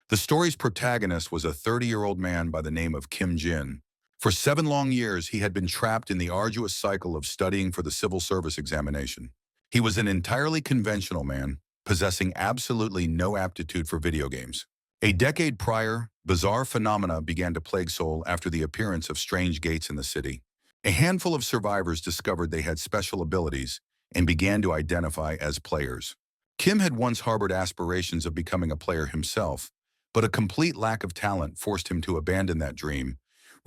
The story's protagonist was a 30-year-old man by the name of Kim Jin. For 7 long years, he had been trapped in the arduous cycle of studying for the civil service examination. He was an entirely conventional man, possessing absolutely no aptitude for video games. A decade prior, bizarre phenomena began to plague Seoul after the appearance of strange gates in the city. A handful of survivors discovered they had special abilities and began to identify as players. Kim had once harbored aspirations of becoming a player himself, but a complete lack of talent forced him to abandon that dream,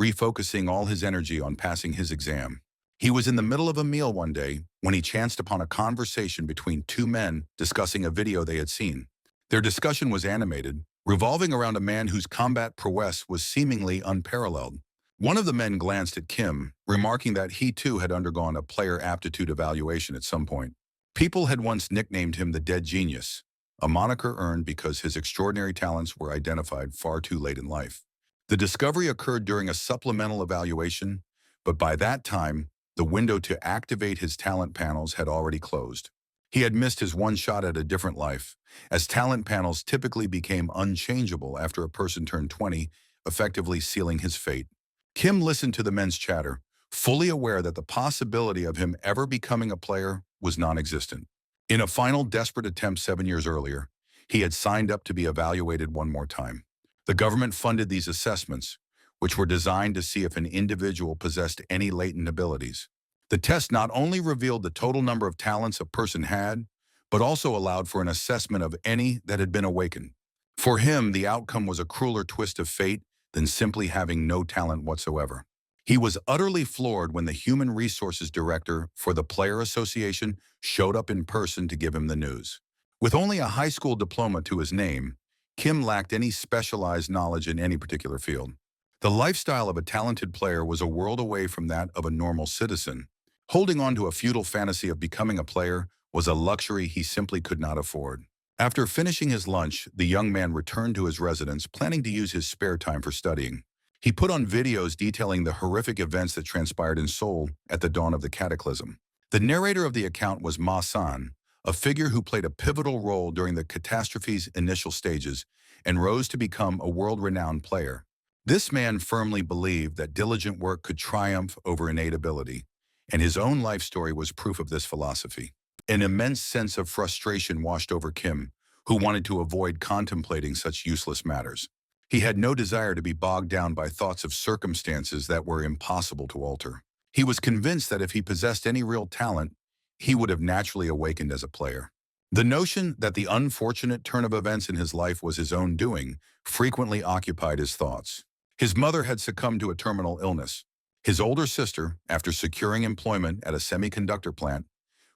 refocusing all his energy on passing his exam. He was in the middle of a meal one day when he chanced upon a conversation between two men discussing a video they had seen. Their discussion was animated, revolving around a man whose combat prowess was seemingly unparalleled. One of the men glanced at Kim, remarking that he too had undergone a player aptitude evaluation at some point. People had once nicknamed him the Dead Genius, a moniker earned because his extraordinary talents were identified far too late in life. The discovery occurred during a supplemental evaluation, but by that time, the window to activate his talent panels had already closed. He had missed his one shot at a different life, as talent panels typically became unchangeable after a person turned 20, effectively sealing his fate. Kim listened to the men's chatter, fully aware that the possibility of him ever becoming a player was non-existent. In a final desperate attempt 7 years earlier, he had signed up to be evaluated one more time. The government funded these assessments, which were designed to see if an individual possessed any latent abilities. The test not only revealed the total number of talents a person had, but also allowed for an assessment of any that had been awakened. For him, the outcome was a crueler twist of fate than simply having no talent whatsoever. He was utterly floored when the human resources director for the Player Association showed up in person to give him the news. With only a high school diploma to his name, Kim lacked any specialized knowledge in any particular field. The lifestyle of a talented player was a world away from that of a normal citizen. Holding on to a futile fantasy of becoming a player was a luxury he simply could not afford. After finishing his lunch, the young man returned to his residence, planning to use his spare time for studying. He put on videos detailing the horrific events that transpired in Seoul at the dawn of the cataclysm. The narrator of the account was Ma-san, a figure who played a pivotal role during the catastrophe's initial stages and rose to become a world-renowned player. This man firmly believed that diligent work could triumph over innate ability, and his own life story was proof of this philosophy. An immense sense of frustration washed over Kim, who wanted to avoid contemplating such useless matters. He had no desire to be bogged down by thoughts of circumstances that were impossible to alter. He was convinced that if he possessed any real talent, he would have naturally awakened as a player. The notion that the unfortunate turn of events in his life was his own doing frequently occupied his thoughts. His mother had succumbed to a terminal illness. His older sister, after securing employment at a semiconductor plant,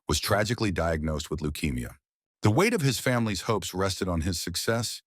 was tragically diagnosed with leukemia. The weight of his family's hopes rested on his success,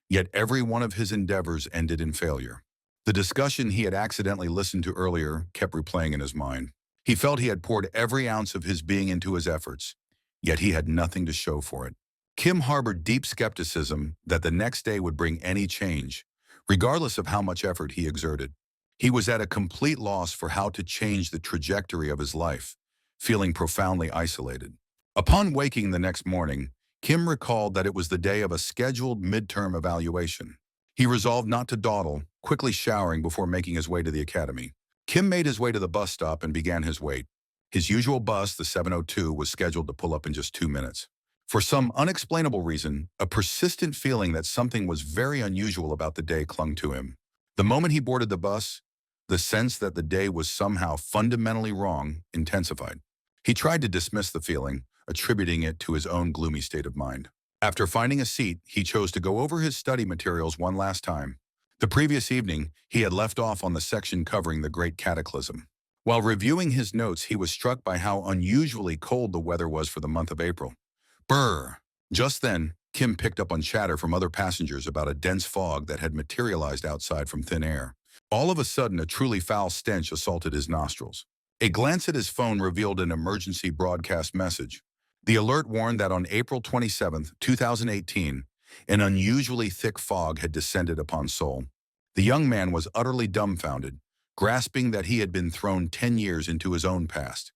yet every one of his endeavors ended in failure. The discussion he had accidentally listened to earlier kept replaying in his mind. He felt he had poured every ounce of his being into his efforts, yet he had nothing to show for it. Kim harbored deep skepticism that the next day would bring any change, regardless of how much effort he exerted. He was at a complete loss for how to change the trajectory of his life, feeling profoundly isolated. Upon waking the next morning, Kim recalled that it was the day of a scheduled midterm evaluation. He resolved not to dawdle, quickly showering before making his way to the academy. Kim made his way to the bus stop and began his wait. His usual bus, the 702, was scheduled to pull up in just 2 minutes. For some unexplainable reason, a persistent feeling that something was very unusual about the day clung to him. The moment he boarded the bus, the sense that the day was somehow fundamentally wrong intensified. He tried to dismiss the feeling, attributing it to his own gloomy state of mind. After finding a seat, he chose to go over his study materials one last time. The previous evening, he had left off on the section covering the Great Cataclysm. While reviewing his notes, he was struck by how unusually cold the weather was for the month of April. Brr! Just then, Kim picked up on chatter from other passengers about a dense fog that had materialized outside from thin air. All of a sudden, a truly foul stench assaulted his nostrils. A glance at his phone revealed an emergency broadcast message. The alert warned that on April 27, 2018, an unusually thick fog had descended upon Seoul. The young man was utterly dumbfounded, grasping that he had been thrown 10 years into his own past.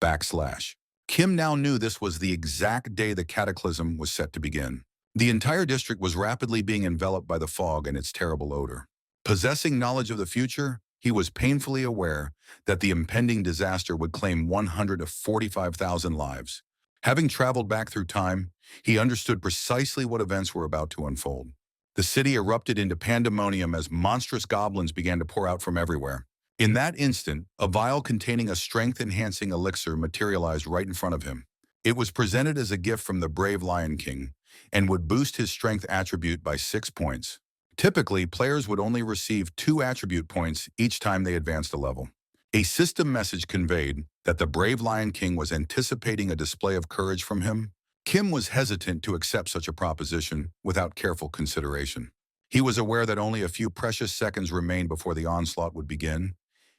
// Kim now knew this was the exact day the cataclysm was set to begin. The entire district was rapidly being enveloped by the fog and its terrible odor. Possessing knowledge of the future, he was painfully aware that the impending disaster would claim 145,000 lives. Having traveled back through time, he understood precisely what events were about to unfold. The city erupted into pandemonium as monstrous goblins began to pour out from everywhere. In that instant, a vial containing a strength-enhancing elixir materialized right in front of him. It was presented as a gift from the brave Lion King and would boost his strength attribute by 6 points. Typically, players would only receive 2 attribute points each time they advanced a level. A system message conveyed that the brave Lion King was anticipating a display of courage from him. Kim was hesitant to accept such a proposition without careful consideration. He was aware that only a few precious seconds remained before the onslaught would begin,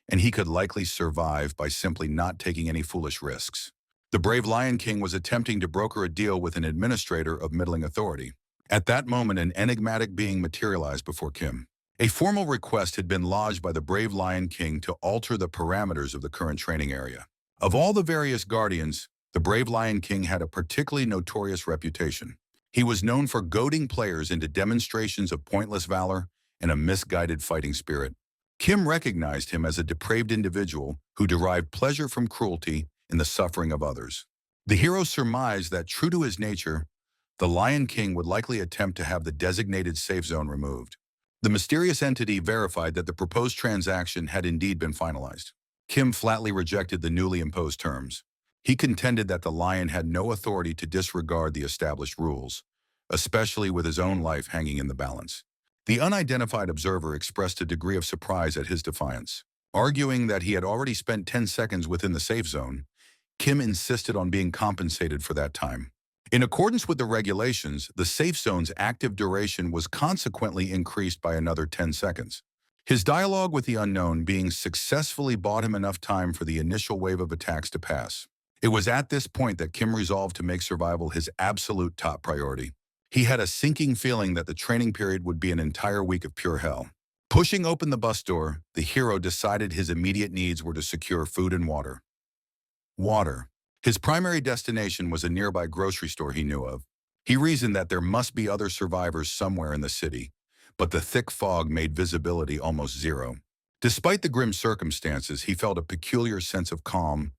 and he could likely survive by simply not taking any foolish risks. The brave Lion King was attempting to broker a deal with an administrator of middling authority. At that moment, an enigmatic being materialized before Kim. A formal request had been lodged by the brave Lion King to alter the parameters of the current training area. Of all the various guardians, the brave Lion King had a particularly notorious reputation. He was known for goading players into demonstrations of pointless valor and a misguided fighting spirit. Kim recognized him as a depraved individual who derived pleasure from cruelty in the suffering of others. The hero surmised that, true to his nature, the Lion King would likely attempt to have the designated safe zone removed. The mysterious entity verified that the proposed transaction had indeed been finalized. Kim flatly rejected the newly imposed terms. He contended that the lion had no authority to disregard the established rules, especially with his own life hanging in the balance. The unidentified observer expressed a degree of surprise at his defiance. Arguing that he had already spent 10 seconds within the safe zone, Kim insisted on being compensated for that time. In accordance with the regulations, the safe zone's active duration was consequently increased by another 10 seconds. His dialogue with the unknown being successfully bought him enough time for the initial wave of attacks to pass. It was at this point that Kim resolved to make survival his absolute top priority. He had a sinking feeling that the training period would be an entire week of pure hell. Pushing open the bus door, the hero decided his immediate needs were to secure food and water. Water. His primary destination was a nearby grocery store he knew of. He reasoned that there must be other survivors somewhere in the city, but the thick fog made visibility almost zero. Despite the grim circumstances, he felt a peculiar sense of calm,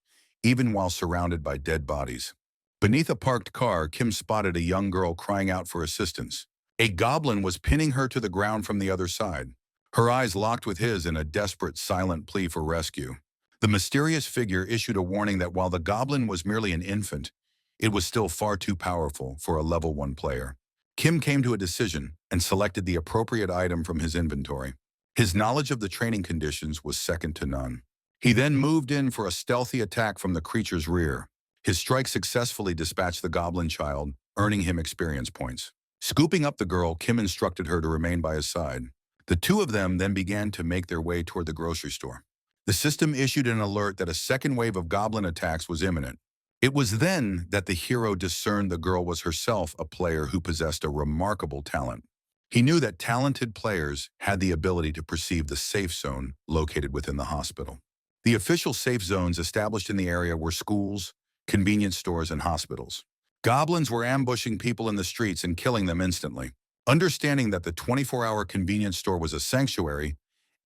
even while surrounded by dead bodies. Beneath a parked car, Kim spotted a young girl crying out for assistance. A goblin was pinning her to the ground from the other side. Her eyes locked with his in a desperate, silent plea for rescue. The mysterious figure issued a warning that while the goblin was merely an infant, it was still far too powerful for a level 1 player. Kim came to a decision and selected the appropriate item from his inventory. His knowledge of the training conditions was second to none. He then moved in for a stealthy attack from the creature's rear. His strike successfully dispatched the goblin child, earning him experience points. Scooping up the girl, Kim instructed her to remain by his side. The two of them then began to make their way toward the grocery store. The system issued an alert that a second wave of goblin attacks was imminent. It was then that the hero discerned the girl was herself a player who possessed a remarkable talent. He knew that talented players had the ability to perceive the safe zone located within the hospital. The official safe zones established in the area were schools, convenience stores, and hospitals. Goblins were ambushing people in the streets and killing them instantly. Understanding that the 24-hour convenience store was a sanctuary,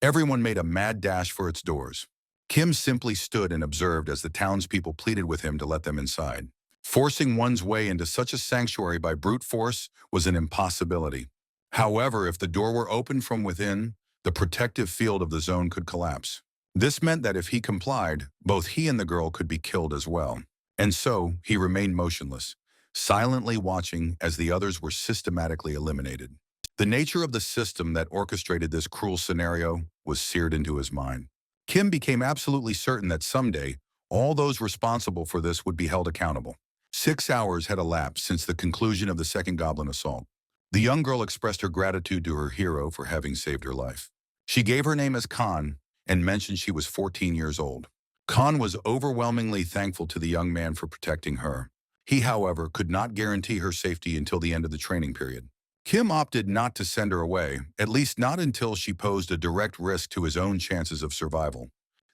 everyone made a mad dash for its doors. Kim simply stood and observed as the townspeople pleaded with him to let them inside. Forcing one's way into such a sanctuary by brute force was an impossibility. However, if the door were opened from within, the protective field of the zone could collapse. This meant that if he complied, both he and the girl could be killed as well. And so, he remained motionless, silently watching as the others were systematically eliminated. The nature of the system that orchestrated this cruel scenario was seared into his mind. Kim became absolutely certain that someday, all those responsible for this would be held accountable. 6 hours had elapsed since the conclusion of the second goblin assault. The young girl expressed her gratitude to her hero for having saved her life. She gave her name as Khan and mentioned she was 14 years old. Khan was overwhelmingly thankful to the young man for protecting her. He, however, could not guarantee her safety until the end of the training period. Kim opted not to send her away, at least not until she posed a direct risk to his own chances of survival.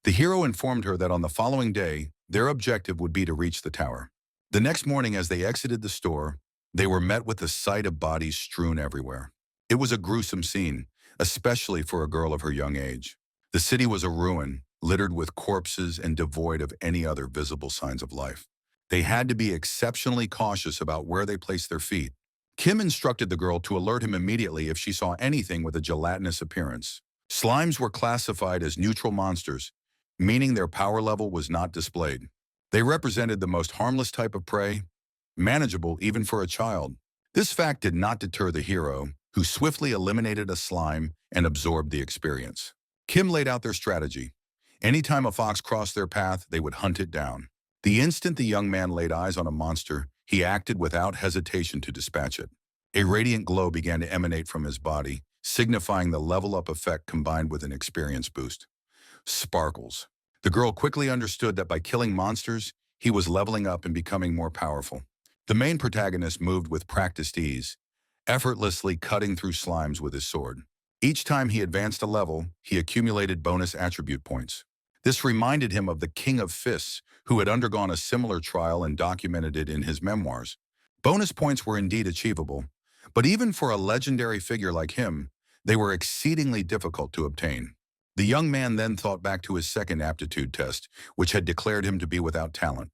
The hero informed her that on the following day, their objective would be to reach the tower. The next morning, as they exited the store, They were met with the sight of bodies strewn everywhere. It was a gruesome scene, especially for a girl of her young age. The city was a ruin, littered with corpses and devoid of any other visible signs of life. They had to be exceptionally cautious about where they placed their feet. Kim instructed the girl to alert him immediately if she saw anything with a gelatinous appearance. Slimes were classified as neutral monsters, meaning their power level was not displayed. They represented the most harmless type of prey, manageable even for a child. This fact did not deter the hero, who swiftly eliminated a slime and absorbed the experience. Kim laid out their strategy. Anytime a fox crossed their path, they would hunt it down. The instant the young man laid eyes on a monster, he acted without hesitation to dispatch it. A radiant glow began to emanate from his body, signifying the level-up effect combined with an experience boost. Sparkles. The girl quickly understood that by killing monsters, he was leveling up and becoming more powerful. The main protagonist moved with practiced ease, effortlessly cutting through slimes with his sword. Each time he advanced a level, he accumulated bonus attribute points. This reminded him of the King of Fists, who had undergone a similar trial and documented it in his memoirs. Bonus points were indeed achievable, but even for a legendary figure like him, they were exceedingly difficult to obtain. The young man then thought back to his second aptitude test, which had declared him to be without talent.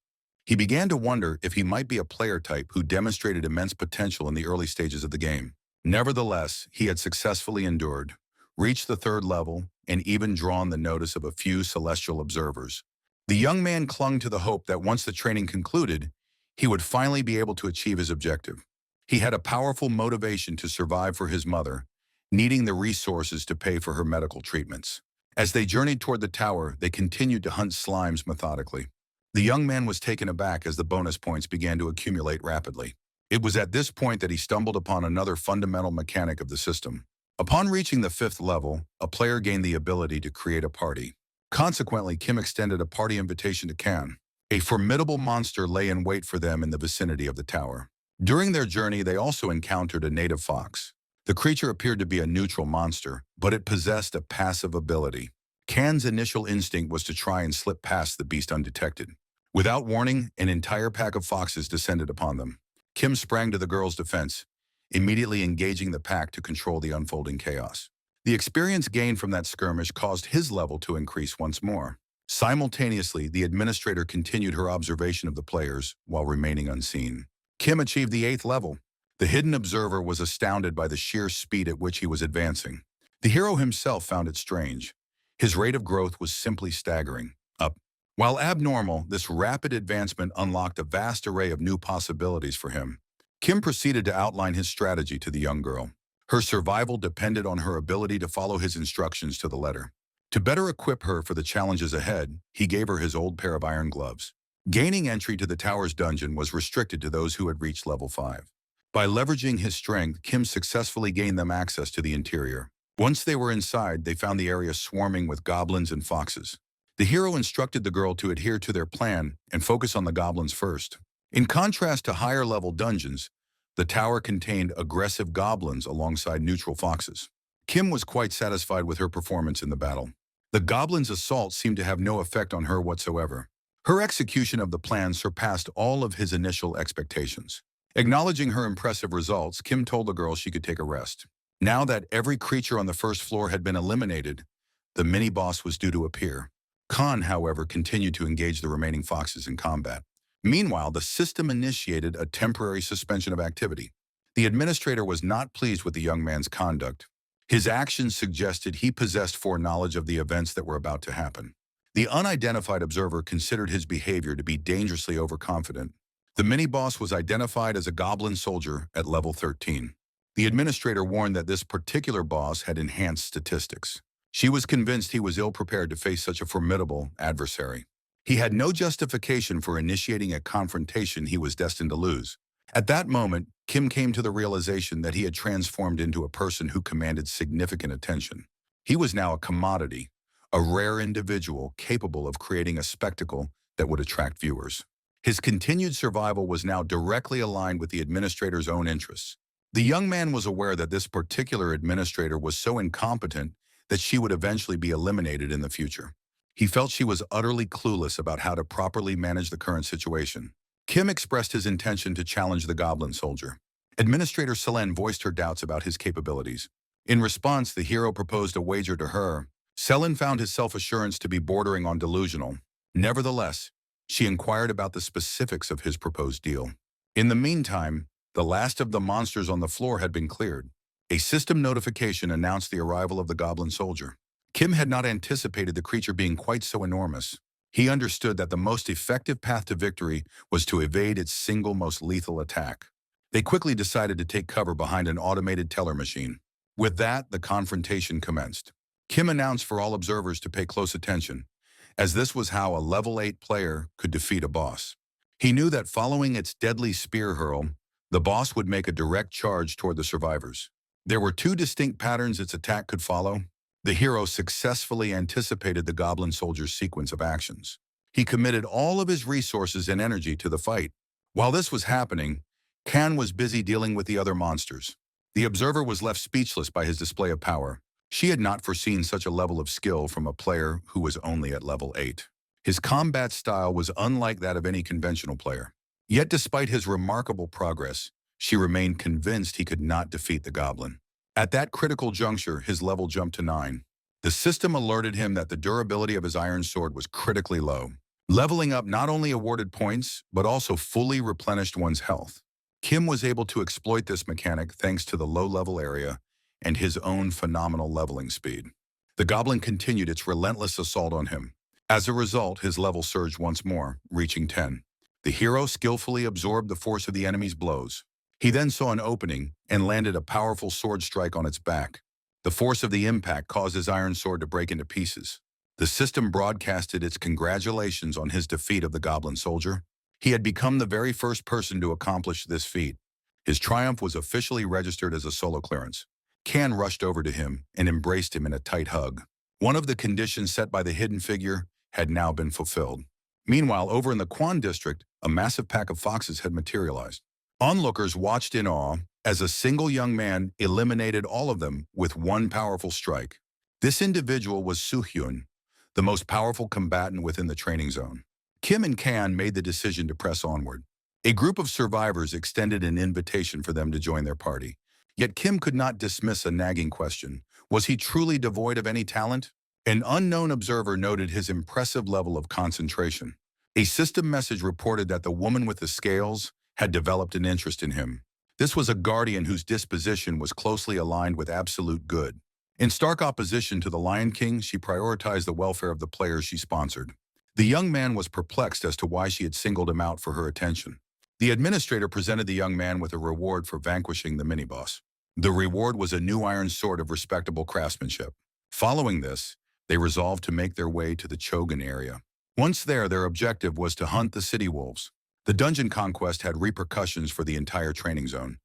He began to wonder if he might be a player type who demonstrated immense potential in the early stages of the game. Nevertheless, he had successfully endured, reached the third level, and even drawn the notice of a few celestial observers. The young man clung to the hope that once the training concluded, he would finally be able to achieve his objective. He had a powerful motivation to survive for his mother, needing the resources to pay for her medical treatments. As they journeyed toward the tower, they continued to hunt slimes methodically. The young man was taken aback as the bonus points began to accumulate rapidly. It was at this point that he stumbled upon another fundamental mechanic of the system. Upon reaching the 5th level, a player gained the ability to create a party. Consequently, Kim extended a party invitation to Kan. A formidable monster lay in wait for them in the vicinity of the tower. During their journey, they also encountered a native fox. The creature appeared to be a neutral monster, but it possessed a passive ability. Kan's initial instinct was to try and slip past the beast undetected. Without warning, an entire pack of foxes descended upon them. Kim sprang to the girl's defense, immediately engaging the pack to control the unfolding chaos. The experience gained from that skirmish caused his level to increase once more. Simultaneously, the administrator continued her observation of the players while remaining unseen. Kim achieved the 8th level. The hidden observer was astounded by the sheer speed at which he was advancing. The hero himself found it strange. His rate of growth was simply staggering. Up. While abnormal, this rapid advancement unlocked a vast array of new possibilities for him. Kim proceeded to outline his strategy to the young girl. Her survival depended on her ability to follow his instructions to the letter. To better equip her for the challenges ahead, he gave her his old pair of iron gloves. Gaining entry to the tower's dungeon was restricted to those who had reached level 5. By leveraging his strength, Kim successfully gained them access to the interior. Once they were inside, they found the area swarming with goblins and foxes. The hero instructed the girl to adhere to their plan and focus on the goblins first. In contrast to higher-level dungeons, the tower contained aggressive goblins alongside neutral foxes. Kim was quite satisfied with her performance in the battle. The goblins' assault seemed to have no effect on her whatsoever. Her execution of the plan surpassed all of his initial expectations. Acknowledging her impressive results, Kim told the girl she could take a rest. Now that every creature on the first floor had been eliminated, the mini-boss was due to appear. Khan, however, continued to engage the remaining foxes in combat. Meanwhile, the system initiated a temporary suspension of activity. The administrator was not pleased with the young man's conduct. His actions suggested he possessed foreknowledge of the events that were about to happen. The unidentified observer considered his behavior to be dangerously overconfident. The mini-boss was identified as a goblin soldier at level 13. The administrator warned that this particular boss had enhanced statistics. She was convinced he was ill-prepared to face such a formidable adversary. He had no justification for initiating a confrontation he was destined to lose. At that moment, Kim came to the realization that he had transformed into a person who commanded significant attention. He was now a commodity, a rare individual capable of creating a spectacle that would attract viewers. His continued survival was now directly aligned with the administrator's own interests. The young man was aware that this particular administrator was so incompetent that she would eventually be eliminated in the future. He felt she was utterly clueless about how to properly manage the current situation. Kim expressed his intention to challenge the goblin soldier. Administrator Selene voiced her doubts about his capabilities. In response, the hero proposed a wager to her. Selene found his self-assurance to be bordering on delusional. Nevertheless, she inquired about the specifics of his proposed deal. In the meantime, the last of the monsters on the floor had been cleared. A system notification announced the arrival of the goblin soldier. Kim had not anticipated the creature being quite so enormous. He understood that the most effective path to victory was to evade its single most lethal attack. They quickly decided to take cover behind an automated teller machine. With that, the confrontation commenced. Kim announced for all observers to pay close attention, as this was how a level 8 player could defeat a boss. He knew that following its deadly spear hurl, the boss would make a direct charge toward the survivors. There were two distinct patterns its attack could follow. The hero successfully anticipated the goblin soldier's sequence of actions. He committed all of his resources and energy to the fight. While this was happening, Kan was busy dealing with the other monsters. The observer was left speechless by his display of power. She had not foreseen such a level of skill from a player who was only at level 8. His combat style was unlike that of any conventional player. Yet despite his remarkable progress, she remained convinced he could not defeat the goblin. At that critical juncture, his level jumped to 9. The system alerted him that the durability of his iron sword was critically low. Leveling up not only awarded points, but also fully replenished one's health. Kim was able to exploit this mechanic thanks to the low-level area and his own phenomenal leveling speed. The goblin continued its relentless assault on him. As a result, his level surged once more, reaching 10. The hero skillfully absorbed the force of the enemy's blows. He then saw an opening and landed a powerful sword strike on its back. The force of the impact caused his iron sword to break into pieces. The system broadcasted its congratulations on his defeat of the goblin soldier. He had become the very first person to accomplish this feat. His triumph was officially registered as a solo clearance. Kan rushed over to him and embraced him in a tight hug. One of the conditions set by the hidden figure had now been fulfilled. Meanwhile, over in the Quan district, a massive pack of foxes had materialized. Onlookers watched in awe as a single young man eliminated all of them with one powerful strike. This individual was Soo-hyun, the most powerful combatant within the training zone. Kim and Kan made the decision to press onward. A group of survivors extended an invitation for them to join their party. Yet Kim could not dismiss a nagging question. Was he truly devoid of any talent? An unknown observer noted his impressive level of concentration. A system message reported that the woman with the scales had developed an interest in him. This was a guardian whose disposition was closely aligned with absolute good. In stark opposition to the Lion King, she prioritized the welfare of the players she sponsored. The young man was perplexed as to why she had singled him out for her attention. The administrator presented the young man with a reward for vanquishing the mini-boss. The reward was a new iron sword of respectable craftsmanship. Following this, they resolved to make their way to the Chogan area. Once there, their objective was to hunt the city wolves. The dungeon conquest had repercussions for the entire training zone,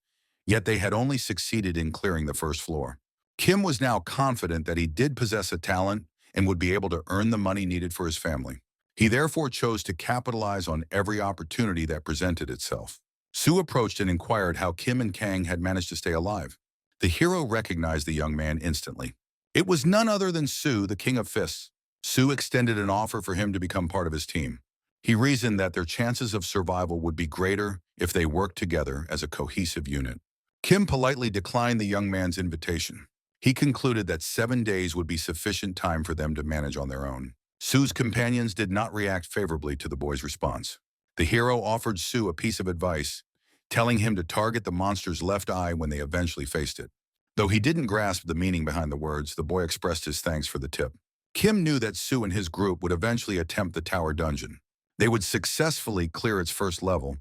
yet they had only succeeded in clearing the first floor. Kim was now confident that he did possess a talent and would be able to earn the money needed for his family. He therefore chose to capitalize on every opportunity that presented itself. Sue approached and inquired how Kim and Kang had managed to stay alive. The hero recognized the young man instantly. It was none other than Sue, the King of Fists. Sue extended an offer for him to become part of his team. He reasoned that their chances of survival would be greater if they worked together as a cohesive unit. Kim politely declined the young man's invitation. He concluded that 7 days would be sufficient time for them to manage on their own. Sue's companions did not react favorably to the boy's response. The hero offered Sue a piece of advice, telling him to target the monster's left eye when they eventually faced it. Though he didn't grasp the meaning behind the words, the boy expressed his thanks for the tip. Kim knew that Sue and his group would eventually attempt the tower dungeon. They would successfully clear its first level,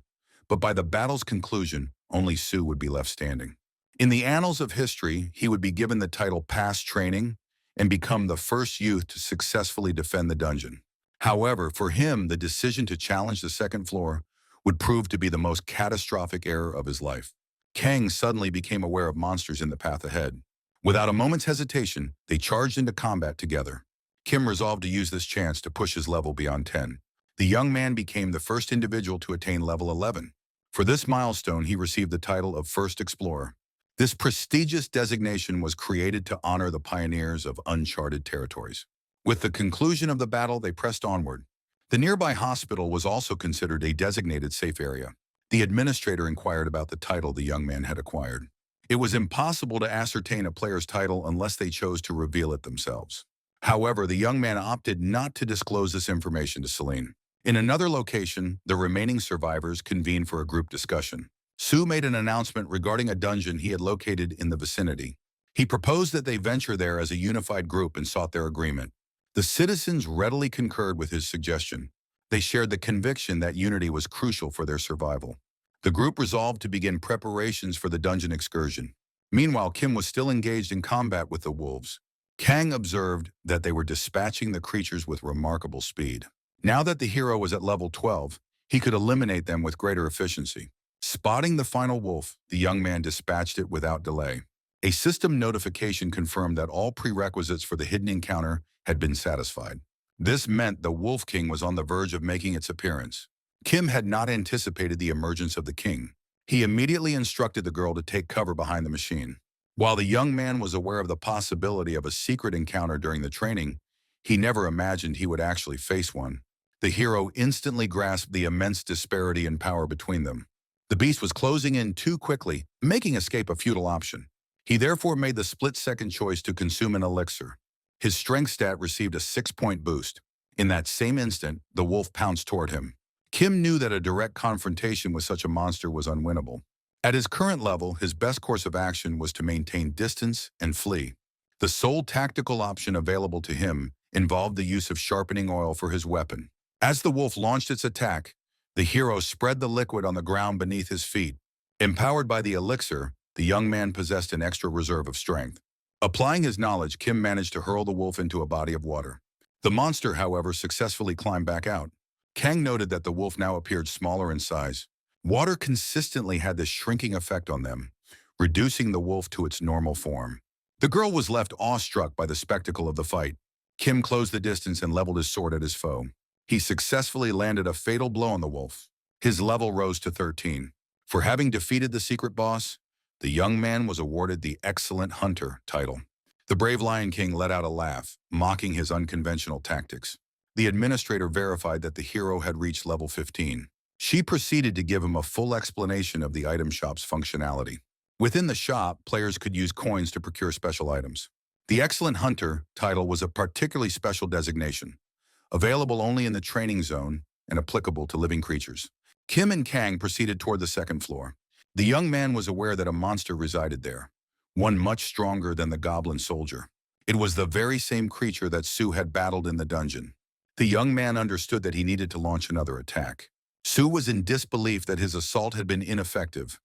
but by the battle's conclusion, only Sue would be left standing. In the annals of history, he would be given the title Past Training and become the first youth to successfully defend the dungeon. However, for him, the decision to challenge the second floor would prove to be the most catastrophic error of his life. Kang suddenly became aware of monsters in the path ahead. Without a moment's hesitation, they charged into combat together. Kim resolved to use this chance to push his level beyond 10. The young man became the first individual to attain level 11. For this milestone, he received the title of First Explorer. This prestigious designation was created to honor the pioneers of uncharted territories. With the conclusion of the battle, they pressed onward. The nearby hospital was also considered a designated safe area. The administrator inquired about the title the young man had acquired. It was impossible to ascertain a player's title unless they chose to reveal it themselves. However, the young man opted not to disclose this information to Celine. In another location, the remaining survivors convened for a group discussion. Su made an announcement regarding a dungeon he had located in the vicinity. He proposed that they venture there as a unified group and sought their agreement. The citizens readily concurred with his suggestion. They shared the conviction that unity was crucial for their survival. The group resolved to begin preparations for the dungeon excursion. Meanwhile, Kim was still engaged in combat with the wolves. Kang observed that they were dispatching the creatures with remarkable speed. Now that the hero was at level 12, he could eliminate them with greater efficiency. Spotting the final wolf, the young man dispatched it without delay. A system notification confirmed that all prerequisites for the hidden encounter had been satisfied. This meant the Wolf King was on the verge of making its appearance. Kim had not anticipated the emergence of the king. He immediately instructed the girl to take cover behind the machine. While the young man was aware of the possibility of a secret encounter during the training, he never imagined he would actually face one. The hero instantly grasped the immense disparity in power between them. The beast was closing in too quickly, making escape a futile option. He therefore made the split-second choice to consume an elixir. His strength stat received a 6-point boost. In that same instant, the wolf pounced toward him. Kim knew that a direct confrontation with such a monster was unwinnable. At his current level, his best course of action was to maintain distance and flee. The sole tactical option available to him involved the use of sharpening oil for his weapon. As the wolf launched its attack, the hero spread the liquid on the ground beneath his feet. Empowered by the elixir, the young man possessed an extra reserve of strength. Applying his knowledge, Kim managed to hurl the wolf into a body of water. The monster, however, successfully climbed back out. Kang noted that the wolf now appeared smaller in size. Water consistently had this shrinking effect on them, reducing the wolf to its normal form. The girl was left awestruck by the spectacle of the fight. Kim closed the distance and leveled his sword at his foe. He successfully landed a fatal blow on the wolf. His level rose to 13. For having defeated the secret boss, the young man was awarded the Excellent Hunter title. The brave Lion King let out a laugh, mocking his unconventional tactics. The administrator verified that the hero had reached level 15. She proceeded to give him a full explanation of the item shop's functionality. Within the shop, players could use coins to procure special items. The Excellent Hunter title was a particularly special designation, available only in the training zone and applicable to living creatures. Kim and Kang proceeded toward the second floor. The young man was aware that a monster resided there, one much stronger than the goblin soldier. It was the very same creature that Su had battled in the dungeon. The young man understood that he needed to launch another attack. Su was in disbelief that his assault had been ineffective.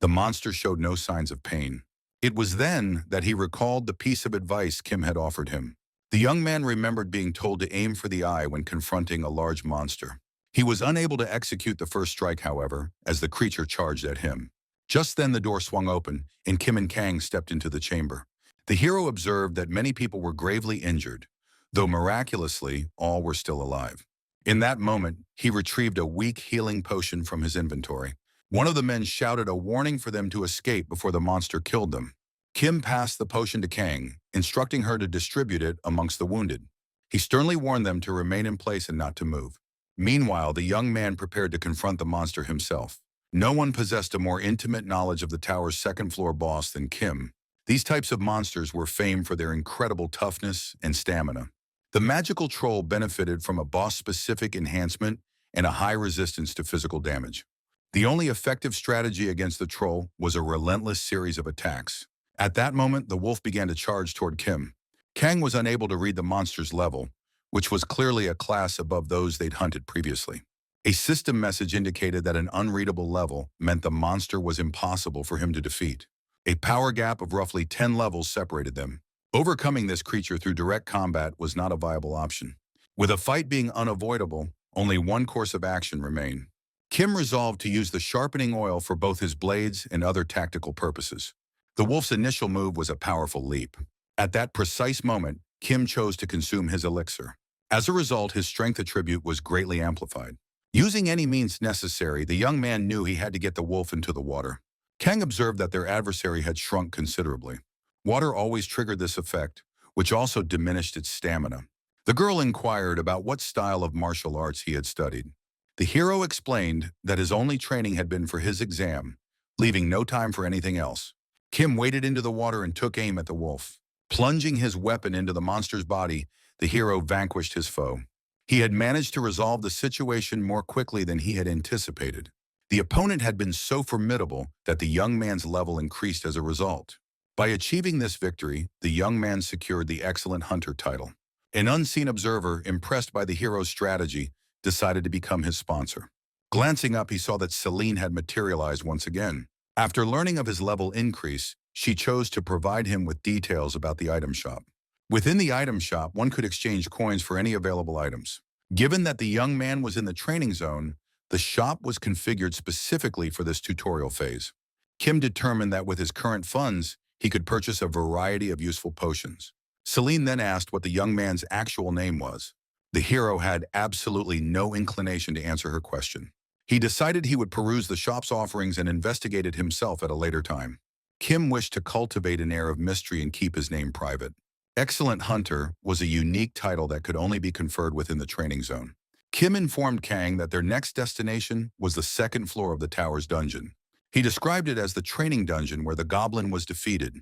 The monster showed no signs of pain. It was then that he recalled the piece of advice Kim had offered him. The young man remembered being told to aim for the eye when confronting a large monster. He was unable to execute the first strike, however, as the creature charged at him. Just then the door swung open, and Kim and Kang stepped into the chamber. The hero observed that many people were gravely injured, though miraculously, all were still alive. In that moment, he retrieved a weak healing potion from his inventory. One of the men shouted a warning for them to escape before the monster killed them. Kim passed the potion to Kang, instructing her to distribute it amongst the wounded. He sternly warned them to remain in place and not to move. Meanwhile, the young man prepared to confront the monster himself. No one possessed a more intimate knowledge of the tower's second-floor boss than Kim. These types of monsters were famed for their incredible toughness and stamina. The magical troll benefited from a boss-specific enhancement and a high resistance to physical damage. The only effective strategy against the troll was a relentless series of attacks. At that moment, the wolf began to charge toward Kim. Kang was unable to read the monster's level, which was clearly a class above those they'd hunted previously. A system message indicated that an unreadable level meant the monster was impossible for him to defeat. A power gap of roughly 10 levels separated them. Overcoming this creature through direct combat was not a viable option. With a fight being unavoidable, only one course of action remained. Kim resolved to use the sharpening oil for both his blades and other tactical purposes. The wolf's initial move was a powerful leap. At that precise moment, Kim chose to consume his elixir. As a result, his strength attribute was greatly amplified. Using any means necessary, the young man knew he had to get the wolf into the water. Kang observed that their adversary had shrunk considerably. Water always triggered this effect, which also diminished its stamina. The girl inquired about what style of martial arts he had studied. The hero explained that his only training had been for his exam, leaving no time for anything else. Kim waded into the water and took aim at the wolf. Plunging his weapon into the monster's body, the hero vanquished his foe. He had managed to resolve the situation more quickly than he had anticipated. The opponent had been so formidable that the young man's level increased as a result. By achieving this victory, the young man secured the Excellent Hunter title. An unseen observer, impressed by the hero's strategy, decided to become his sponsor. Glancing up, he saw that Celine had materialized once again. After learning of his level increase, she chose to provide him with details about the item shop. Within the item shop, one could exchange coins for any available items. Given that the young man was in the training zone, the shop was configured specifically for this tutorial phase. Kim determined that with his current funds, he could purchase a variety of useful potions. Celine then asked what the young man's actual name was. The hero had absolutely no inclination to answer her question. He decided he would peruse the shop's offerings and investigate it himself at a later time. Kim wished to cultivate an air of mystery and keep his name private. Excellent Hunter was a unique title that could only be conferred within the training zone. Kim informed Kang that their next destination was the second floor of the tower's dungeon. He described it as the training dungeon where the goblin was defeated,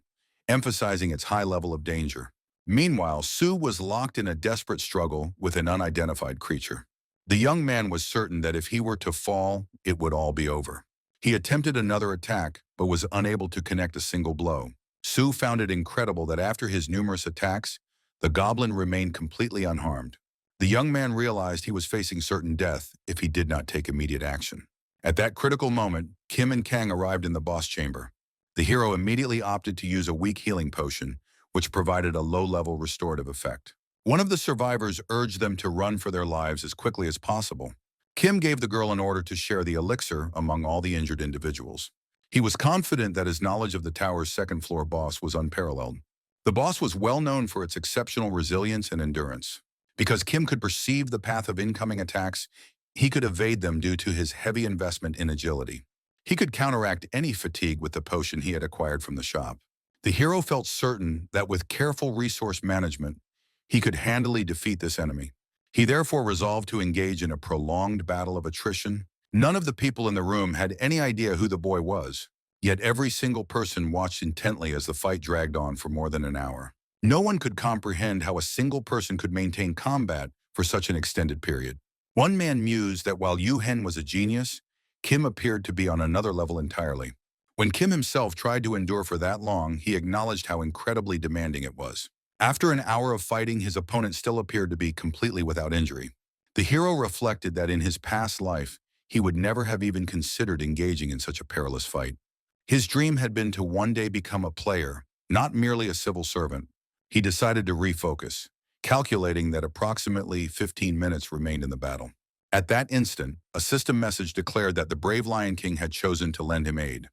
emphasizing its high level of danger. Meanwhile, Sue was locked in a desperate struggle with an unidentified creature. The young man was certain that if he were to fall, it would all be over. He attempted another attack, but was unable to connect a single blow. Sue found it incredible that after his numerous attacks, the goblin remained completely unharmed. The young man realized he was facing certain death if he did not take immediate action. At that critical moment, Kim and Kang arrived in the boss chamber. The hero immediately opted to use a weak healing potion, which provided a low-level restorative effect. One of the survivors urged them to run for their lives as quickly as possible. Kim gave the girl an order to share the elixir among all the injured individuals. He was confident that his knowledge of the tower's second-floor boss was unparalleled. The boss was well known for its exceptional resilience and endurance. Because Kim could perceive the path of incoming attacks, he could evade them due to his heavy investment in agility. He could counteract any fatigue with the potion he had acquired from the shop. The hero felt certain that with careful resource management, he could handily defeat this enemy. He therefore resolved to engage in a prolonged battle of attrition. None of the people in the room had any idea who the boy was, yet every single person watched intently as the fight dragged on for more than an hour. No one could comprehend how a single person could maintain combat for such an extended period. One man mused that while Yu Hen was a genius, Kim appeared to be on another level entirely. When Kim himself tried to endure for that long, he acknowledged how incredibly demanding it was. After an hour of fighting, his opponent still appeared to be completely without injury. The hero reflected that in his past life, he would never have even considered engaging in such a perilous fight. His dream had been to one day become a player, not merely a civil servant. He decided to refocus, calculating that approximately 15 minutes remained in the battle. At that instant, a system message declared that the brave Lion King had chosen to lend him aid.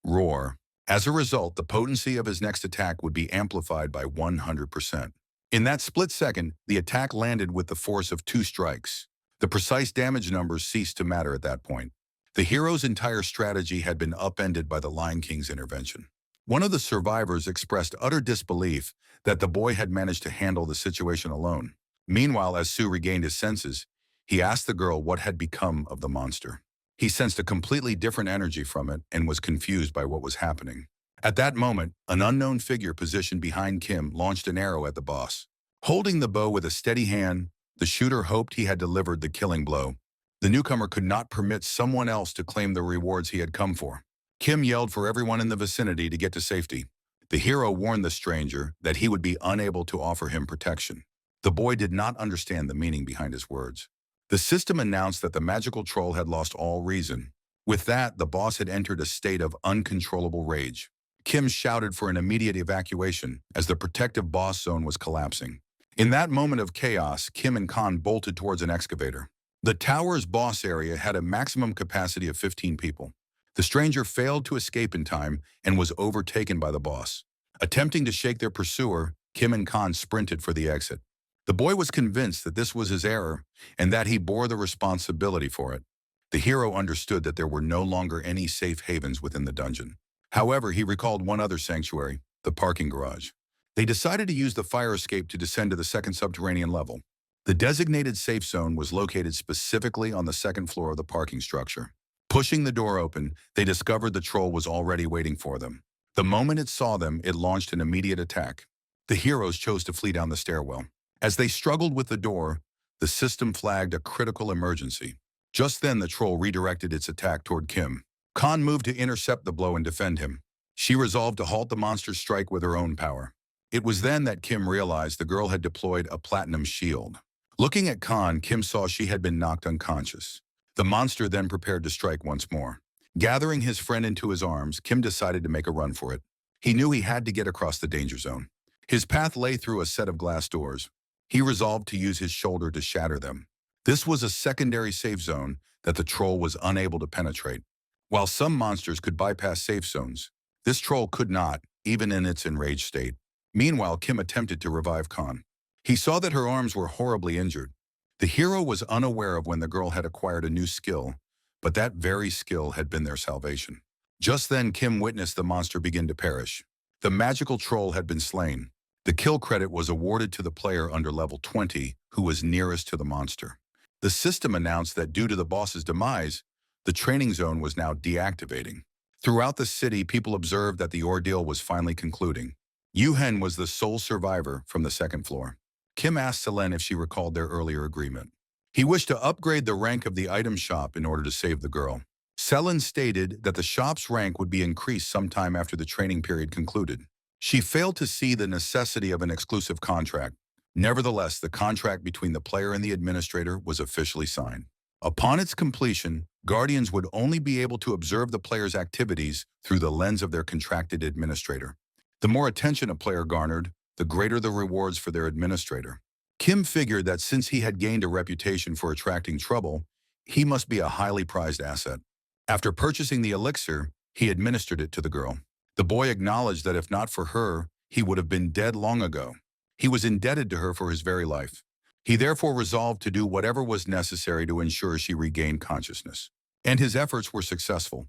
Roar. As a result, the potency of his next attack would be amplified by 100%. In that split second, the attack landed with the force of 2 strikes. The precise damage numbers ceased to matter at that point. The hero's entire strategy had been upended by the Lion King's intervention. One of the survivors expressed utter disbelief that the boy had managed to handle the situation alone. Meanwhile, as Sue regained his senses, he asked the girl what had become of the monster. He sensed a completely different energy from it and was confused by what was happening. At that moment, an unknown figure positioned behind Kim launched an arrow at the boss. Holding the bow with a steady hand, the shooter hoped he had delivered the killing blow. The newcomer could not permit someone else to claim the rewards he had come for. Kim yelled for everyone in the vicinity to get to safety. The hero warned the stranger that he would be unable to offer him protection. The boy did not understand the meaning behind his words. The system announced that the magical troll had lost all reason. With that, the boss had entered a state of uncontrollable rage. Kim shouted for an immediate evacuation as the protective boss zone was collapsing. In that moment of chaos, Kim and Khan bolted towards an excavator. The tower's boss area had a maximum capacity of 15 people. The stranger failed to escape in time and was overtaken by the boss. Attempting to shake their pursuer, Kim and Khan sprinted for the exit. The boy was convinced that this was his error and that he bore the responsibility for it. The hero understood that there were no longer any safe havens within the dungeon. However, he recalled one other sanctuary, the parking garage. They decided to use the fire escape to descend to the second subterranean level. The designated safe zone was located specifically on the second floor of the parking structure. Pushing the door open, they discovered the troll was already waiting for them. The moment it saw them, it launched an immediate attack. The heroes chose to flee down the stairwell. As they struggled with the door, the system flagged a critical emergency. Just then, the troll redirected its attack toward Kim. Khan moved to intercept the blow and defend him. She resolved to halt the monster's strike with her own power. It was then that Kim realized the girl had deployed a platinum shield. Looking at Khan, Kim saw she had been knocked unconscious. The monster then prepared to strike once more. Gathering his friend into his arms, Kim decided to make a run for it. He knew he had to get across the danger zone. His path lay through a set of glass doors. He resolved to use his shoulder to shatter them. This was a secondary safe zone that the troll was unable to penetrate. While some monsters could bypass safe zones, this troll could not, even in its enraged state. Meanwhile, Kim attempted to revive Khan. He saw that her arms were horribly injured. The hero was unaware of when the girl had acquired a new skill, but that very skill had been their salvation. Just then, Kim witnessed the monster begin to perish. The magical troll had been slain. The kill credit was awarded to the player under level 20, who was nearest to the monster. The system announced that due to the boss's demise, the training zone was now deactivating. Throughout the city, people observed that the ordeal was finally concluding. Yuhen was the sole survivor from the second floor. Kim asked Selen if she recalled their earlier agreement. He wished to upgrade the rank of the item shop in order to save the girl. Selen stated that the shop's rank would be increased sometime after the training period concluded. She failed to see the necessity of an exclusive contract. Nevertheless, the contract between the player and the administrator was officially signed. Upon its completion, Guardians would only be able to observe the player's activities through the lens of their contracted administrator. The more attention a player garnered, the greater the rewards for their administrator. Kim figured that since he had gained a reputation for attracting trouble, he must be a highly prized asset. After purchasing the elixir, he administered it to the girl. The boy acknowledged that if not for her, he would have been dead long ago. He was indebted to her for his very life. He therefore resolved to do whatever was necessary to ensure she regained consciousness. And his efforts were successful.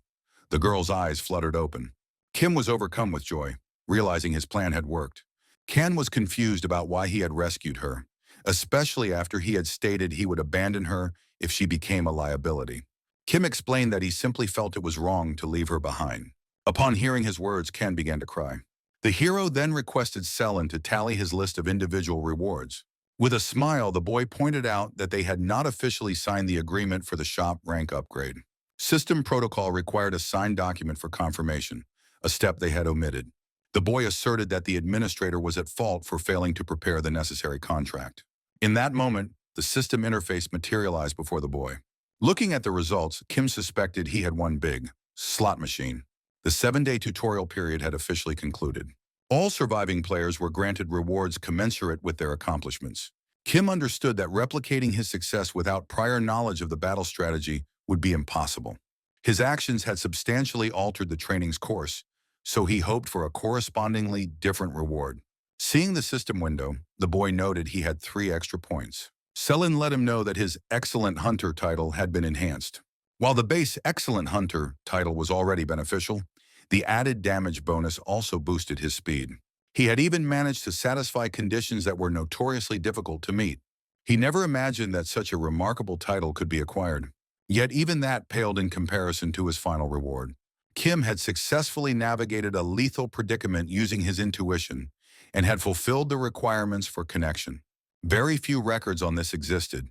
The girl's eyes fluttered open. Kim was overcome with joy, realizing his plan had worked. Kan was confused about why he had rescued her, especially after he had stated he would abandon her if she became a liability. Kim explained that he simply felt it was wrong to leave her behind. Upon hearing his words, Kan began to cry. The hero then requested Selen to tally his list of individual rewards. With a smile, the boy pointed out that they had not officially signed the agreement for the shop rank upgrade. System protocol required a signed document for confirmation, a step they had omitted. The boy asserted that the administrator was at fault for failing to prepare the necessary contract. In that moment, the system interface materialized before the boy. Looking at the results, Kim suspected he had won big. Slot machine. The 7-day tutorial period had officially concluded. All surviving players were granted rewards commensurate with their accomplishments. Kim understood that replicating his success without prior knowledge of the battle strategy would be impossible. His actions had substantially altered the training's course, so he hoped for a correspondingly different reward. Seeing the system window, the boy noted he had 3 extra points. Selen let him know that his Excellent Hunter title had been enhanced. While the base Excellent Hunter title was already beneficial, the added damage bonus also boosted his speed. He had even managed to satisfy conditions that were notoriously difficult to meet. He never imagined that such a remarkable title could be acquired. Yet even that paled in comparison to his final reward. Kim had successfully navigated a lethal predicament using his intuition and had fulfilled the requirements for connection. Very few records on this existed,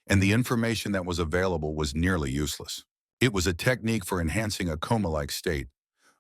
and the information that was available was nearly useless. It was a technique for enhancing a coma-like state,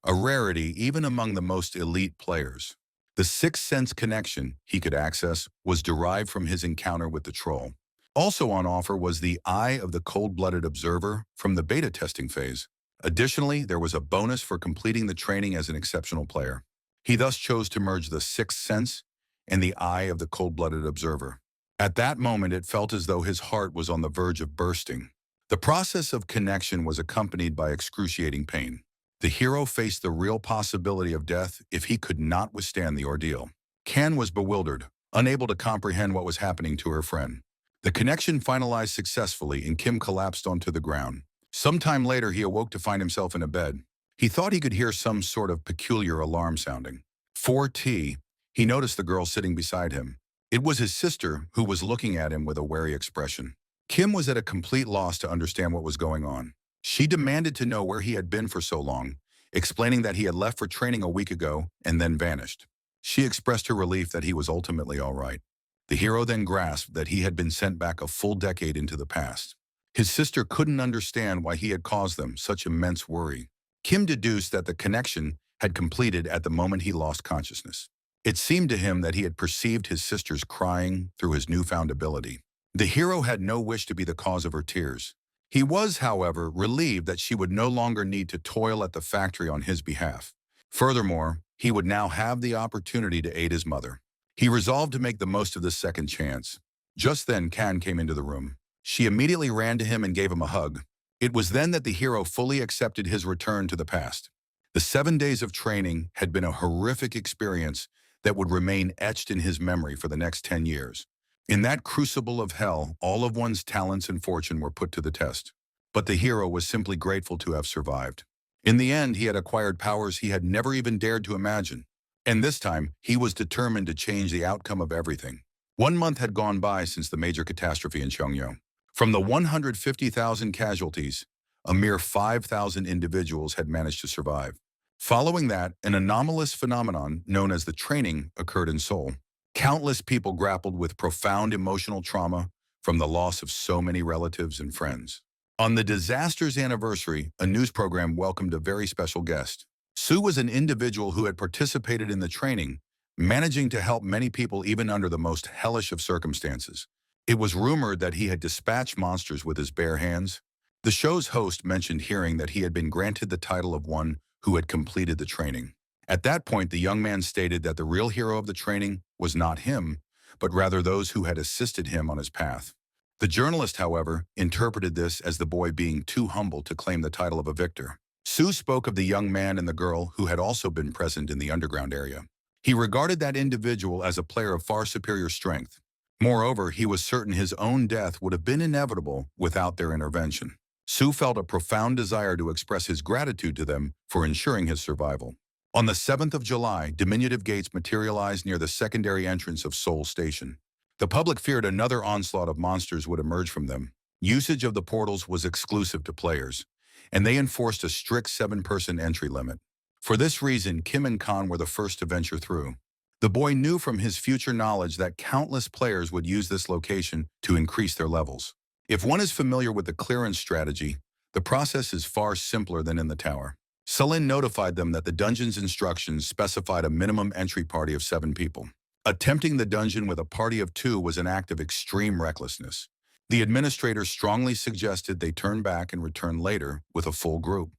a rarity even among the most elite players. The sixth sense connection he could access was derived from his encounter with the troll. Also on offer was the Eye of the Cold-Blooded Observer from the beta testing phase. Additionally, there was a bonus for completing the training as an exceptional player. He thus chose to merge the sixth sense and the Eye of the Cold-Blooded Observer. At that moment, it felt as though his heart was on the verge of bursting. The process of connection was accompanied by excruciating pain. The hero faced the real possibility of death if he could not withstand the ordeal. Kan was bewildered, unable to comprehend what was happening to her friend. The connection finalized successfully and Kim collapsed onto the ground. Sometime later, he awoke to find himself in a bed. He thought he could hear some sort of peculiar alarm sounding. 4T, he noticed the girl sitting beside him. It was his sister who was looking at him with a wary expression. Kim was at a complete loss to understand what was going on. She demanded to know where he had been for so long, explaining that he had left for training a week ago and then vanished. She expressed her relief that he was ultimately all right. The hero then grasped that he had been sent back a full decade into the past. His sister couldn't understand why he had caused them such immense worry. Kim deduced that the connection had completed at the moment he lost consciousness. It seemed to him that he had perceived his sister's crying through his newfound ability. The hero had no wish to be the cause of her tears. He was, however, relieved that she would no longer need to toil at the factory on his behalf. Furthermore, he would now have the opportunity to aid his mother. He resolved to make the most of this second chance. Just then, Kan came into the room. She immediately ran to him and gave him a hug. It was then that the hero fully accepted his return to the past. The 7 days of training had been a horrific experience that would remain etched in his memory for the next 10 years. In that crucible of hell, all of one's talents and fortune were put to the test. But the hero was simply grateful to have survived. In the end, he had acquired powers he had never even dared to imagine. And this time, he was determined to change the outcome of everything. 1 month had gone by since the major catastrophe in Cheongyo. From the 150,000 casualties, a mere 5,000 individuals had managed to survive. Following that, an anomalous phenomenon known as the training occurred in Seoul. Countless people grappled with profound emotional trauma from the loss of so many relatives and friends. On the disaster's anniversary, a news program welcomed a very special guest. Sue was an individual who had participated in the training, managing to help many people even under the most hellish of circumstances. It was rumored that he had dispatched monsters with his bare hands. The show's host mentioned hearing that he had been granted the title of one who had completed the training. At that point, the young man stated that the real hero of the training was not him, but rather those who had assisted him on his path. The journalist, however, interpreted this as the boy being too humble to claim the title of a victor. Sue spoke of the young man and the girl who had also been present in the underground area. He regarded that individual as a player of far superior strength. Moreover, he was certain his own death would have been inevitable without their intervention. Sue felt a profound desire to express his gratitude to them for ensuring his survival. On the 7th of July, diminutive gates materialized near the secondary entrance of Seoul Station. The public feared another onslaught of monsters would emerge from them. Usage of the portals was exclusive to players, and they enforced a strict 7-person entry limit. For this reason, Kim and Kan were the first to venture through. The boy knew from his future knowledge that countless players would use this location to increase their levels. If one is familiar with the clearance strategy, the process is far simpler than in the tower. Sulin notified them that the dungeon's instructions specified a minimum entry party of 7 people. Attempting the dungeon with a party of 2 was an act of extreme recklessness. The administrator strongly suggested they turn back and return later with a full group.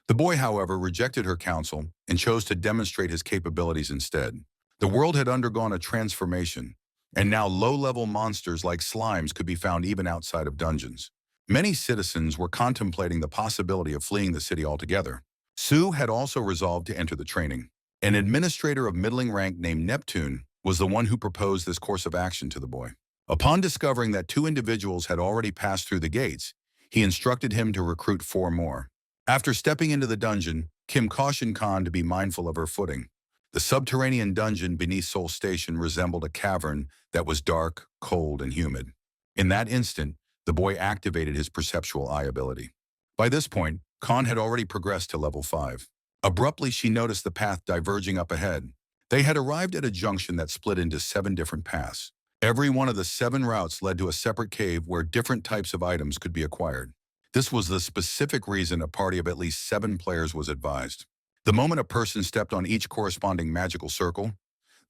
The boy, however, rejected her counsel and chose to demonstrate his capabilities instead. The world had undergone a transformation, and now low-level monsters like slimes could be found even outside of dungeons. Many citizens were contemplating the possibility of fleeing the city altogether. Sue had also resolved to enter the training. An administrator of middling rank named Neptune was the one who proposed this course of action to the boy. Upon discovering that 2 individuals had already passed through the gates, he instructed him to recruit 4 more. After stepping into the dungeon, Kim cautioned Kan to be mindful of her footing. The subterranean dungeon beneath Seoul Station resembled a cavern that was dark, cold, and humid. In that instant, the boy activated his perceptual eye ability. By this point, Kan had already progressed to level 5. Abruptly, she noticed the path diverging up ahead. They had arrived at a junction that split into 7 different paths. Every one of the 7 routes led to a separate cave where different types of items could be acquired. This was the specific reason a party of at least 7 players was advised. The moment a person stepped on each corresponding magical circle,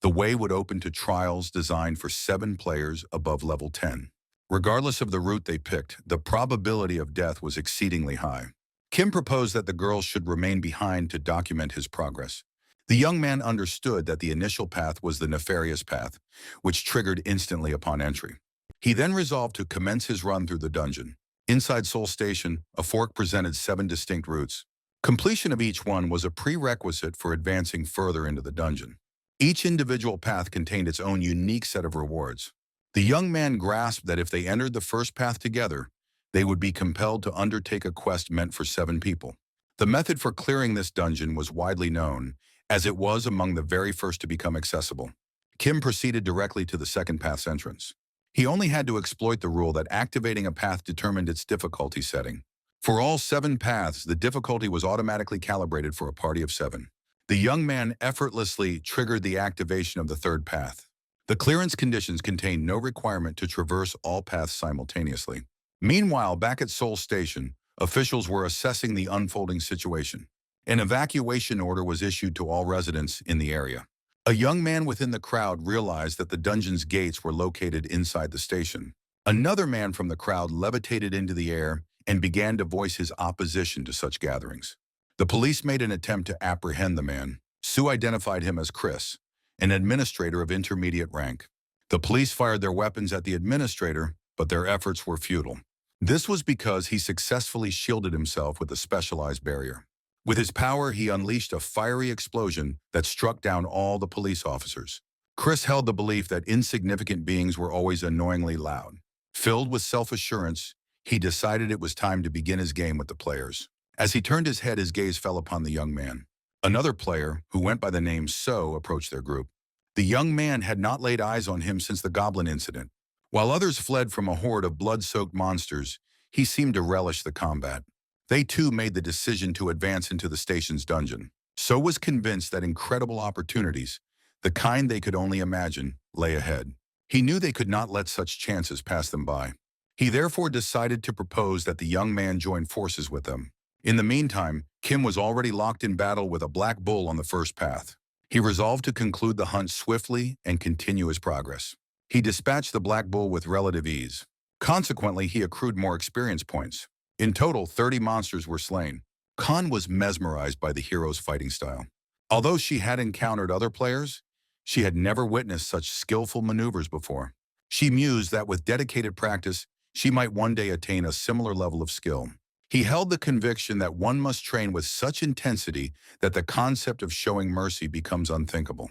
the way would open to trials designed for 7 players above level 10. Regardless of the route they picked, the probability of death was exceedingly high. Kim proposed that the girl should remain behind to document his progress. The young man understood that the initial path was the nefarious path, which triggered instantly upon entry. He then resolved to commence his run through the dungeon. Inside Seoul Station, a fork presented 7 distinct routes. Completion of each one was a prerequisite for advancing further into the dungeon. Each individual path contained its own unique set of rewards. The young man grasped that if they entered the first path together, they would be compelled to undertake a quest meant for 7 people. The method for clearing this dungeon was widely known, as it was among the very first to become accessible. Kim proceeded directly to the second path's entrance. He only had to exploit the rule that activating a path determined its difficulty setting. For all 7 paths, the difficulty was automatically calibrated for a party of 7. The young man effortlessly triggered the activation of the third path. The clearance conditions contained no requirement to traverse all paths simultaneously. Meanwhile, back at Seoul Station, officials were assessing the unfolding situation. An evacuation order was issued to all residents in the area. A young man within the crowd realized that the dungeon's gates were located inside the station. Another man from the crowd levitated into the air and began to voice his opposition to such gatherings. The police made an attempt to apprehend the man. Sue identified him as Chris, an administrator of intermediate rank. The police fired their weapons at the administrator, but their efforts were futile. This was because he successfully shielded himself with a specialized barrier. With his power, he unleashed a fiery explosion that struck down all the police officers. Chris held the belief that insignificant beings were always annoyingly loud. Filled with self-assurance, he decided it was time to begin his game with the players. As he turned his head, his gaze fell upon the young man. Another player, who went by the name So, approached their group. The young man had not laid eyes on him since the goblin incident. While others fled from a horde of blood-soaked monsters, he seemed to relish the combat. They too made the decision to advance into the station's dungeon. So was convinced that incredible opportunities, the kind they could only imagine, lay ahead. He knew they could not let such chances pass them by. He therefore decided to propose that the young man join forces with them. In the meantime, Kim was already locked in battle with a black bull on the first path. He resolved to conclude the hunt swiftly and continue his progress. He dispatched the black bull with relative ease. Consequently, he accrued more experience points. In total, 30 monsters were slain. Khan was mesmerized by the hero's fighting style. Although she had encountered other players, she had never witnessed such skillful maneuvers before. She mused that with dedicated practice, she might one day attain a similar level of skill. He held the conviction that one must train with such intensity that the concept of showing mercy becomes unthinkable.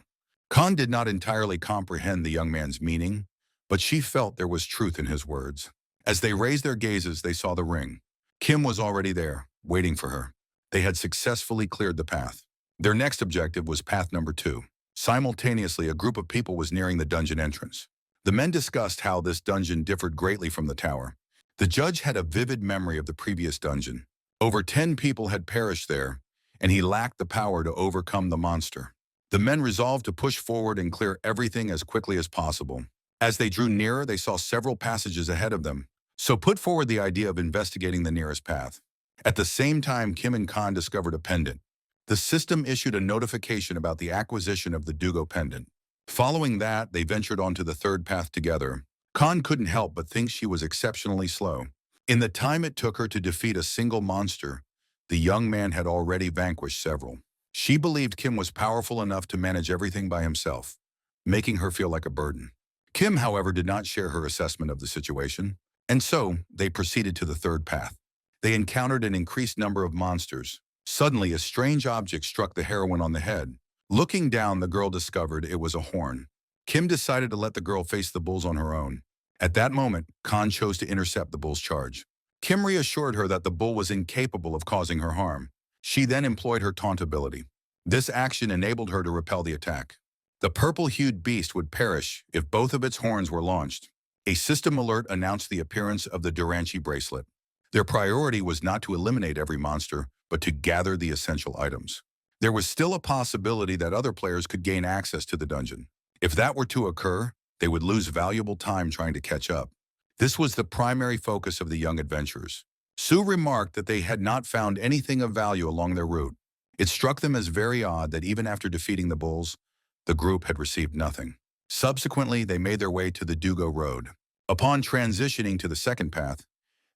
Khan did not entirely comprehend the young man's meaning, but she felt there was truth in his words. As they raised their gazes, they saw the ring. Kim was already there, waiting for her. They had successfully cleared the path. Their next objective was path number 2. Simultaneously, a group of people was nearing the dungeon entrance. The men discussed how this dungeon differed greatly from the tower. The judge had a vivid memory of the previous dungeon. Over 10 people had perished there, and he lacked the power to overcome the monster. The men resolved to push forward and clear everything as quickly as possible. As they drew nearer, they saw several passages ahead of them, so put forward the idea of investigating the nearest path. At the same time, Kim and Khan discovered a pendant. The system issued a notification about the acquisition of the Dugo pendant. Following that, they ventured onto the third path together. Khan couldn't help but think she was exceptionally slow. In the time it took her to defeat a single monster, the young man had already vanquished several. She believed Kim was powerful enough to manage everything by himself, making her feel like a burden. Kim, however, did not share her assessment of the situation. And so, they proceeded to the third path. They encountered an increased number of monsters. Suddenly, a strange object struck the heroine on the head. Looking down, the girl discovered it was a horn. Kim decided to let the girl face the bulls on her own. At that moment, Khan chose to intercept the bull's charge. Kim reassured her that the bull was incapable of causing her harm. She then employed her taunt ability. This action enabled her to repel the attack. The purple-hued beast would perish if both of its horns were launched. A system alert announced the appearance of the Duranchi bracelet. Their priority was not to eliminate every monster, but to gather the essential items. There was still a possibility that other players could gain access to the dungeon. If that were to occur, they would lose valuable time trying to catch up. This was the primary focus of the young adventurers. Sue remarked that they had not found anything of value along their route. It struck them as very odd that even after defeating the bulls, the group had received nothing. Subsequently, they made their way to the Dugo Road. Upon transitioning to the second path,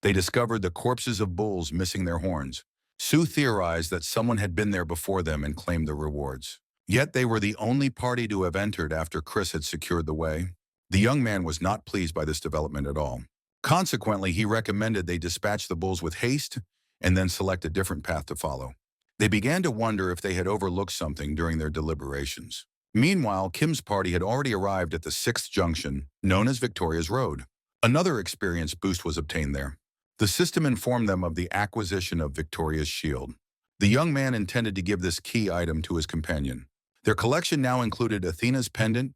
they discovered the corpses of bulls missing their horns. Sue theorized that someone had been there before them and claimed the rewards. Yet they were the only party to have entered after Chris had secured the way. The young man was not pleased by this development at all. Consequently, he recommended they dispatch the bulls with haste and then select a different path to follow. They began to wonder if they had overlooked something during their deliberations. Meanwhile, Kim's party had already arrived at the 6th junction, known as Victoria's Road. Another experience boost was obtained there. The system informed them of the acquisition of Victoria's shield. The young man intended to give this key item to his companion. Their collection now included Athena's pendant,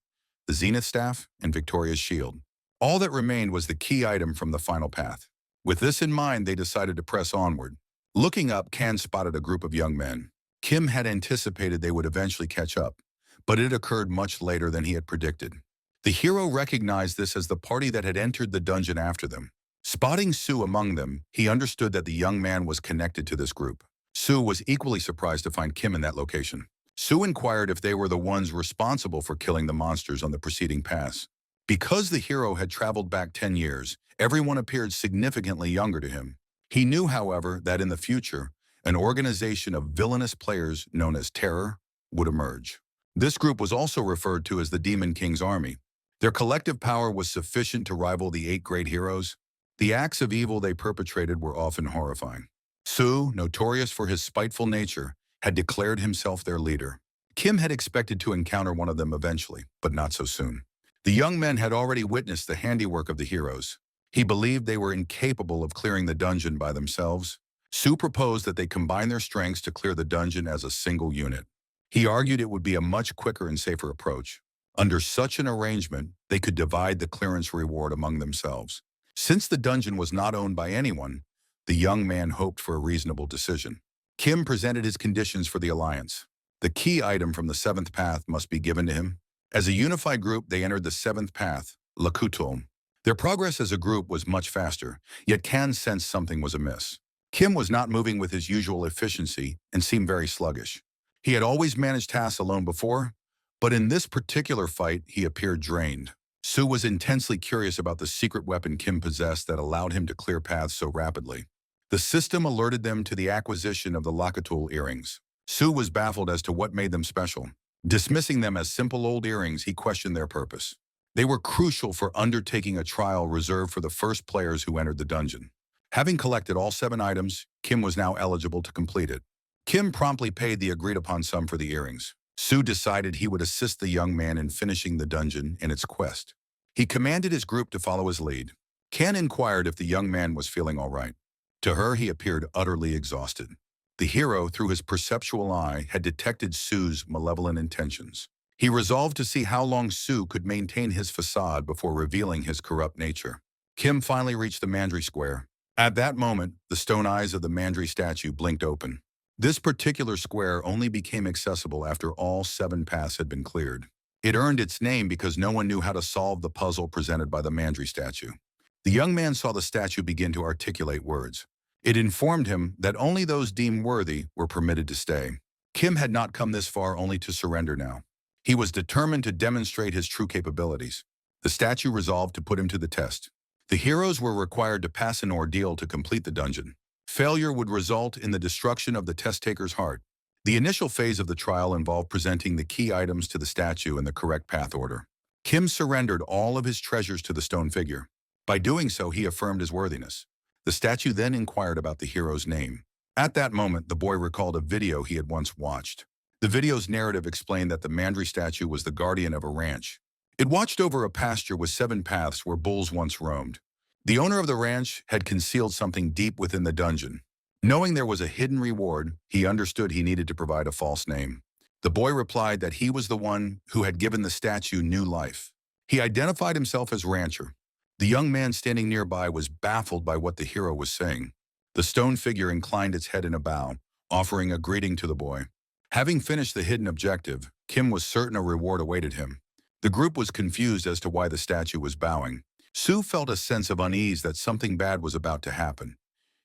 the Zenith Staff, and Victoria's Shield. All that remained was the key item from the final path. With this in mind, they decided to press onward. Looking up, Kan spotted a group of young men. Kim had anticipated they would eventually catch up, but it occurred much later than he had predicted. The hero recognized this as the party that had entered the dungeon after them. Spotting Sue among them, he understood that the young man was connected to this group. Sue was equally surprised to find Kim in that location. Sue inquired if they were the ones responsible for killing the monsters on the preceding pass. Because the hero had traveled back 10 years, everyone appeared significantly younger to him. He knew, however, that in the future, an organization of villainous players known as Terror would emerge. This group was also referred to as the Demon King's Army. Their collective power was sufficient to rival the 8 great heroes. The acts of evil they perpetrated were often horrifying. Sue, notorious for his spiteful nature, had declared himself their leader. Kim had expected to encounter one of them eventually, but not so soon. The young men had already witnessed the handiwork of the heroes. He believed they were incapable of clearing the dungeon by themselves. Sue proposed that they combine their strengths to clear the dungeon as a single unit. He argued it would be a much quicker and safer approach. Under such an arrangement, they could divide the clearance reward among themselves. Since the dungeon was not owned by anyone, the young man hoped for a reasonable decision. Kim presented his conditions for the alliance. The key item from the 7th path must be given to him. As a unified group, they entered the 7th path, Lakutul. Their progress as a group was much faster, yet Kan sensed something was amiss. Kim was not moving with his usual efficiency and seemed very sluggish. He had always managed tasks alone before, but in this particular fight, he appeared drained. Sue was intensely curious about the secret weapon Kim possessed that allowed him to clear paths so rapidly. The system alerted them to the acquisition of the Lakutul earrings. Sue was baffled as to what made them special. Dismissing them as simple old earrings, he questioned their purpose. They were crucial for undertaking a trial reserved for the first players who entered the dungeon. Having collected all 7 items, Kim was now eligible to complete it. Kim promptly paid the agreed-upon sum for the earrings. Sue decided he would assist the young man in finishing the dungeon and its quest. He commanded his group to follow his lead. Kan inquired if the young man was feeling all right. To her, he appeared utterly exhausted. The hero, through his perceptual eye, had detected Sue's malevolent intentions. He resolved to see how long Sue could maintain his facade before revealing his corrupt nature. Kim finally reached the Mandry Square. At that moment, the stone eyes of the Mandry statue blinked open. This particular square only became accessible after all 7 paths had been cleared. It earned its name because no one knew how to solve the puzzle presented by the Mandry statue. The young man saw the statue begin to articulate words. It informed him that only those deemed worthy were permitted to stay. Kim had not come this far only to surrender now. He was determined to demonstrate his true capabilities. The statue resolved to put him to the test. The heroes were required to pass an ordeal to complete the dungeon. Failure would result in the destruction of the test-taker's heart. The initial phase of the trial involved presenting the key items to the statue in the correct path order. Kim surrendered all of his treasures to the stone figure. By doing so, he affirmed his worthiness. The statue then inquired about the hero's name. At that moment, the boy recalled a video he had once watched. The video's narrative explained that the Mandry statue was the guardian of a ranch. It watched over a pasture with 7 paths where bulls once roamed. The owner of the ranch had concealed something deep within the dungeon. Knowing there was a hidden reward, he understood he needed to provide a false name. The boy replied that he was the one who had given the statue new life. He identified himself as Rancher. The young man standing nearby was baffled by what the hero was saying. The stone figure inclined its head in a bow, offering a greeting to the boy. Having finished the hidden objective, Kim was certain a reward awaited him. The group was confused as to why the statue was bowing. Sue felt a sense of unease that something bad was about to happen.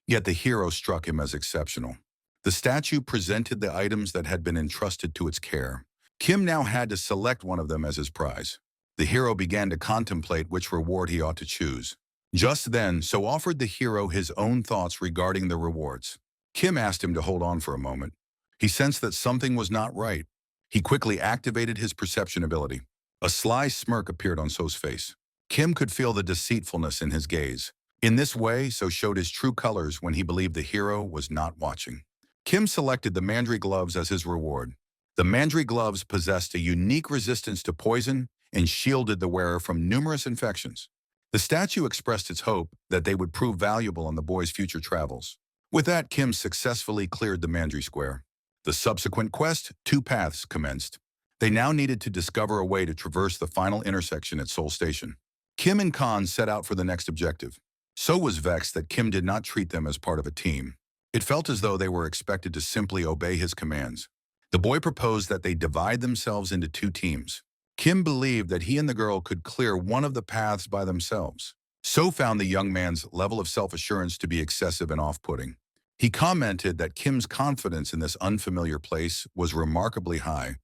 Yet the hero struck him as exceptional. The statue presented the items that had been entrusted to its care. Kim now had to select one of them as his prize. The hero began to contemplate which reward he ought to choose. Just then, So offered the hero his own thoughts regarding the rewards. Kim asked him to hold on for a moment. He sensed that something was not right. He quickly activated his perception ability. A sly smirk appeared on So's face. Kim could feel the deceitfulness in his gaze. In this way, So showed his true colors when he believed the hero was not watching. Kim selected the Mandry gloves as his reward. The Mandry gloves possessed a unique resistance to poison and shielded the wearer from numerous infections. The statue expressed its hope that they would prove valuable on the boy's future travels. With that, Kim successfully cleared the Mandry Square. The subsequent quest, 2 paths, commenced. They now needed to discover a way to traverse the final intersection at Seoul Station. Kim and Khan set out for the next objective. So was vexed that Kim did not treat them as part of a team. It felt as though they were expected to simply obey his commands. The boy proposed that they divide themselves into two teams. Kim believed that he and the girl could clear one of the paths by themselves. So found the young man's level of self-assurance to be excessive and off-putting. He commented that Kim's confidence in this unfamiliar place was remarkably high,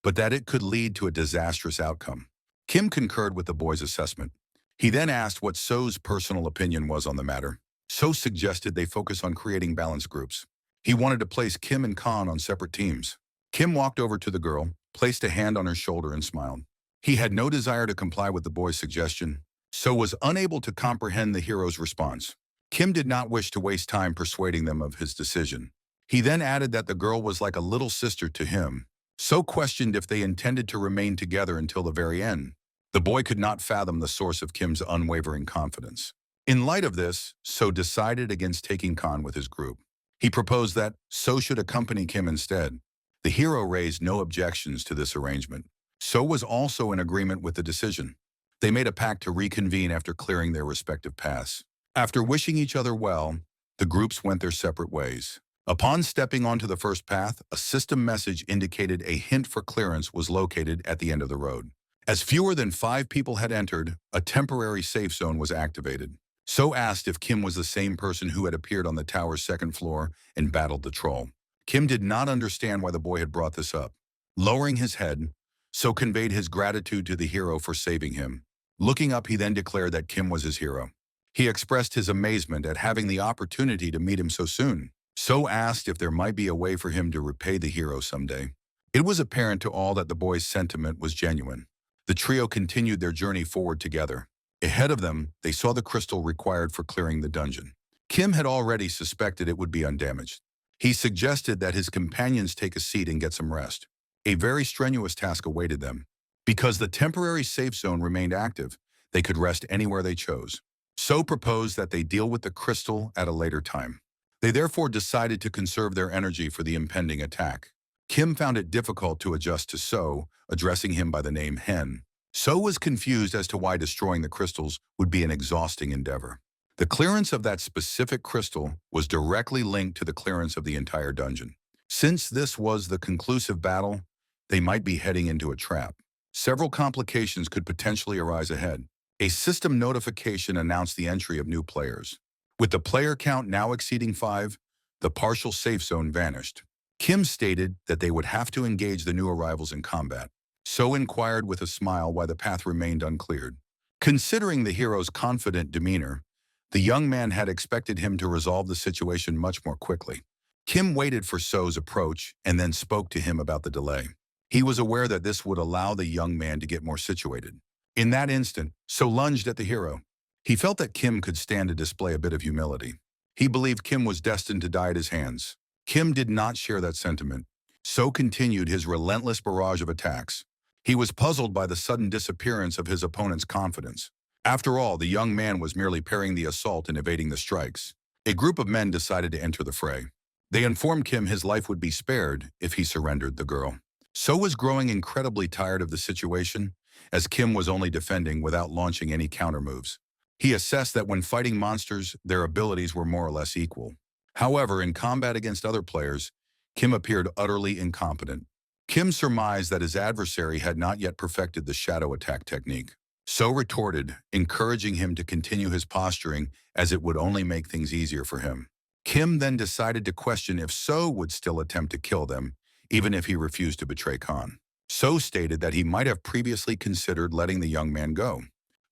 but that it could lead to a disastrous outcome. Kim concurred with the boy's assessment. He then asked what So's personal opinion was on the matter. So suggested they focus on creating balanced groups. He wanted to place Kim and Khan on separate teams. Kim walked over to the girl, placed a hand on her shoulder and smiled. He had no desire to comply with the boy's suggestion, so was unable to comprehend the hero's response. Kim did not wish to waste time persuading them of his decision. He then added that the girl was like a little sister to him. So questioned if they intended to remain together until the very end. The boy could not fathom the source of Kim's unwavering confidence. In light of this, So decided against taking Khan with his group. He proposed that So should accompany Kim instead. The hero raised no objections to this arrangement. So was also in agreement with the decision. They made a pact to reconvene after clearing their respective paths. After wishing each other well, the groups went their separate ways. Upon stepping onto the first path, a system message indicated a hint for clearance was located at the end of the road. As fewer than 5 people had entered, a temporary safe zone was activated. So asked if Kim was the same person who had appeared on the tower's second floor and battled the troll. Kim did not understand why the boy had brought this up. Lowering his head, So conveyed his gratitude to the hero for saving him. Looking up, he then declared that Kim was his hero. He expressed his amazement at having the opportunity to meet him so soon. So asked if there might be a way for him to repay the hero someday. It was apparent to all that the boy's sentiment was genuine. The trio continued their journey forward together. Ahead of them, they saw the crystal required for clearing the dungeon. Kim had already suspected it would be undamaged. He suggested that his companions take a seat and get some rest. A very strenuous task awaited them. Because the temporary safe zone remained active, they could rest anywhere they chose. So proposed that they deal with the crystal at a later time. They therefore decided to conserve their energy for the impending attack. Kim found it difficult to adjust to So, addressing him by the name Hen. So was confused as to why destroying the crystals would be an exhausting endeavor. The clearance of that specific crystal was directly linked to the clearance of the entire dungeon. Since this was the conclusive battle, they might be heading into a trap. Several complications could potentially arise ahead. A system notification announced the entry of new players. With the player count now exceeding 5, the partial safe zone vanished. Kim stated that they would have to engage the new arrivals in combat. So inquired with a smile why the path remained uncleared. Considering the hero's confident demeanor, the young man had expected him to resolve the situation much more quickly. Kim waited for So's approach and then spoke to him about the delay. He was aware that this would allow the young man to get more situated. In that instant, So lunged at the hero. He felt that Kim could stand to display a bit of humility. He believed Kim was destined to die at his hands. Kim did not share that sentiment. So continued his relentless barrage of attacks. He was puzzled by the sudden disappearance of his opponent's confidence. After all, the young man was merely parrying the assault and evading the strikes. A group of men decided to enter the fray. They informed Kim his life would be spared if he surrendered the girl. So was growing incredibly tired of the situation, as Kim was only defending without launching any counter moves. He assessed that when fighting monsters, their abilities were more or less equal. However, in combat against other players, Kim appeared utterly incompetent. Kim surmised that his adversary had not yet perfected the shadow attack technique. So retorted, encouraging him to continue his posturing as it would only make things easier for him. Kim then decided to question if So would still attempt to kill them, even if he refused to betray Khan. So stated that he might have previously considered letting the young man go,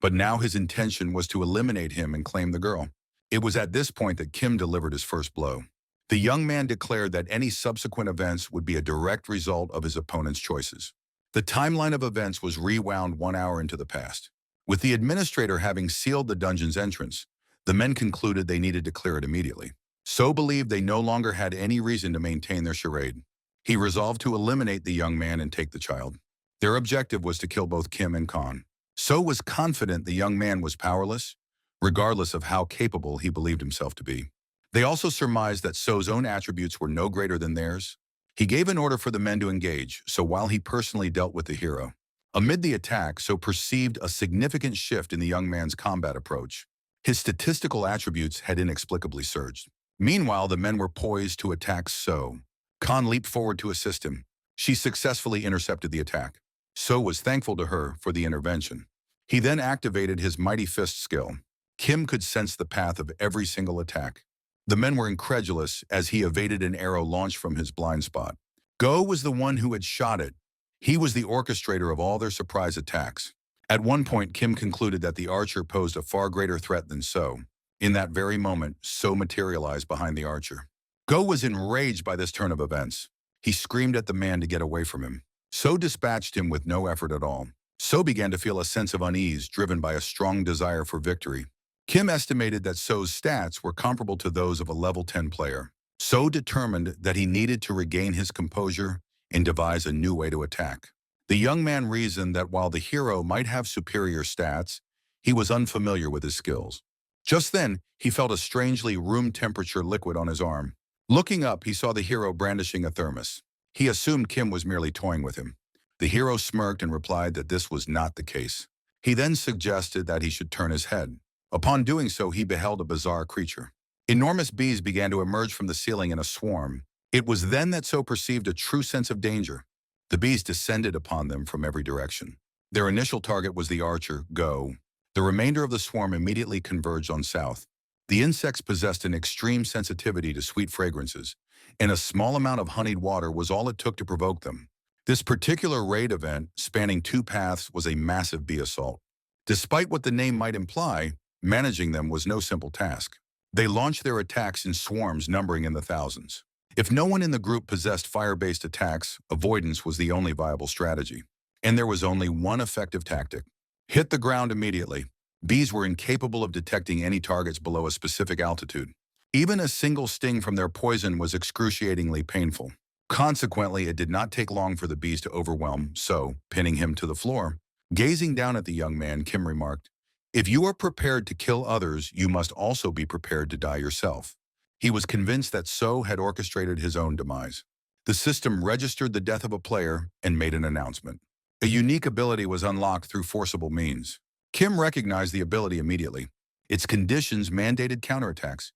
but now his intention was to eliminate him and claim the girl. It was at this point that Kim delivered his first blow. The young man declared that any subsequent events would be a direct result of his opponent's choices. The timeline of events was rewound 1 hour into the past. With the administrator having sealed the dungeon's entrance, the men concluded they needed to clear it immediately. So believed they no longer had any reason to maintain their charade. He resolved to eliminate the young man and take the child. Their objective was to kill both Kim and Khan. So was confident the young man was powerless, regardless of how capable he believed himself to be. They also surmised that So's own attributes were no greater than theirs. He gave an order for the men to engage, so while he personally dealt with the hero. Amid the attack, So perceived a significant shift in the young man's combat approach. His statistical attributes had inexplicably surged. Meanwhile, the men were poised to attack So. Khan leaped forward to assist him. She successfully intercepted the attack. So was thankful to her for the intervention. He then activated his mighty fist skill. Kim could sense the path of every single attack. The men were incredulous as he evaded an arrow launched from his blind spot. Go was the one who had shot it. He was the orchestrator of all their surprise attacks. At one point, Kim concluded that the archer posed a far greater threat than So. In that very moment, So materialized behind the archer. Go was enraged by this turn of events. He screamed at the man to get away from him. So dispatched him with no effort at all. So began to feel a sense of unease driven by a strong desire for victory. Kim estimated that So's stats were comparable to those of a level 10 player. So determined that he needed to regain his composure and devise a new way to attack. The young man reasoned that while the hero might have superior stats, he was unfamiliar with his skills. Just then, he felt a strangely room-temperature liquid on his arm. Looking up, he saw the hero brandishing a thermos. He assumed Kim was merely toying with him. The hero smirked and replied that this was not the case. He then suggested that he should turn his head. Upon doing so, he beheld a bizarre creature. Enormous bees began to emerge from the ceiling in a swarm. It was then that So perceived a true sense of danger. The bees descended upon them from every direction. Their initial target was the archer, Go. The remainder of the swarm immediately converged on South. The insects possessed an extreme sensitivity to sweet fragrances, and a small amount of honeyed water was all it took to provoke them. This particular raid event, spanning 2 paths, was a massive bee assault. Despite what the name might imply, managing them was no simple task. They launched their attacks in swarms numbering in the thousands. If no one in the group possessed fire-based attacks, avoidance was the only viable strategy. And there was only one effective tactic. Hit the ground immediately. Bees were incapable of detecting any targets below a specific altitude. Even a single sting from their poison was excruciatingly painful. Consequently, it did not take long for the bees to overwhelm So, pinning him to the floor. Gazing down at the young man, Kim remarked, "If you are prepared to kill others, you must also be prepared to die yourself." He was convinced that So had orchestrated his own demise. The system registered the death of a player and made an announcement. A unique ability was unlocked through forcible means. Kim recognized the ability immediately. Its conditions mandated counterattacks,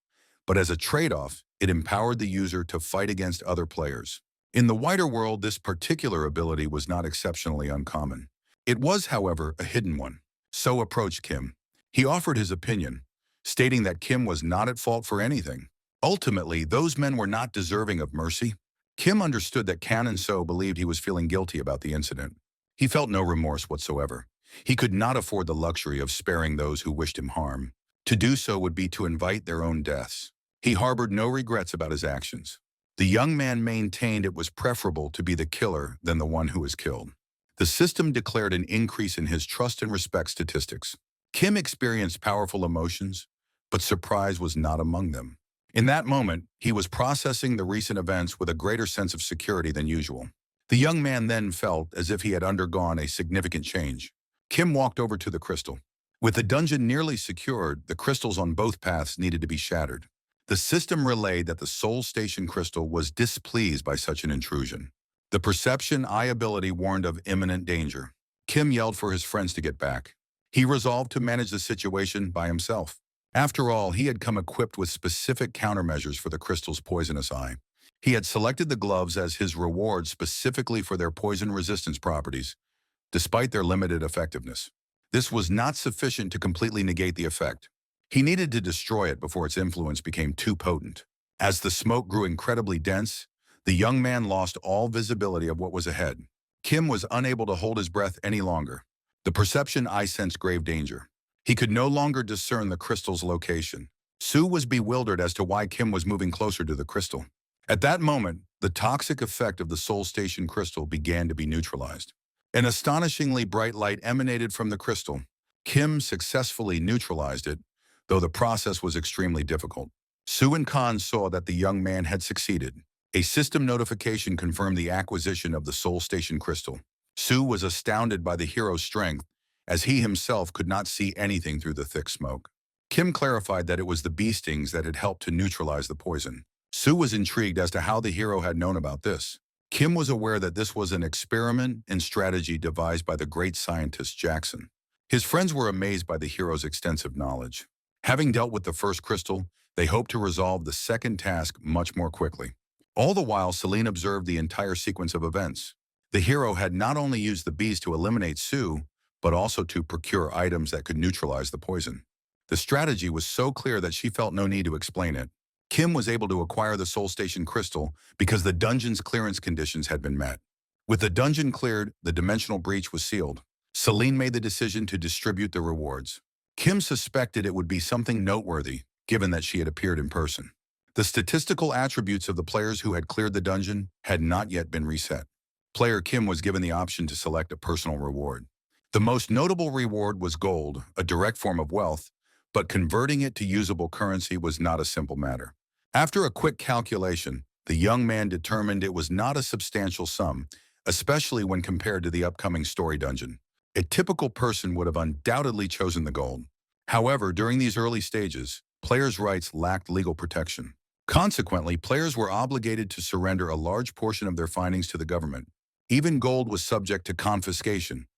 but as a trade-off, it empowered the user to fight against other players. In the wider world, this particular ability was not exceptionally uncommon. It was, however, a hidden one. So approached Kim. He offered his opinion, stating that Kim was not at fault for anything. Ultimately, those men were not deserving of mercy. Kim understood that Kan and So believed he was feeling guilty about the incident. He felt no remorse whatsoever. He could not afford the luxury of sparing those who wished him harm. To do so would be to invite their own deaths. He harbored no regrets about his actions. The young man maintained it was preferable to be the killer than the one who was killed. The system declared an increase in his trust and respect statistics. Kim experienced powerful emotions, but surprise was not among them. In that moment, he was processing the recent events with a greater sense of security than usual. The young man then felt as if he had undergone a significant change. Kim walked over to the crystal. With the dungeon nearly secured, the crystals on both paths needed to be shattered. The system relayed that the Soul Station crystal was displeased by such an intrusion. The Perception Eye ability warned of imminent danger. Kim yelled for his friends to get back. He resolved to manage the situation by himself. After all, he had come equipped with specific countermeasures for the crystal's poisonous eye. He had selected the gloves as his reward specifically for their poison resistance properties, despite their limited effectiveness. This was not sufficient to completely negate the effect. He needed to destroy it before its influence became too potent. As the smoke grew incredibly dense, the young man lost all visibility of what was ahead. Kim was unable to hold his breath any longer. The Perception Eye sensed grave danger. He could no longer discern the crystal's location. Sue was bewildered as to why Kim was moving closer to the crystal. At that moment, the toxic effect of the Soul Station crystal began to be neutralized. An astonishingly bright light emanated from the crystal. Kim successfully neutralized it, though the process was extremely difficult. Sue and Khan saw that the young man had succeeded. A system notification confirmed the acquisition of the Soul Station crystal. Sue was astounded by the hero's strength, as he himself could not see anything through the thick smoke. Kim clarified that it was the bee stings that had helped to neutralize the poison. Sue was intrigued as to how the hero had known about this. Kim was aware that this was an experiment and strategy devised by the great scientist Jackson. His friends were amazed by the hero's extensive knowledge. Having dealt with the first crystal, they hoped to resolve the second task much more quickly. All the while, Celine observed the entire sequence of events. The hero had not only used the bees to eliminate Sue, but also to procure items that could neutralize the poison. The strategy was so clear that she felt no need to explain it. Kim was able to acquire the Soul Station crystal because the dungeon's clearance conditions had been met. With the dungeon cleared, the dimensional breach was sealed. Celine made the decision to distribute the rewards. Kim suspected it would be something noteworthy, given that she had appeared in person. The statistical attributes of the players who had cleared the dungeon had not yet been reset. Player Kim was given the option to select a personal reward. The most notable reward was gold, a direct form of wealth, but converting it to usable currency was not a simple matter. After a quick calculation, the young man determined it was not a substantial sum, especially when compared to the upcoming story dungeon. A typical person would have undoubtedly chosen the gold. However, during these early stages, players' rights lacked legal protection. Consequently, players were obligated to surrender a large portion of their findings to the government. Even gold was subject to confiscation,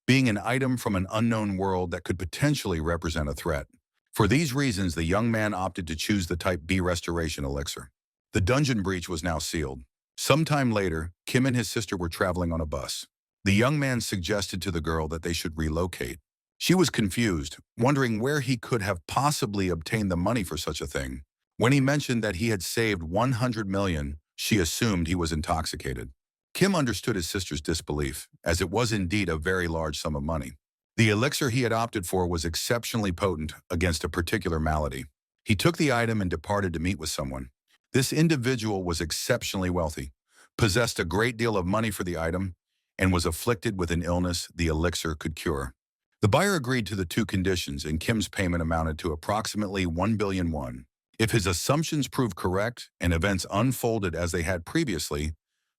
being an item from an unknown world that could potentially represent a threat. For these reasons, the young man opted to choose the Type B restoration elixir. The dungeon breach was now sealed. Sometime later, Kim and his sister were traveling on a bus. The young man suggested to the girl that they should relocate. She was confused, wondering where he could have possibly obtained the money for such a thing. When he mentioned that he had saved 100 million, she assumed he was intoxicated. Kim understood his sister's disbelief, as it was indeed a very large sum of money. The elixir he had opted for was exceptionally potent against a particular malady. He took the item and departed to meet with someone. This individual was exceptionally wealthy, possessed a great deal of money for the item, and was afflicted with an illness the elixir could cure. The buyer agreed to the two conditions, and Kim's payment amounted to approximately 1 billion won. If his assumptions proved correct and events unfolded as they had previously,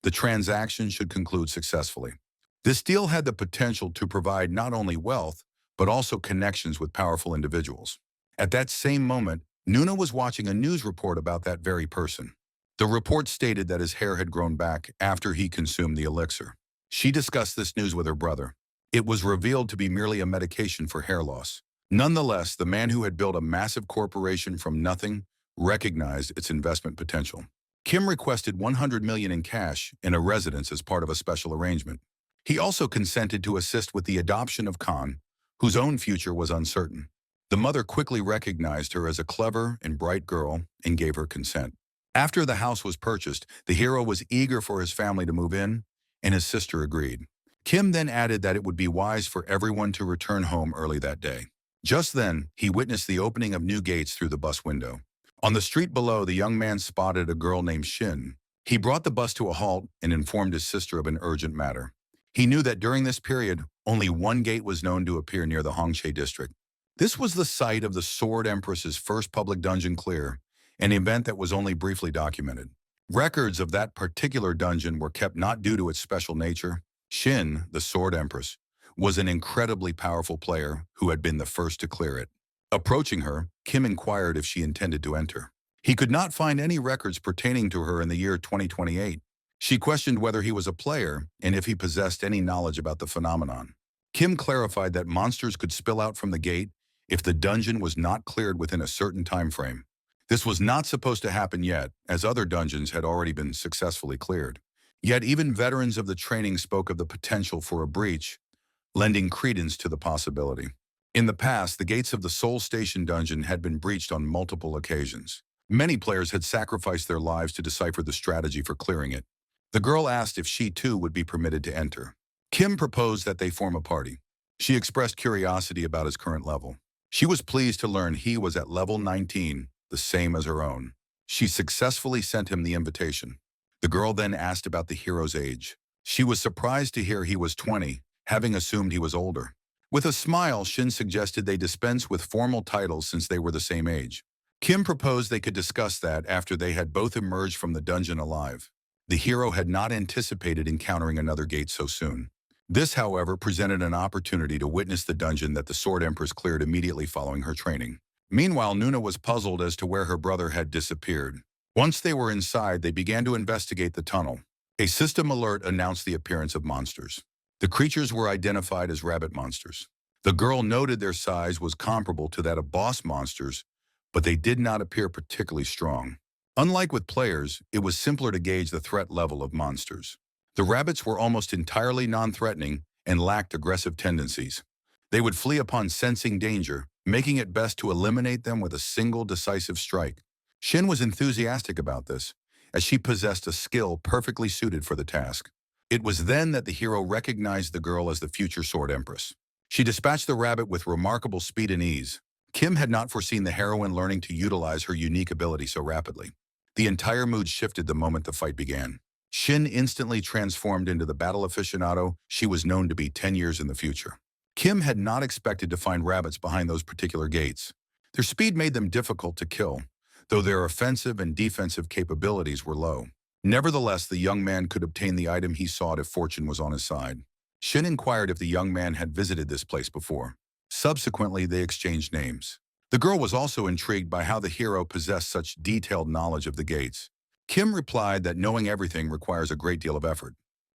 the transaction should conclude successfully. This deal had the potential to provide not only wealth, but also connections with powerful individuals. At that same moment, Nuna was watching a news report about that very person. The report stated that his hair had grown back after he consumed the elixir. She discussed this news with her brother. It was revealed to be merely a medication for hair loss. Nonetheless, the man who had built a massive corporation from nothing recognized its investment potential. Kim requested 100 million in cash and a residence as part of a special arrangement. He also consented to assist with the adoption of Khan, whose own future was uncertain. The mother quickly recognized her as a clever and bright girl and gave her consent. After the house was purchased, the hero was eager for his family to move in, and his sister agreed. Kim then added that it would be wise for everyone to return home early that day. Just then, he witnessed the opening of new gates through the bus window. On the street below, the young man spotted a girl named Shin. He brought the bus to a halt and informed his sister of an urgent matter. He knew that during this period, only one gate was known to appear near the Hongche district. This was the site of the Sword Empress's first public dungeon clear, an event that was only briefly documented. Records of that particular dungeon were kept not due to its special nature. Shin, the Sword Empress, was an incredibly powerful player who had been the first to clear it. Approaching her, Kim inquired if she intended to enter. He could not find any records pertaining to her in the year 2028. She questioned whether he was a player and if he possessed any knowledge about the phenomenon. Kim clarified that monsters could spill out from the gate if the dungeon was not cleared within a certain time frame. This was not supposed to happen yet, as other dungeons had already been successfully cleared. Yet even veterans of the training spoke of the potential for a breach, lending credence to the possibility. In the past, the gates of the Soul Station dungeon had been breached on multiple occasions. Many players had sacrificed their lives to decipher the strategy for clearing it. The girl asked if she too would be permitted to enter. Kim proposed that they form a party. She expressed curiosity about his current level. She was pleased to learn he was at level 19, the same as her own. She successfully sent him the invitation. The girl then asked about the hero's age. She was surprised to hear he was 20, having assumed he was older. With a smile, Shin suggested they dispense with formal titles since they were the same age. Kim proposed they could discuss that after they had both emerged from the dungeon alive. The hero had not anticipated encountering another gate so soon. This, however, presented an opportunity to witness the dungeon that the Sword Empress cleared immediately following her training. Meanwhile, Nuna was puzzled as to where her brother had disappeared. Once they were inside, they began to investigate the tunnel. A system alert announced the appearance of monsters. The creatures were identified as rabbit monsters. The girl noted their size was comparable to that of boss monsters, but they did not appear particularly strong. Unlike with players, it was simpler to gauge the threat level of monsters. The rabbits were almost entirely non-threatening and lacked aggressive tendencies. They would flee upon sensing danger, making it best to eliminate them with a single decisive strike. Shin was enthusiastic about this, as she possessed a skill perfectly suited for the task. It was then that the hero recognized the girl as the future Sword Empress. She dispatched the rabbit with remarkable speed and ease. Kim had not foreseen the heroine learning to utilize her unique ability so rapidly. The entire mood shifted the moment the fight began. Shin instantly transformed into the battle aficionado she was known to be 10 years in the future. Kim had not expected to find rabbits behind those particular gates. Their speed made them difficult to kill, though their offensive and defensive capabilities were low. Nevertheless, the young man could obtain the item he sought if fortune was on his side. Shin inquired if the young man had visited this place before. Subsequently, they exchanged names. The girl was also intrigued by how the hero possessed such detailed knowledge of the gates. Kim replied that knowing everything requires a great deal of effort.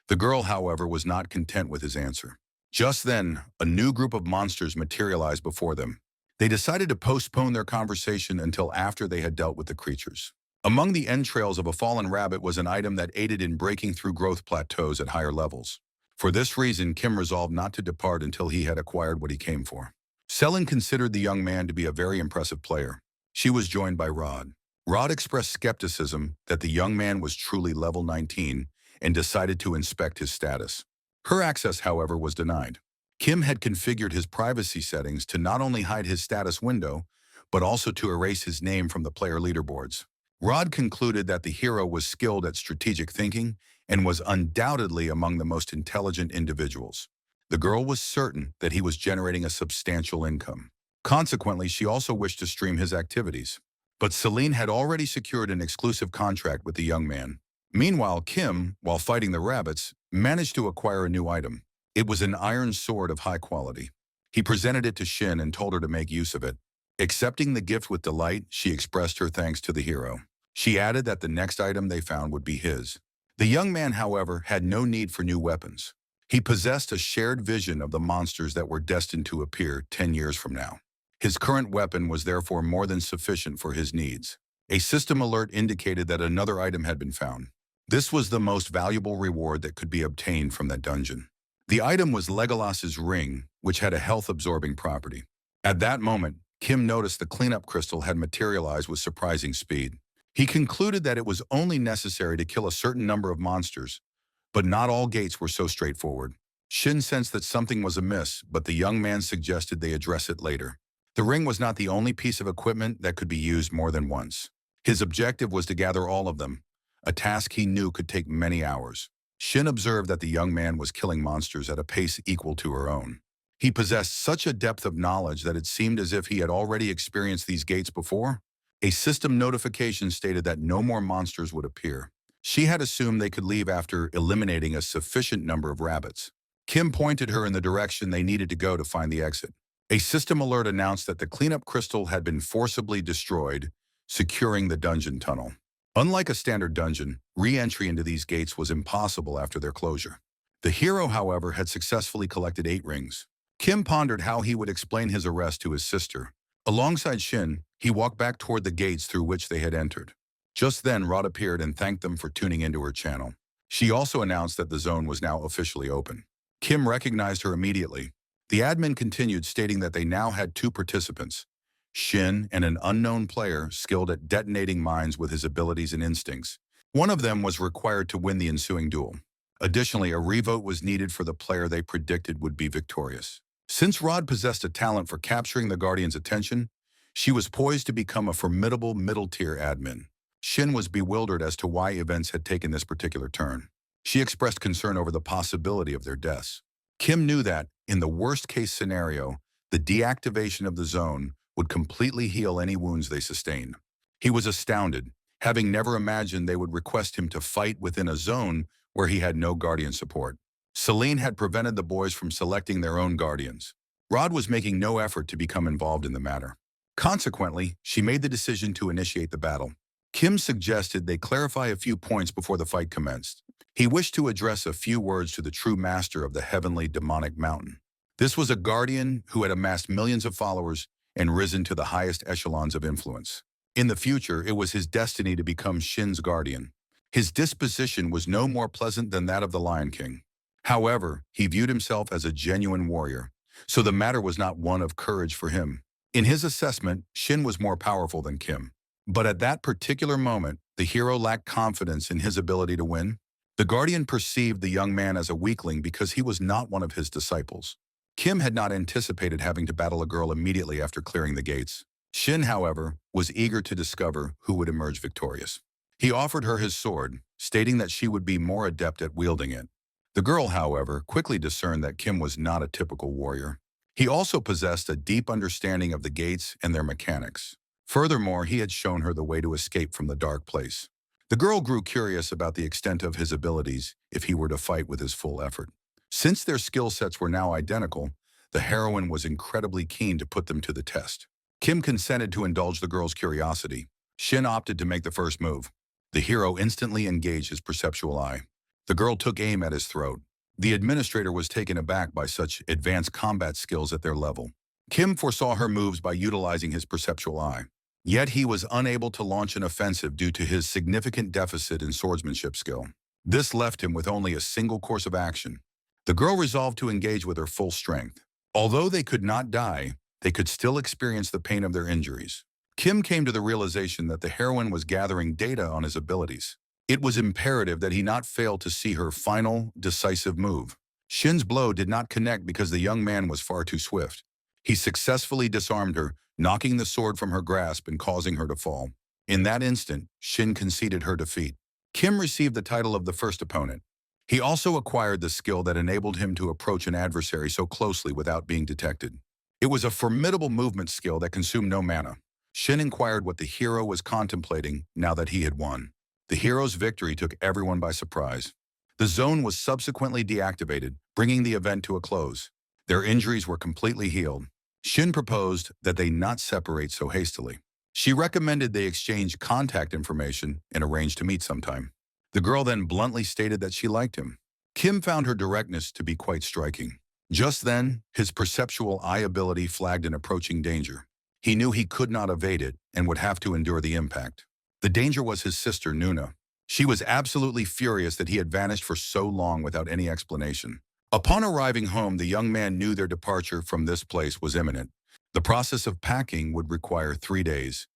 The girl, however, was not content with his answer. Just then, a new group of monsters materialized before them. They decided to postpone their conversation until after they had dealt with the creatures. Among the entrails of a fallen rabbit was an item that aided in breaking through growth plateaus at higher levels. For this reason, Kim resolved not to depart until he had acquired what he came for. Selin considered the young man to be a very impressive player. She was joined by Rod. Rod expressed skepticism that the young man was truly level 19 and decided to inspect his status. Her access, however, was denied. Kim had configured his privacy settings to not only hide his status window, but also to erase his name from the player leaderboards. Rod concluded that the hero was skilled at strategic thinking and was undoubtedly among the most intelligent individuals. The girl was certain that he was generating a substantial income. Consequently, she also wished to stream his activities. But Celine had already secured an exclusive contract with the young man. Meanwhile, Kim, while fighting the rabbits, managed to acquire a new item. It was an iron sword of high quality. He presented it to Shin and told her to make use of it. Accepting the gift with delight, she expressed her thanks to the hero. She added that the next item they found would be his. The young man, however, had no need for new weapons. He possessed a shared vision of the monsters that were destined to appear 10 years from now. His current weapon was therefore more than sufficient for his needs. A system alert indicated that another item had been found. This was the most valuable reward that could be obtained from that dungeon. The item was Legolas's ring, which had a health-absorbing property. At that moment, Kim noticed the cleanup crystal had materialized with surprising speed. He concluded that it was only necessary to kill a certain number of monsters, but not all gates were so straightforward. Shin sensed that something was amiss, but the young man suggested they address it later. The ring was not the only piece of equipment that could be used more than once. His objective was to gather all of them, a task he knew could take many hours. Shin observed that the young man was killing monsters at a pace equal to her own. He possessed such a depth of knowledge that it seemed as if he had already experienced these gates before. A system notification stated that no more monsters would appear. She had assumed they could leave after eliminating a sufficient number of rabbits. Kim pointed her in the direction they needed to go to find the exit. A system alert announced that the cleanup crystal had been forcibly destroyed, securing the dungeon tunnel. Unlike a standard dungeon, re-entry into these gates was impossible after their closure. The hero, however, had successfully collected 8 rings. Kim pondered how he would explain his arrest to his sister. Alongside Shin, he walked back toward the gates through which they had entered. Just then, Rod appeared and thanked them for tuning into her channel. She also announced that the zone was now officially open. Kim recognized her immediately. The admin continued, stating that they now had 2 participants, Shin and an unknown player skilled at detonating mines with his abilities and instincts. One of them was required to win the ensuing duel. Additionally, a revote was needed for the player they predicted would be victorious. Since Rod possessed a talent for capturing the Guardian's attention, she was poised to become a formidable middle-tier admin. Shin was bewildered as to why events had taken this particular turn. She expressed concern over the possibility of their deaths. Kim knew that, in the worst-case scenario, the deactivation of the zone would completely heal any wounds they sustained. He was astounded, having never imagined they would request him to fight within a zone where he had no Guardian support. Celine had prevented the boys from selecting their own Guardians. Rod was making no effort to become involved in the matter. Consequently, she made the decision to initiate the battle. Kim suggested they clarify a few points before the fight commenced. He wished to address a few words to the true master of the heavenly demonic mountain. This was a guardian who had amassed millions of followers and risen to the highest echelons of influence. In the future, it was his destiny to become Shin's guardian. His disposition was no more pleasant than that of the Lion King. However, he viewed himself as a genuine warrior, so the matter was not one of courage for him. In his assessment, Shin was more powerful than Kim. But at that particular moment, the hero lacked confidence in his ability to win. The guardian perceived the young man as a weakling because he was not one of his disciples. Kim had not anticipated having to battle a girl immediately after clearing the gates. Shin, however, was eager to discover who would emerge victorious. He offered her his sword, stating that she would be more adept at wielding it. The girl, however, quickly discerned that Kim was not a typical warrior. He also possessed a deep understanding of the gates and their mechanics. Furthermore, he had shown her the way to escape from the dark place. The girl grew curious about the extent of his abilities if he were to fight with his full effort. Since their skill sets were now identical, the heroine was incredibly keen to put them to the test. Kim consented to indulge the girl's curiosity. Shin opted to make the first move. The hero instantly engaged his perceptual eye. The girl took aim at his throat. The administrator was taken aback by such advanced combat skills at their level. Kim foresaw her moves by utilizing his perceptual eye. Yet he was unable to launch an offensive due to his significant deficit in swordsmanship skill. This left him with only a single course of action. The girl resolved to engage with her full strength. Although they could not die, they could still experience the pain of their injuries. Kim came to the realization that the heroine was gathering data on his abilities. It was imperative that he not fail to see her final, decisive move. Shin's blow did not connect because the young man was far too swift. He successfully disarmed her, knocking the sword from her grasp and causing her to fall. In that instant, Shin conceded her defeat. Kim received the title of the first opponent. He also acquired the skill that enabled him to approach an adversary so closely without being detected. It was a formidable movement skill that consumed no mana. Shin inquired what the hero was contemplating now that he had won. The hero's victory took everyone by surprise. The zone was subsequently deactivated, bringing the event to a close. Their injuries were completely healed. Shin proposed that they not separate so hastily. She recommended they exchange contact information and arrange to meet sometime. The girl then bluntly stated that she liked him. Kim found her directness to be quite striking. Just then, his perceptual eye ability flagged an approaching danger. He knew he could not evade it and would have to endure the impact. The danger was his sister, Nuna. She was absolutely furious that he had vanished for so long without any explanation. Upon arriving home, the young man knew their departure from this place was imminent. The process of packing would require 3 days,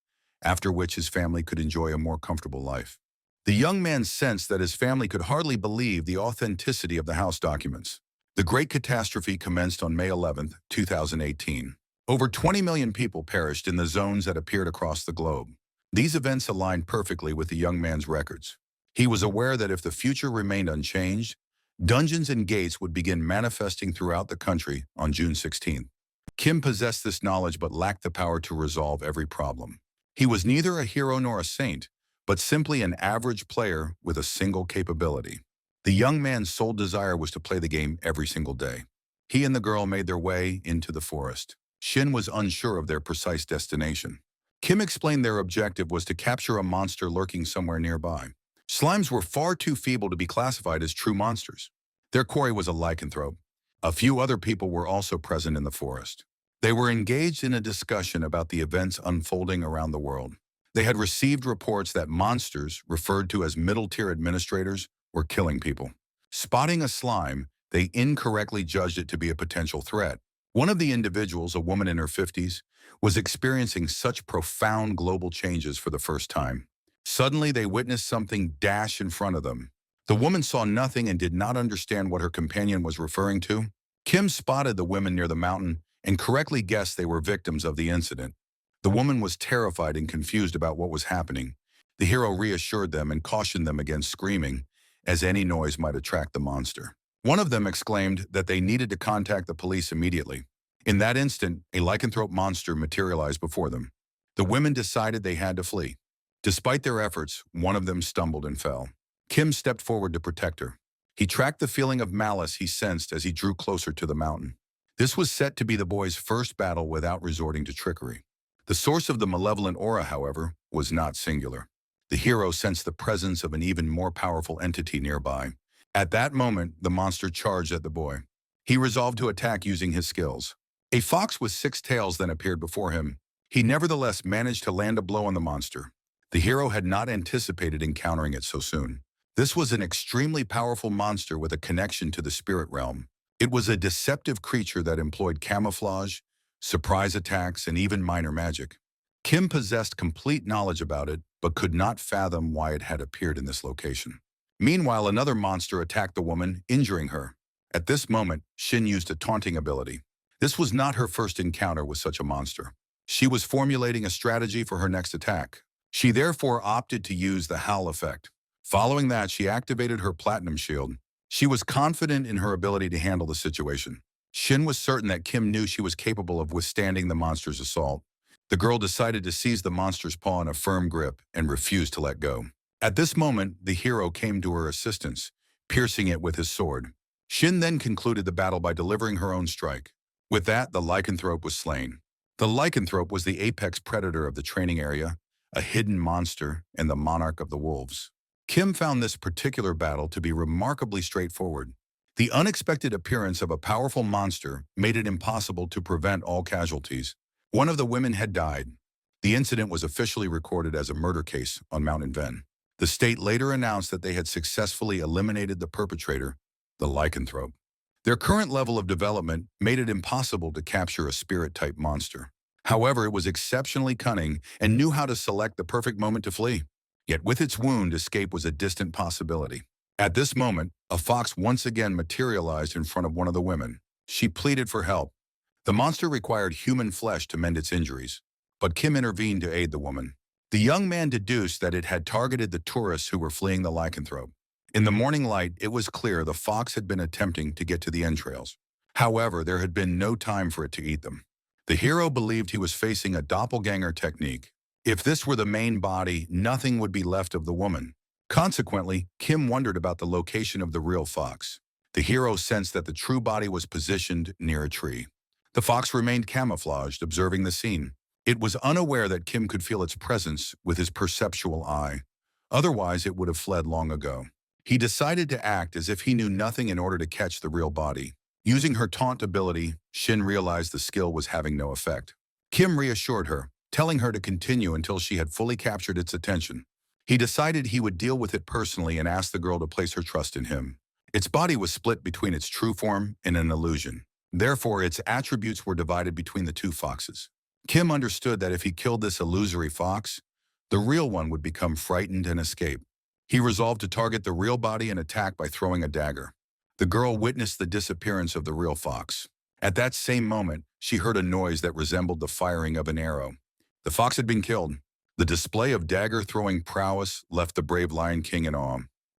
after which his family could enjoy a more comfortable life. The young man sensed that his family could hardly believe the authenticity of the house documents. The Great Catastrophe commenced on May 11, 2018. Over 20 million people perished in the zones that appeared across the globe. These events aligned perfectly with the young man's records. He was aware that if the future remained unchanged, dungeons and gates would begin manifesting throughout the country on June 16th. Kim possessed this knowledge but lacked the power to resolve every problem. He was neither a hero nor a saint, but simply an average player with a single capability. The young man's sole desire was to play the game every single day. He and the girl made their way into the forest. Shin was unsure of their precise destination. Kim explained their objective was to capture a monster lurking somewhere nearby. Slimes were far too feeble to be classified as true monsters. Their quarry was a lycanthrope. A few other people were also present in the forest. They were engaged in a discussion about the events unfolding around the world. They had received reports that monsters, referred to as middle-tier administrators, were killing people. Spotting a slime, they incorrectly judged it to be a potential threat. One of the individuals, a woman in her 50s, was experiencing such profound global changes for the first time. Suddenly, they witnessed something dash in front of them. The woman saw nothing and did not understand what her companion was referring to. Kim spotted the women near the mountain and correctly guessed they were victims of the incident. The woman was terrified and confused about what was happening. The hero reassured them and cautioned them against screaming, as any noise might attract the monster. One of them exclaimed that they needed to contact the police immediately. In that instant, a lycanthrope monster materialized before them. The women decided they had to flee. Despite their efforts, one of them stumbled and fell. Kim stepped forward to protect her. He tracked the feeling of malice he sensed as he drew closer to the mountain. This was set to be the boy's first battle without resorting to trickery. The source of the malevolent aura, however, was not singular. The hero sensed the presence of an even more powerful entity nearby. At that moment, the monster charged at the boy. He resolved to attack using his skills. A fox with 6 tails then appeared before him. He nevertheless managed to land a blow on the monster. The hero had not anticipated encountering it so soon. This was an extremely powerful monster with a connection to the spirit realm. It was a deceptive creature that employed camouflage, surprise attacks, and even minor magic. Kim possessed complete knowledge about it, but could not fathom why it had appeared in this location. Meanwhile, another monster attacked the woman, injuring her. At this moment, Shin used a taunting ability. This was not her first encounter with such a monster. She was formulating a strategy for her next attack. She therefore opted to use the howl effect. Following that, she activated her platinum shield. She was confident in her ability to handle the situation. Shin was certain that Kim knew she was capable of withstanding the monster's assault. The girl decided to seize the monster's paw in a firm grip and refused to let go. At this moment, the hero came to her assistance, piercing it with his sword. Shin then concluded the battle by delivering her own strike. With that, the lycanthrope was slain. The lycanthrope was the apex predator of the training area, a hidden monster, and the monarch of the wolves. Kim found this particular battle to be remarkably straightforward. The unexpected appearance of a powerful monster made it impossible to prevent all casualties. One of the women had died. The incident was officially recorded as a murder case on Mount Ven. The state later announced that they had successfully eliminated the perpetrator, the lycanthrope. Their current level of development made it impossible to capture a spirit-type monster. However, it was exceptionally cunning and knew how to select the perfect moment to flee. Yet with its wound, escape was a distant possibility. At this moment, a fox once again materialized in front of one of the women. She pleaded for help. The monster required human flesh to mend its injuries, but Kim intervened to aid the woman. The young man deduced that it had targeted the tourists who were fleeing the lycanthrope. In the morning light, it was clear the fox had been attempting to get to the entrails. However, there had been no time for it to eat them. The hero believed he was facing a doppelganger technique. If this were the main body, nothing would be left of the woman. Consequently, Kim wondered about the location of the real fox. The hero sensed that the true body was positioned near a tree. The fox remained camouflaged, observing the scene. It was unaware that Kim could feel its presence with his perceptual eye. Otherwise, it would have fled long ago. He decided to act as if he knew nothing in order to catch the real body. Using her taunt ability, Shin realized the skill was having no effect. Kim reassured her, telling her to continue until she had fully captured its attention. He decided he would deal with it personally and asked the girl to place her trust in him. Its body was split between its true form and an illusion. Therefore, its attributes were divided between the two foxes. Kim understood that if he killed this illusory fox, the real one would become frightened and escape. He resolved to target the real body and attack by throwing a dagger. The girl witnessed the disappearance of the real fox. At that same moment, she heard a noise that resembled the firing of an arrow. The fox had been killed. The display of dagger-throwing prowess left the brave Lion King in awe.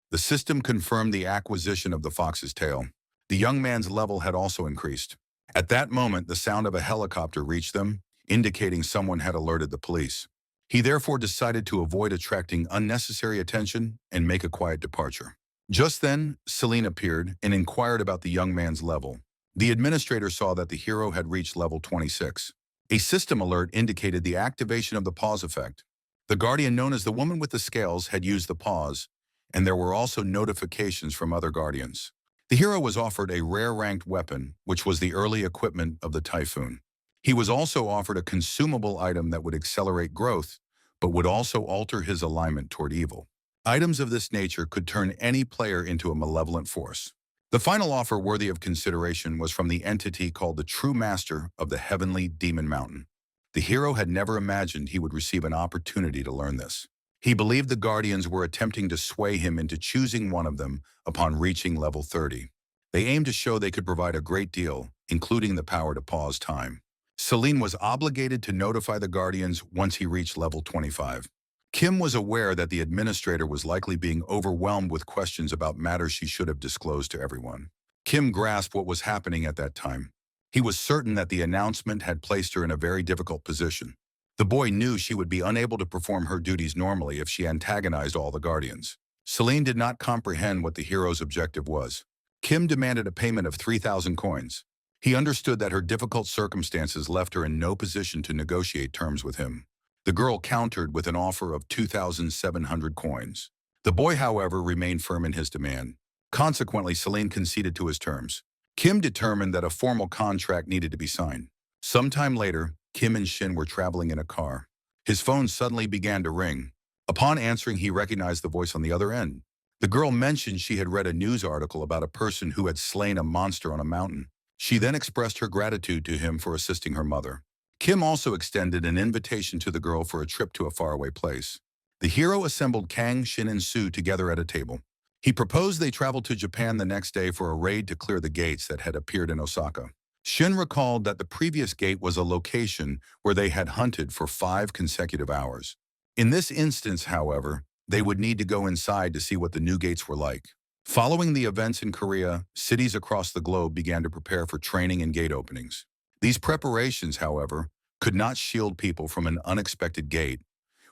The system confirmed the acquisition of the fox's tail. The young man's level had also increased. At that moment, the sound of a helicopter reached them, indicating someone had alerted the police. He therefore decided to avoid attracting unnecessary attention and make a quiet departure. Just then, Celine appeared and inquired about the young man's level. The administrator saw that the hero had reached level 26. A system alert indicated the activation of the pause effect. The guardian known as the woman with the scales had used the pause, and there were also notifications from other guardians. The hero was offered a rare-ranked weapon, which was the early equipment of the Typhoon. He was also offered a consumable item that would accelerate growth, but would also alter his alignment toward evil. Items of this nature could turn any player into a malevolent force. The final offer worthy of consideration was from the entity called the True Master of the Heavenly Demon Mountain. The hero had never imagined he would receive an opportunity to learn this. He believed the Guardians were attempting to sway him into choosing one of them upon reaching level 30. They aimed to show they could provide a great deal, including the power to pause time. Celine was obligated to notify the Guardians once he reached level 25. Kim was aware that the administrator was likely being overwhelmed with questions about matters she should have disclosed to everyone. Kim grasped what was happening at that time. He was certain that the announcement had placed her in a very difficult position. The boy knew she would be unable to perform her duties normally if she antagonized all the Guardians. Celine did not comprehend what the hero's objective was. Kim demanded a payment of 3,000 coins. He understood that her difficult circumstances left her in no position to negotiate terms with him. The girl countered with an offer of 2,700 coins. The boy, however, remained firm in his demand. Consequently, Celine conceded to his terms. Kim determined that a formal contract needed to be signed. Sometime later, Kim and Shin were traveling in a car. His phone suddenly began to ring. Upon answering, he recognized the voice on the other end. The girl mentioned she had read a news article about a person who had slain a monster on a mountain. She then expressed her gratitude to him for assisting her mother. Kim also extended an invitation to the girl for a trip to a faraway place. The hero assembled Kang, Shin, and Soo together at a table. He proposed they travel to Japan the next day for a raid to clear the gates that had appeared in Osaka. Shin recalled that the previous gate was a location where they had hunted for 5 consecutive hours. In this instance, however, they would need to go inside to see what the new gates were like. Following the events in Korea, cities across the globe began to prepare for training and gate openings. These preparations, however, could not shield people from an unexpected gate,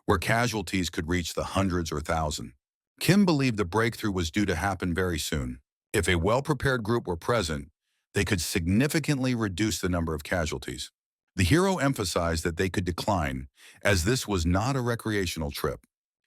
where casualties could reach the hundreds or thousands. Kim believed the breakthrough was due to happen very soon. If a well-prepared group were present, they could significantly reduce the number of casualties. The hero emphasized that they could decline, as this was not a recreational trip.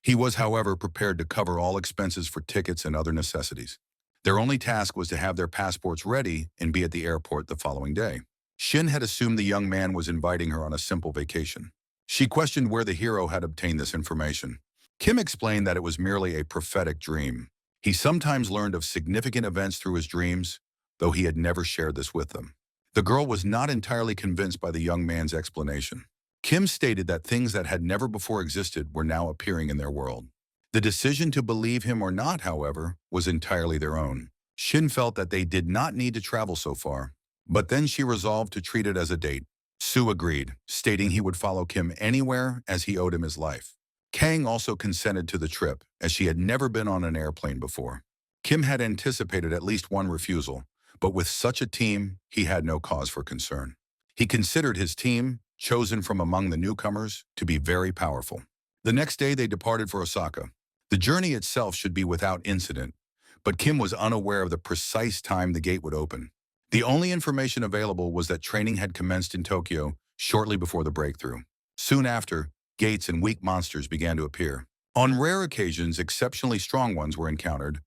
He was, however, prepared to cover all expenses for tickets and other necessities. Their only task was to have their passports ready and be at the airport the following day. Shin had assumed the young man was inviting her on a simple vacation. She questioned where the hero had obtained this information. Kim explained that it was merely a prophetic dream. He sometimes learned of significant events through his dreams, though he had never shared this with them. The girl was not entirely convinced by the young man's explanation. Kim stated that things that had never before existed were now appearing in their world. The decision to believe him or not, however, was entirely their own. Shin felt that they did not need to travel so far, but then she resolved to treat it as a date. Soo agreed, stating he would follow Kim anywhere as he owed him his life. Kang also consented to the trip, as she had never been on an airplane before. Kim had anticipated at least one refusal, but with such a team, he had no cause for concern. He considered his team, chosen from among the newcomers, to be very powerful. The next day, they departed for Osaka. The journey itself should be without incident, but Kim was unaware of the precise time the gate would open. The only information available was that training had commenced in Tokyo shortly before the breakthrough. Soon after, gates and weak monsters began to appear. On rare occasions, exceptionally strong ones were encountered,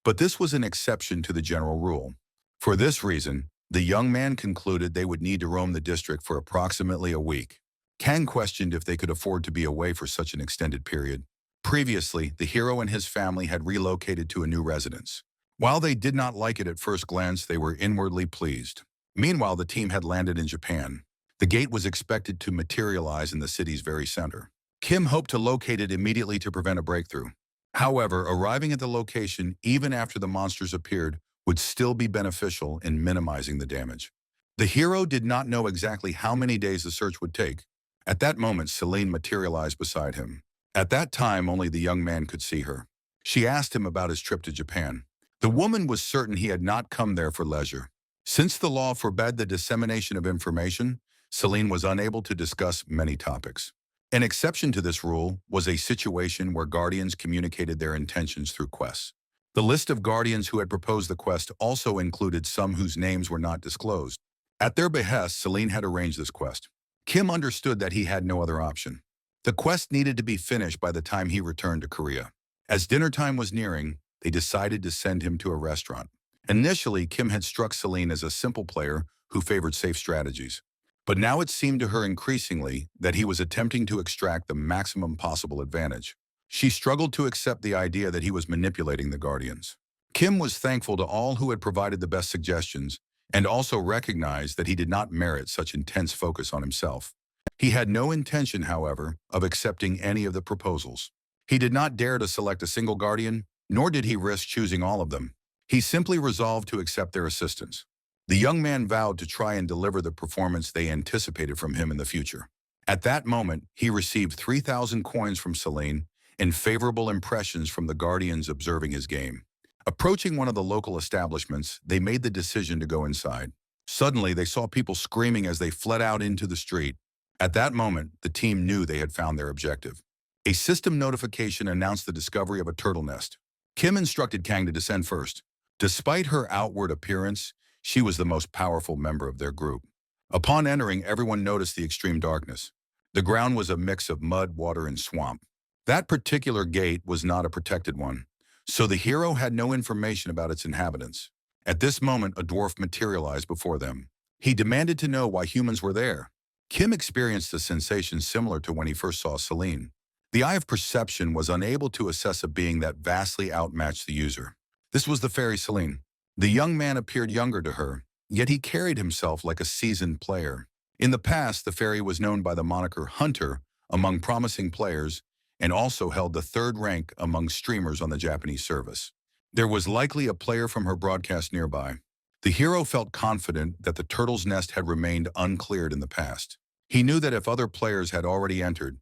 but this was an exception to the general rule. For this reason, the young man concluded they would need to roam the district for approximately a week. Kang questioned if they could afford to be away for such an extended period. Previously, the hero and his family had relocated to a new residence. While they did not like it at first glance, they were inwardly pleased. Meanwhile, the team had landed in Japan. The gate was expected to materialize in the city's very center. Kim hoped to locate it immediately to prevent a breakthrough. However, arriving at the location even after the monsters appeared would still be beneficial in minimizing the damage. The hero did not know exactly how many days the search would take. At that moment, Celine materialized beside him. At that time, only the young man could see her. She asked him about his trip to Japan. The woman was certain he had not come there for leisure. Since the law forbade the dissemination of information, Celine was unable to discuss many topics. An exception to this rule was a situation where guardians communicated their intentions through quests. The list of guardians who had proposed the quest also included some whose names were not disclosed. At their behest, Celine had arranged this quest. Kim understood that he had no other option. The quest needed to be finished by the time he returned to Korea. As dinner time was nearing, they decided to send him to a restaurant. Initially, Kim had struck Celine as a simple player who favored safe strategies. But now it seemed to her increasingly that he was attempting to extract the maximum possible advantage. She struggled to accept the idea that he was manipulating the Guardians. Kim was thankful to all who had provided the best suggestions, and also recognized that he did not merit such intense focus on himself. He had no intention, however, of accepting any of the proposals. He did not dare to select a single Guardian, nor did he risk choosing all of them. He simply resolved to accept their assistance. The young man vowed to try and deliver the performance they anticipated from him in the future. At that moment, he received 3,000 coins from Celine and favorable impressions from the Guardians observing his game. Approaching one of the local establishments, they made the decision to go inside. Suddenly, they saw people screaming as they fled out into the street. At that moment, the team knew they had found their objective. A system notification announced the discovery of a turtle nest. Kim instructed Kang to descend first. Despite her outward appearance, she was the most powerful member of their group. Upon entering, everyone noticed the extreme darkness. The ground was a mix of mud, water, and swamp. That particular gate was not a protected one, so the hero had no information about its inhabitants. At this moment, a dwarf materialized before them. He demanded to know why humans were there. Kim experienced a sensation similar to when he first saw Celine. The eye of perception was unable to assess a being that vastly outmatched the user. This was the fairy Celine. The young man appeared younger to her, yet he carried himself like a seasoned player. In the past, the fairy was known by the moniker Hunter among promising players and also held the third rank among streamers on the Japanese service. There was likely a player from her broadcast nearby. The hero felt confident that the turtle's nest had remained uncleared in the past. He knew that if other players had already entered,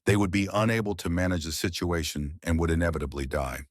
they would be unable to manage the situation and would inevitably die.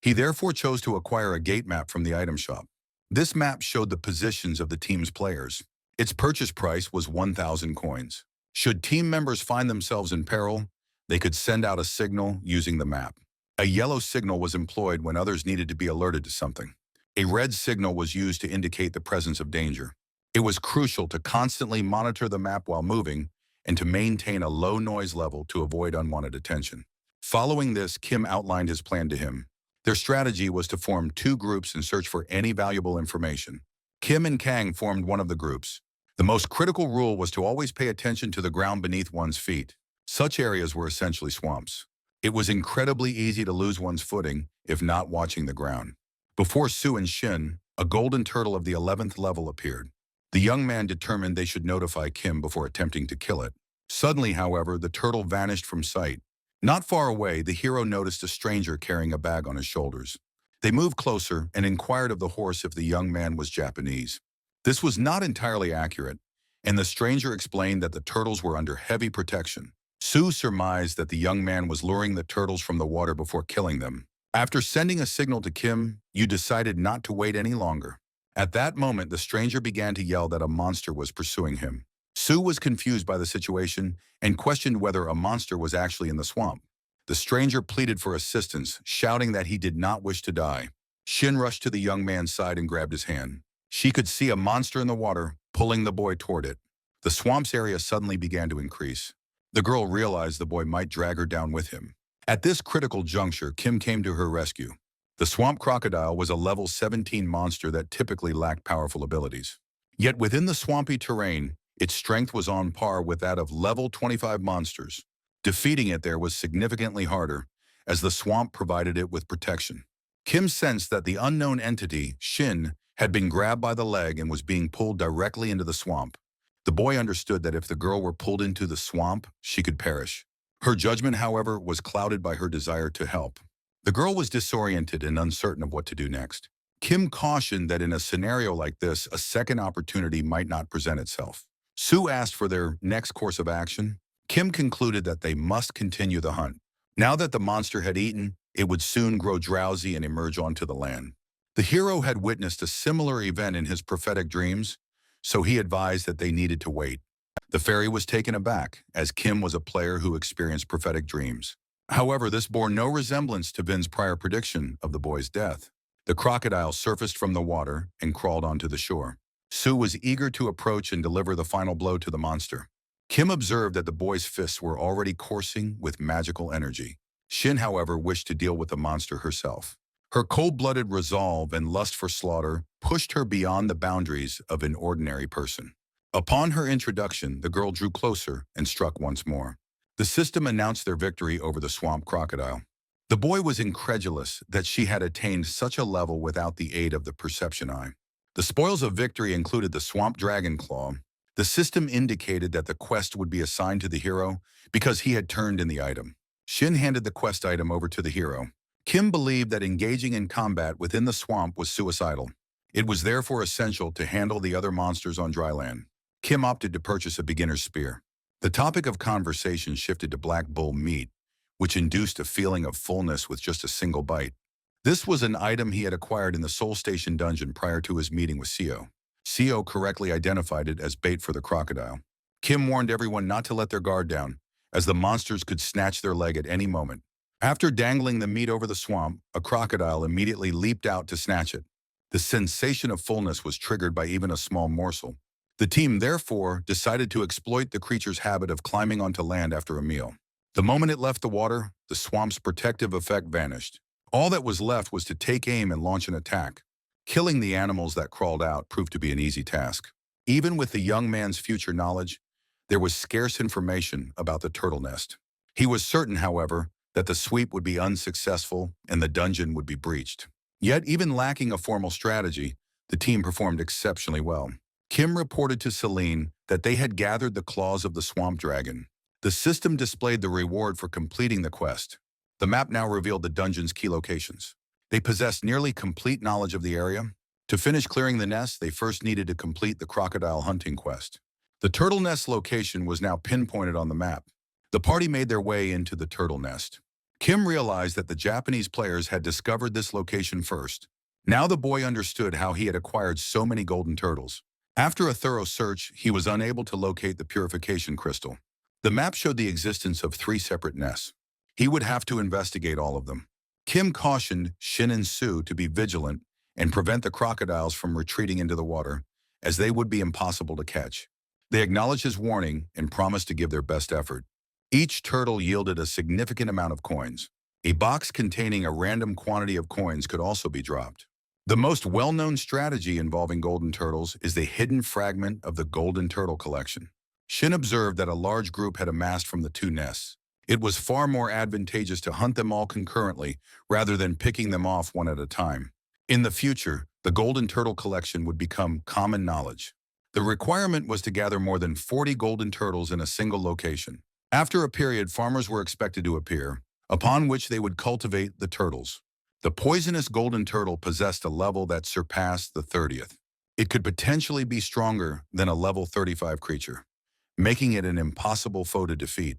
He therefore chose to acquire a gate map from the item shop. This map showed the positions of the team's players. Its purchase price was 1,000 coins. Should team members find themselves in peril, they could send out a signal using the map. A yellow signal was employed when others needed to be alerted to something. A red signal was used to indicate the presence of danger. It was crucial to constantly monitor the map while moving and to maintain a low noise level to avoid unwanted attention. Following this, Kim outlined his plan to him. Their strategy was to form two groups and search for any valuable information. Kim and Kang formed one of the groups. The most critical rule was to always pay attention to the ground beneath one's feet. Such areas were essentially swamps. It was incredibly easy to lose one's footing if not watching the ground. Before Sue and Shin, a golden turtle of the 11th level appeared. The young man determined they should notify Kim before attempting to kill it. Suddenly, however, the turtle vanished from sight. Not far away, the hero noticed a stranger carrying a bag on his shoulders. They moved closer and inquired of the horse if the young man was Japanese. This was not entirely accurate, and the stranger explained that the turtles were under heavy protection. Sue surmised that the young man was luring the turtles from the water before killing them. After sending a signal to Kim, you decided not to wait any longer. At that moment, the stranger began to yell that a monster was pursuing him. Sue was confused by the situation and questioned whether a monster was actually in the swamp. The stranger pleaded for assistance, shouting that he did not wish to die. Shin rushed to the young man's side and grabbed his hand. She could see a monster in the water, pulling the boy toward it. The swamp's area suddenly began to increase. The girl realized the boy might drag her down with him. At this critical juncture, Kim came to her rescue. The swamp crocodile was a level 17 monster that typically lacked powerful abilities. Yet within the swampy terrain, its strength was on par with that of level 25 monsters. Defeating it there was significantly harder, as the swamp provided it with protection. Kim sensed that the unknown entity, Shin, had been grabbed by the leg and was being pulled directly into the swamp. The boy understood that if the girl were pulled into the swamp, she could perish. Her judgment, however, was clouded by her desire to help. The girl was disoriented and uncertain of what to do next. Kim cautioned that in a scenario like this, a second opportunity might not present itself. Sue asked for their next course of action. Kim concluded that they must continue the hunt. Now that the monster had eaten, it would soon grow drowsy and emerge onto the land. The hero had witnessed a similar event in his prophetic dreams, so he advised that they needed to wait. The fairy was taken aback, as Kim was a player who experienced prophetic dreams. However, this bore no resemblance to Vin's prior prediction of the boy's death. The crocodile surfaced from the water and crawled onto the shore. Sue was eager to approach and deliver the final blow to the monster. Kim observed that the boy's fists were already coursing with magical energy. Shin, however, wished to deal with the monster herself. Her cold-blooded resolve and lust for slaughter pushed her beyond the boundaries of an ordinary person. Upon her introduction, the girl drew closer and struck once more. The system announced their victory over the swamp crocodile. The boy was incredulous that she had attained such a level without the aid of the perception eye. The spoils of victory included the swamp dragon claw. The system indicated that the quest would be assigned to the hero because he had turned in the item. Shin handed the quest item over to the hero. Kim believed that engaging in combat within the swamp was suicidal. It was therefore essential to handle the other monsters on dry land. Kim opted to purchase a beginner's spear. The topic of conversation shifted to black bull meat, which induced a feeling of fullness with just a single bite. This was an item he had acquired in the Soul Station dungeon prior to his meeting with Seo. Seo correctly identified it as bait for the crocodile. Kim warned everyone not to let their guard down, as the monsters could snatch their leg at any moment. After dangling the meat over the swamp, a crocodile immediately leaped out to snatch it. The sensation of fullness was triggered by even a small morsel. The team, therefore, decided to exploit the creature's habit of climbing onto land after a meal. The moment it left the water, the swamp's protective effect vanished. All that was left was to take aim and launch an attack. Killing the animals that crawled out proved to be an easy task. Even with the young man's future knowledge, there was scarce information about the turtle nest. He was certain, however, that the sweep would be unsuccessful and the dungeon would be breached. Yet, even lacking a formal strategy, the team performed exceptionally well. Kim reported to Celine that they had gathered the claws of the swamp dragon. The system displayed the reward for completing the quest. The map now revealed the dungeon's key locations. They possessed nearly complete knowledge of the area. To finish clearing the nest, they first needed to complete the crocodile hunting quest. The turtle nest location was now pinpointed on the map. The party made their way into the turtle nest. Kim realized that the Japanese players had discovered this location first. Now the boy understood how he had acquired so many golden turtles. After a thorough search, he was unable to locate the purification crystal. The map showed the existence of 3 separate nests. He would have to investigate all of them. Kim cautioned Shin and Sue to be vigilant and prevent the crocodiles from retreating into the water, as they would be impossible to catch. They acknowledged his warning and promised to give their best effort. Each turtle yielded a significant amount of coins. A box containing a random quantity of coins could also be dropped. The most well-known strategy involving golden turtles is the hidden fragment of the golden turtle collection. Shin observed that a large group had amassed from the 2 nests. It was far more advantageous to hunt them all concurrently rather than picking them off one at a time. In the future, the golden turtle collection would become common knowledge. The requirement was to gather more than 40 golden turtles in a single location. After a period, farmers were expected to appear, upon which they would cultivate the turtles. The poisonous golden turtle possessed a level that surpassed the 30th. It could potentially be stronger than a level 35 creature, making it an impossible foe to defeat.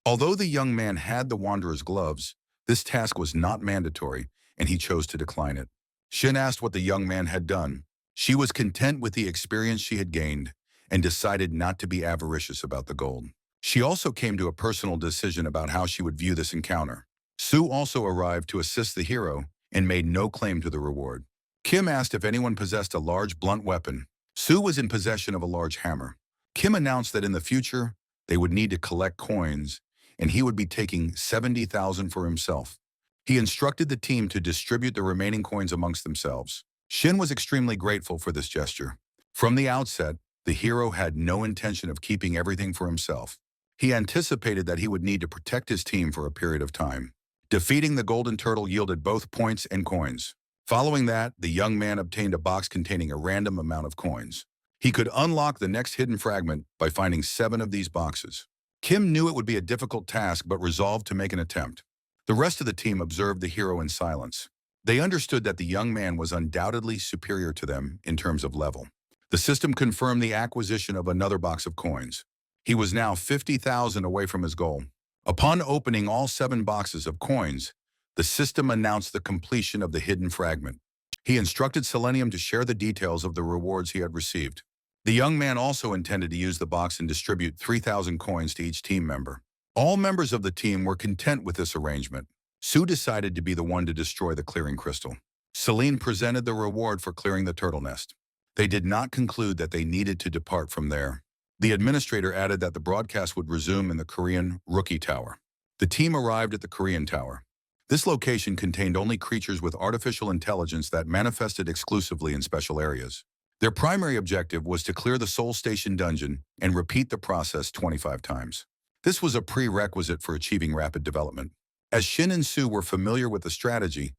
Although the young man had the Wanderer's gloves, this task was not mandatory, and he chose to decline it. Shin asked what the young man had done. She was content with the experience she had gained and decided not to be avaricious about the gold. She also came to a personal decision about how she would view this encounter. Sue also arrived to assist the hero and made no claim to the reward. Kim asked if anyone possessed a large blunt weapon. Sue was in possession of a large hammer. Kim announced that in the future, they would need to collect coins, and he would be taking 70,000 for himself. He instructed the team to distribute the remaining coins amongst themselves. Shin was extremely grateful for this gesture. From the outset, the hero had no intention of keeping everything for himself. He anticipated that he would need to protect his team for a period of time. Defeating the golden turtle yielded both points and coins. Following that, the young man obtained a box containing a random amount of coins. He could unlock the next hidden fragment by finding 7 of these boxes. Kim knew it would be a difficult task but resolved to make an attempt. The rest of the team observed the hero in silence. They understood that the young man was undoubtedly superior to them in terms of level. The system confirmed the acquisition of another box of coins. He was now 50,000 away from his goal. Upon opening all 7 boxes of coins, the system announced the completion of the hidden fragment. He instructed Selenium to share the details of the rewards he had received. The young man also intended to use the box and distribute 3,000 coins to each team member. All members of the team were content with this arrangement. Sue decided to be the one to destroy the clearing crystal. Celine presented the reward for clearing the turtle nest. They did not conclude that they needed to depart from there. The administrator added that the broadcast would resume in the Korean Rookie Tower. The team arrived at the Korean Tower. This location contained only creatures with artificial intelligence that manifested exclusively in special areas. Their primary objective was to clear the Soul Station dungeon and repeat the process 25 times. This was a prerequisite for achieving rapid development. As Shin and Sue were familiar with the strategy,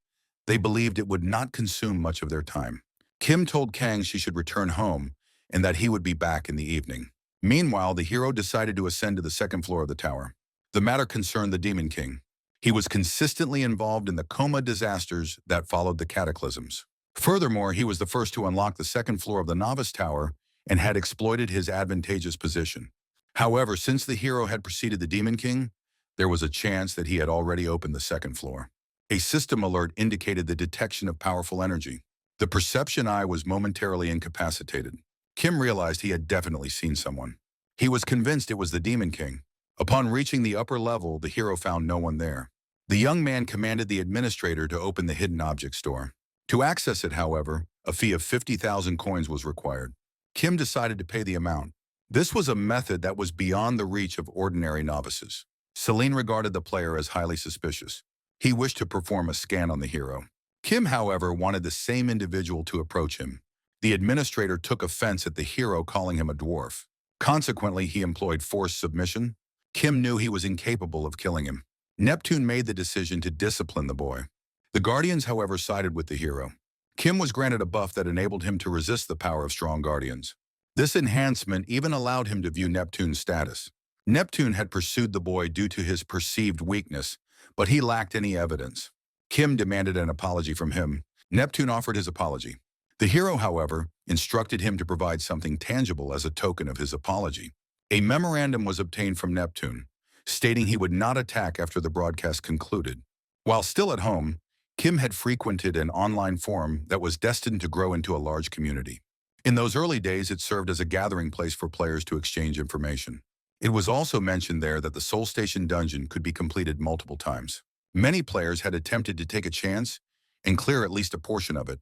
they believed it would not consume much of their time. Kim told Kang she should return home and that he would be back in the evening. Meanwhile, the hero decided to ascend to the 2nd floor of the tower. The matter concerned the Demon King. He was consistently involved in the coma disasters that followed the cataclysms. Furthermore, he was the first to unlock the 2nd floor of the Novice Tower and had exploited his advantageous position. However, since the hero had preceded the Demon King, there was a chance that he had already opened the 2nd floor. A system alert indicated the detection of powerful energy. The perception eye was momentarily incapacitated. Kim realized he had definitely seen someone. He was convinced it was the Demon King. Upon reaching the upper level, the hero found no one there. The young man commanded the administrator to open the hidden object store. To access it, however, a fee of 50,000 coins was required. Kim decided to pay the amount. This was a method that was beyond the reach of ordinary novices. Celine regarded the player as highly suspicious. He wished to perform a scan on the hero. Kim, however, wanted the same individual to approach him. The administrator took offense at the hero calling him a dwarf. Consequently, he employed forced submission. Kim knew he was incapable of killing him. Neptune made the decision to discipline the boy. The Guardians, however, sided with the hero. Kim was granted a buff that enabled him to resist the power of strong Guardians. This enhancement even allowed him to view Neptune's status. Neptune had pursued the boy due to his perceived weakness, but he lacked any evidence. Kim demanded an apology from him. Neptune offered his apology. The hero, however, instructed him to provide something tangible as a token of his apology. A memorandum was obtained from Neptune, stating he would not attack after the broadcast concluded. While still at home, Kim had frequented an online forum that was destined to grow into a large community. In those early days, it served as a gathering place for players to exchange information. It was also mentioned there that the Soul Station dungeon could be completed multiple times. Many players had attempted to take a chance and clear at least a portion of it,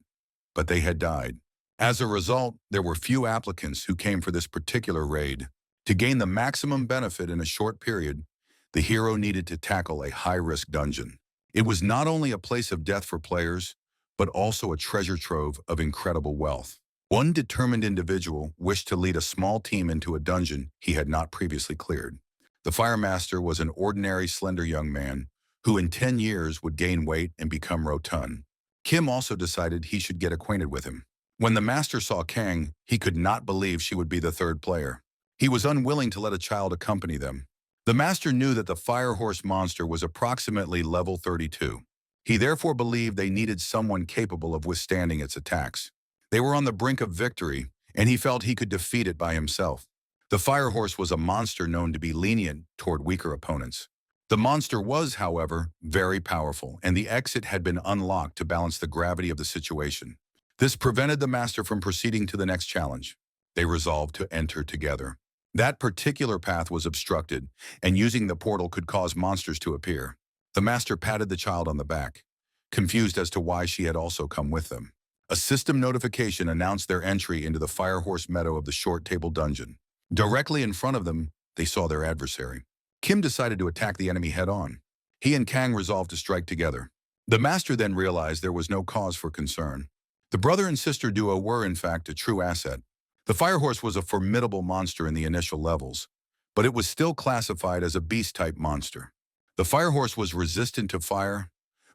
but they had died. As a result, there were few applicants who came for this particular raid. To gain the maximum benefit in a short period, the hero needed to tackle a high-risk dungeon. It was not only a place of death for players, but also a treasure trove of incredible wealth. One determined individual wished to lead a small team into a dungeon he had not previously cleared. The Fire Master was an ordinary, slender young man who in 10 years would gain weight and become rotund. Kim also decided he should get acquainted with him. When the Master saw Kang, he could not believe she would be the third player. He was unwilling to let a child accompany them. The Master knew that the Fire Horse monster was approximately level 32. He therefore believed they needed someone capable of withstanding its attacks. They were on the brink of victory, and he felt he could defeat it by himself. The Fire Horse was a monster known to be lenient toward weaker opponents. The monster was, however, very powerful, and the exit had been unlocked to balance the gravity of the situation. This prevented the Master from proceeding to the next challenge. They resolved to enter together. That particular path was obstructed, and using the portal could cause monsters to appear. The Master patted the child on the back, confused as to why she had also come with them. A system notification announced their entry into the Fire Horse Meadow of the Short Table Dungeon. Directly in front of them, they saw their adversary. Kim decided to attack the enemy head-on. He and Kang resolved to strike together. The Master then realized there was no cause for concern. The brother and sister duo were, in fact, a true asset. The Fire Horse was a formidable monster in the initial levels, but it was still classified as a beast-type monster. The Fire Horse was resistant to fire,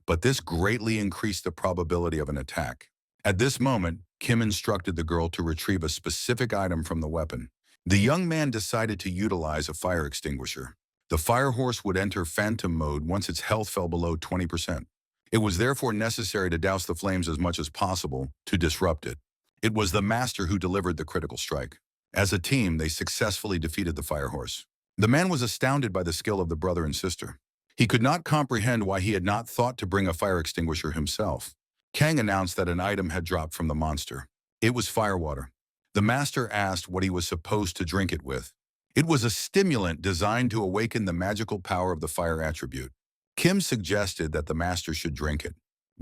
but this greatly increased the probability of an attack. At this moment, Kim instructed the girl to retrieve a specific item from the weapon. The young man decided to utilize a fire extinguisher. The Fire Horse would enter phantom mode once its health fell below 20%. It was therefore necessary to douse the flames as much as possible to disrupt it. It was the Master who delivered the critical strike. As a team, they successfully defeated the Fire Horse. The man was astounded by the skill of the brother and sister. He could not comprehend why he had not thought to bring a fire extinguisher himself. Kang announced that an item had dropped from the monster. It was firewater. The Master asked what he was supposed to drink it with. It was a stimulant designed to awaken the magical power of the fire attribute. Kim suggested that the Master should drink it.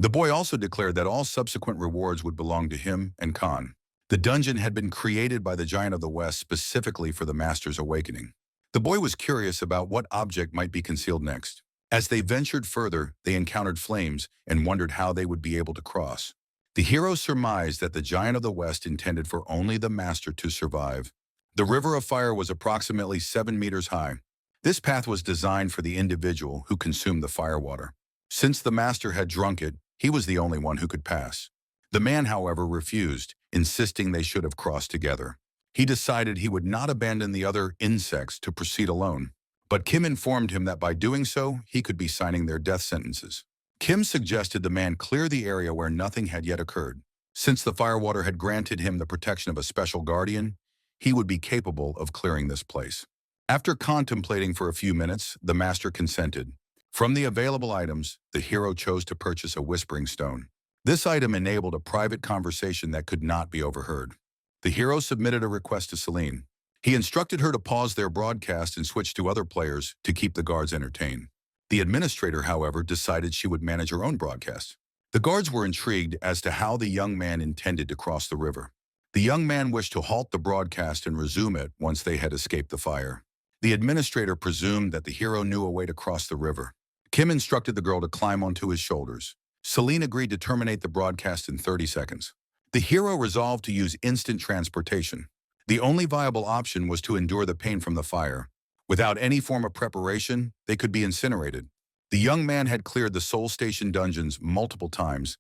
The boy also declared that all subsequent rewards would belong to him and Khan. The dungeon had been created by the Giant of the West specifically for the Master's awakening. The boy was curious about what object might be concealed next. As they ventured further, they encountered flames and wondered how they would be able to cross. The hero surmised that the Giant of the West intended for only the Master to survive. The river of fire was approximately 7 meters high. This path was designed for the individual who consumed the firewater. Since the Master had drunk it, he was the only one who could pass. The man, however, refused, insisting they should have crossed together. He decided he would not abandon the other insects to proceed alone. But Kim informed him that by doing so, he could be signing their death sentences. Kim suggested the man clear the area where nothing had yet occurred. Since the firewater had granted him the protection of a special guardian, he would be capable of clearing this place. After contemplating for a few minutes, the Master consented. From the available items, the hero chose to purchase a whispering stone. This item enabled a private conversation that could not be overheard. The hero submitted a request to Celine. He instructed her to pause their broadcast and switch to other players to keep the guards entertained. The administrator, however, decided she would manage her own broadcast. The guards were intrigued as to how the young man intended to cross the river. The young man wished to halt the broadcast and resume it once they had escaped the fire. The administrator presumed that the hero knew a way to cross the river. Kim instructed the girl to climb onto his shoulders. Celine agreed to terminate the broadcast in 30 seconds. The hero resolved to use instant transportation. The only viable option was to endure the pain from the fire. Without any form of preparation, they could be incinerated. The young man had cleared the Soul Station dungeons multiple times,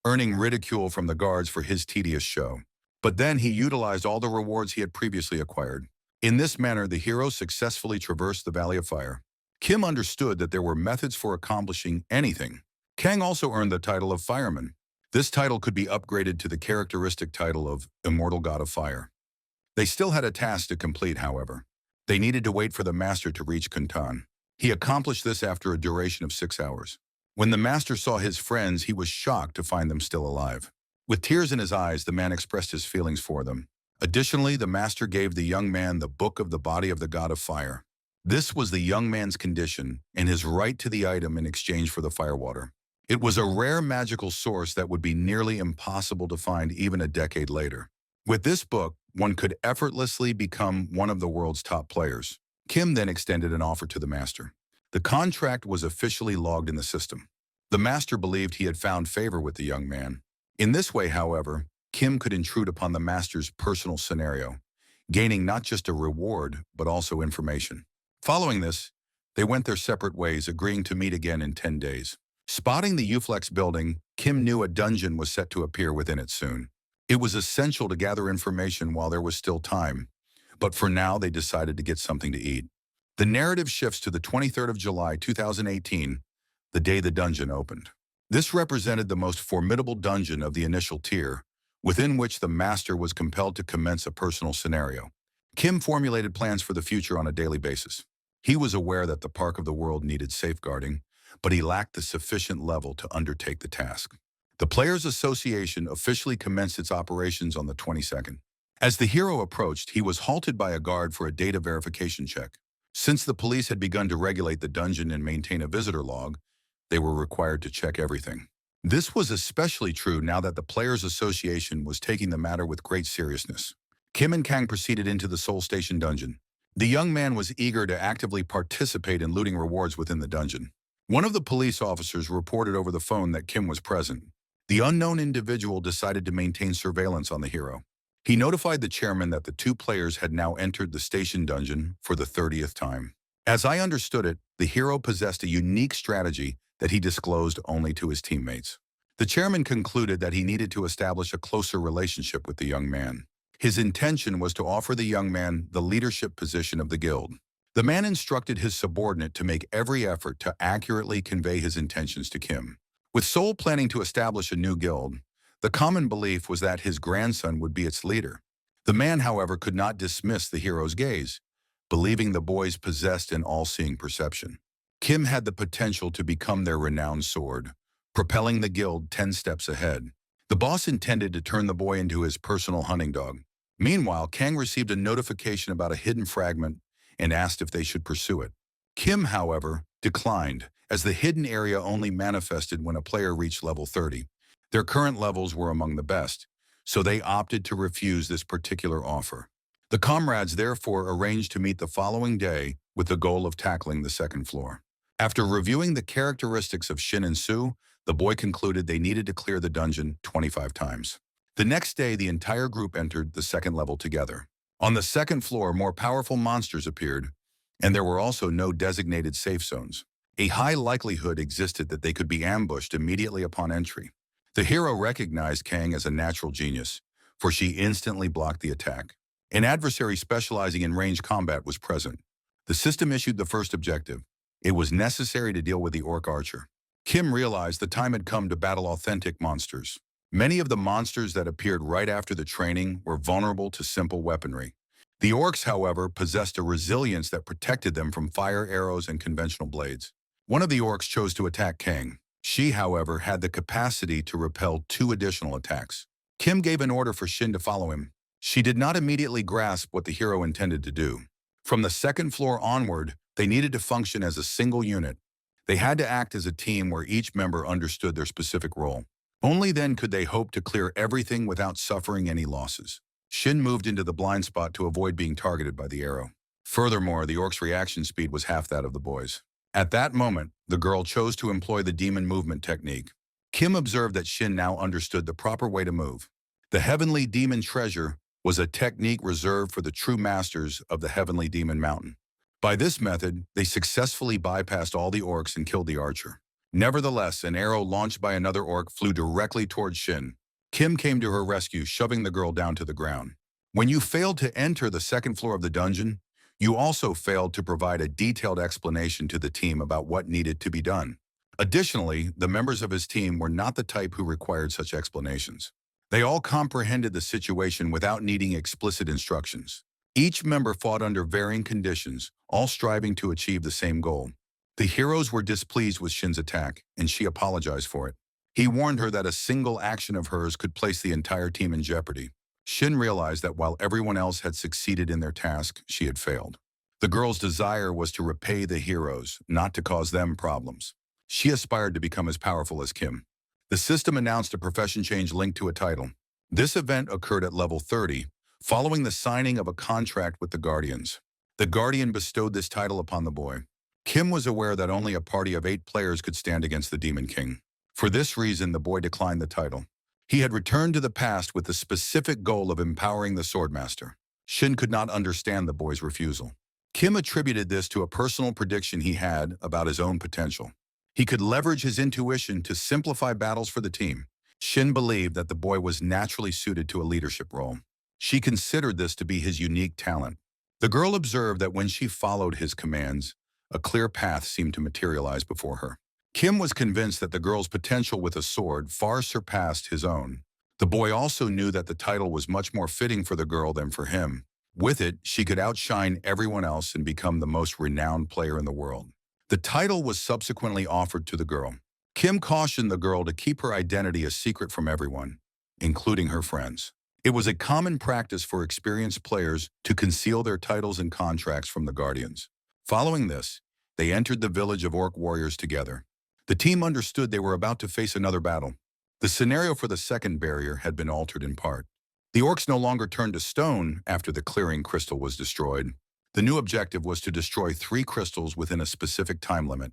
earning ridicule from the guards for his tedious show. But then he utilized all the rewards he had previously acquired. In this manner, the hero successfully traversed the Valley of Fire. Kim understood that there were methods for accomplishing anything. Kang also earned the title of Fireman. This title could be upgraded to the characteristic title of Immortal God of Fire. They still had a task to complete, however. They needed to wait for the master to reach Kuntan. He accomplished this after a duration of 6 hours. When the master saw his friends, he was shocked to find them still alive. With tears in his eyes, the man expressed his feelings for them. Additionally, the master gave the young man the book of the body of the God of Fire. This was the young man's condition and his right to the item in exchange for the firewater. It was a rare magical source that would be nearly impossible to find even a decade later. With this book, one could effortlessly become one of the world's top players. Kim then extended an offer to the master. The contract was officially logged in the system. The master believed he had found favor with the young man. In this way, however, Kim could intrude upon the master's personal scenario, gaining not just a reward, but also information. Following this, they went their separate ways, agreeing to meet again in 10 days. Spotting the Uflex building, Kim knew a dungeon was set to appear within it soon. It was essential to gather information while there was still time, but for now they decided to get something to eat. The narrative shifts to the 23rd of July 2018, the day the dungeon opened. This represented the most formidable dungeon of the initial tier, within which the master was compelled to commence a personal scenario. Kim formulated plans for the future on a daily basis. He was aware that the Park of the World needed safeguarding, but he lacked the sufficient level to undertake the task. The Players Association officially commenced its operations on the 22nd. As the hero approached, he was halted by a guard for a data verification check. Since the police had begun to regulate the dungeon and maintain a visitor log, they were required to check everything. This was especially true now that the Players Association was taking the matter with great seriousness. Kim and Kang proceeded into the Soul Station dungeon. The young man was eager to actively participate in looting rewards within the dungeon. One of the police officers reported over the phone that Kim was present. The unknown individual decided to maintain surveillance on the hero. He notified the chairman that the two players had now entered the station dungeon for the 30th time. As I understood it, the hero possessed a unique strategy that he disclosed only to his teammates. The chairman concluded that he needed to establish a closer relationship with the young man. His intention was to offer the young man the leadership position of the guild. The man instructed his subordinate to make every effort to accurately convey his intentions to Kim. With Soul planning to establish a new guild, the common belief was that his grandson would be its leader. The man, however, could not dismiss the hero's gaze, believing the boys possessed an all-seeing perception. Kim had the potential to become their renowned sword, propelling the guild 10 steps ahead. The boss intended to turn the boy into his personal hunting dog. Meanwhile, Kang received a notification about a hidden fragment and asked if they should pursue it. Kim, however, declined, as the hidden area only manifested when a player reached level 30. Their current levels were among the best, so they opted to refuse this particular offer. The comrades therefore arranged to meet the following day with the goal of tackling the second floor. After reviewing the characteristics of Shin and Su, the boy concluded they needed to clear the dungeon 25 times. The next day, the entire group entered the second level together. On the second floor, more powerful monsters appeared, and there were also no designated safe zones. A high likelihood existed that they could be ambushed immediately upon entry. The hero recognized Kang as a natural genius, for she instantly blocked the attack. An adversary specializing in range combat was present. The system issued the first objective. It was necessary to deal with the orc archer. Kim realized the time had come to battle authentic monsters. Many of the monsters that appeared right after the training were vulnerable to simple weaponry. The orcs, however, possessed a resilience that protected them from fire arrows and conventional blades. One of the orcs chose to attack Kang. She, however, had the capacity to repel 2 additional attacks. Kim gave an order for Shin to follow him. She did not immediately grasp what the hero intended to do. From the second floor onward, they needed to function as a single unit. They had to act as a team where each member understood their specific role. Only then could they hope to clear everything without suffering any losses. Shin moved into the blind spot to avoid being targeted by the arrow. Furthermore, the orc's reaction speed was half that of the boy's. At that moment, the girl chose to employ the demon movement technique. Kim observed that Shin now understood the proper way to move. The Heavenly Demon Treasure was a technique reserved for the true masters of the Heavenly Demon Mountain. By this method, they successfully bypassed all the orcs and killed the archer. Nevertheless, an arrow launched by another orc flew directly towards Shin. Kim came to her rescue, shoving the girl down to the ground. When you failed to enter the second floor of the dungeon, you also failed to provide a detailed explanation to the team about what needed to be done. Additionally, the members of his team were not the type who required such explanations. They all comprehended the situation without needing explicit instructions. Each member fought under varying conditions, all striving to achieve the same goal. The heroes were displeased with Shin's attack, and she apologized for it. He warned her that a single action of hers could place the entire team in jeopardy. Shin realized that while everyone else had succeeded in their task, she had failed. The girl's desire was to repay the heroes, not to cause them problems. She aspired to become as powerful as Kim. The system announced a profession change linked to a title. This event occurred at level 30, following the signing of a contract with the Guardians. The Guardian bestowed this title upon the boy. Kim was aware that only a party of 8 players could stand against the Demon King. For this reason, the boy declined the title. He had returned to the past with the specific goal of empowering the Swordmaster. Shin could not understand the boy's refusal. Kim attributed this to a personal prediction he had about his own potential. He could leverage his intuition to simplify battles for the team. Shin believed that the boy was naturally suited to a leadership role. She considered this to be his unique talent. The girl observed that when she followed his commands, a clear path seemed to materialize before her. Kim was convinced that the girl's potential with a sword far surpassed his own. The boy also knew that the title was much more fitting for the girl than for him. With it, she could outshine everyone else and become the most renowned player in the world. The title was subsequently offered to the girl. Kim cautioned the girl to keep her identity a secret from everyone, including her friends. It was a common practice for experienced players to conceal their titles and contracts from the Guardians. Following this, they entered the village of orc warriors together. The team understood they were about to face another battle. The scenario for the second barrier had been altered in part. The orcs no longer turned to stone after the clearing crystal was destroyed. The new objective was to destroy 3 crystals within a specific time limit.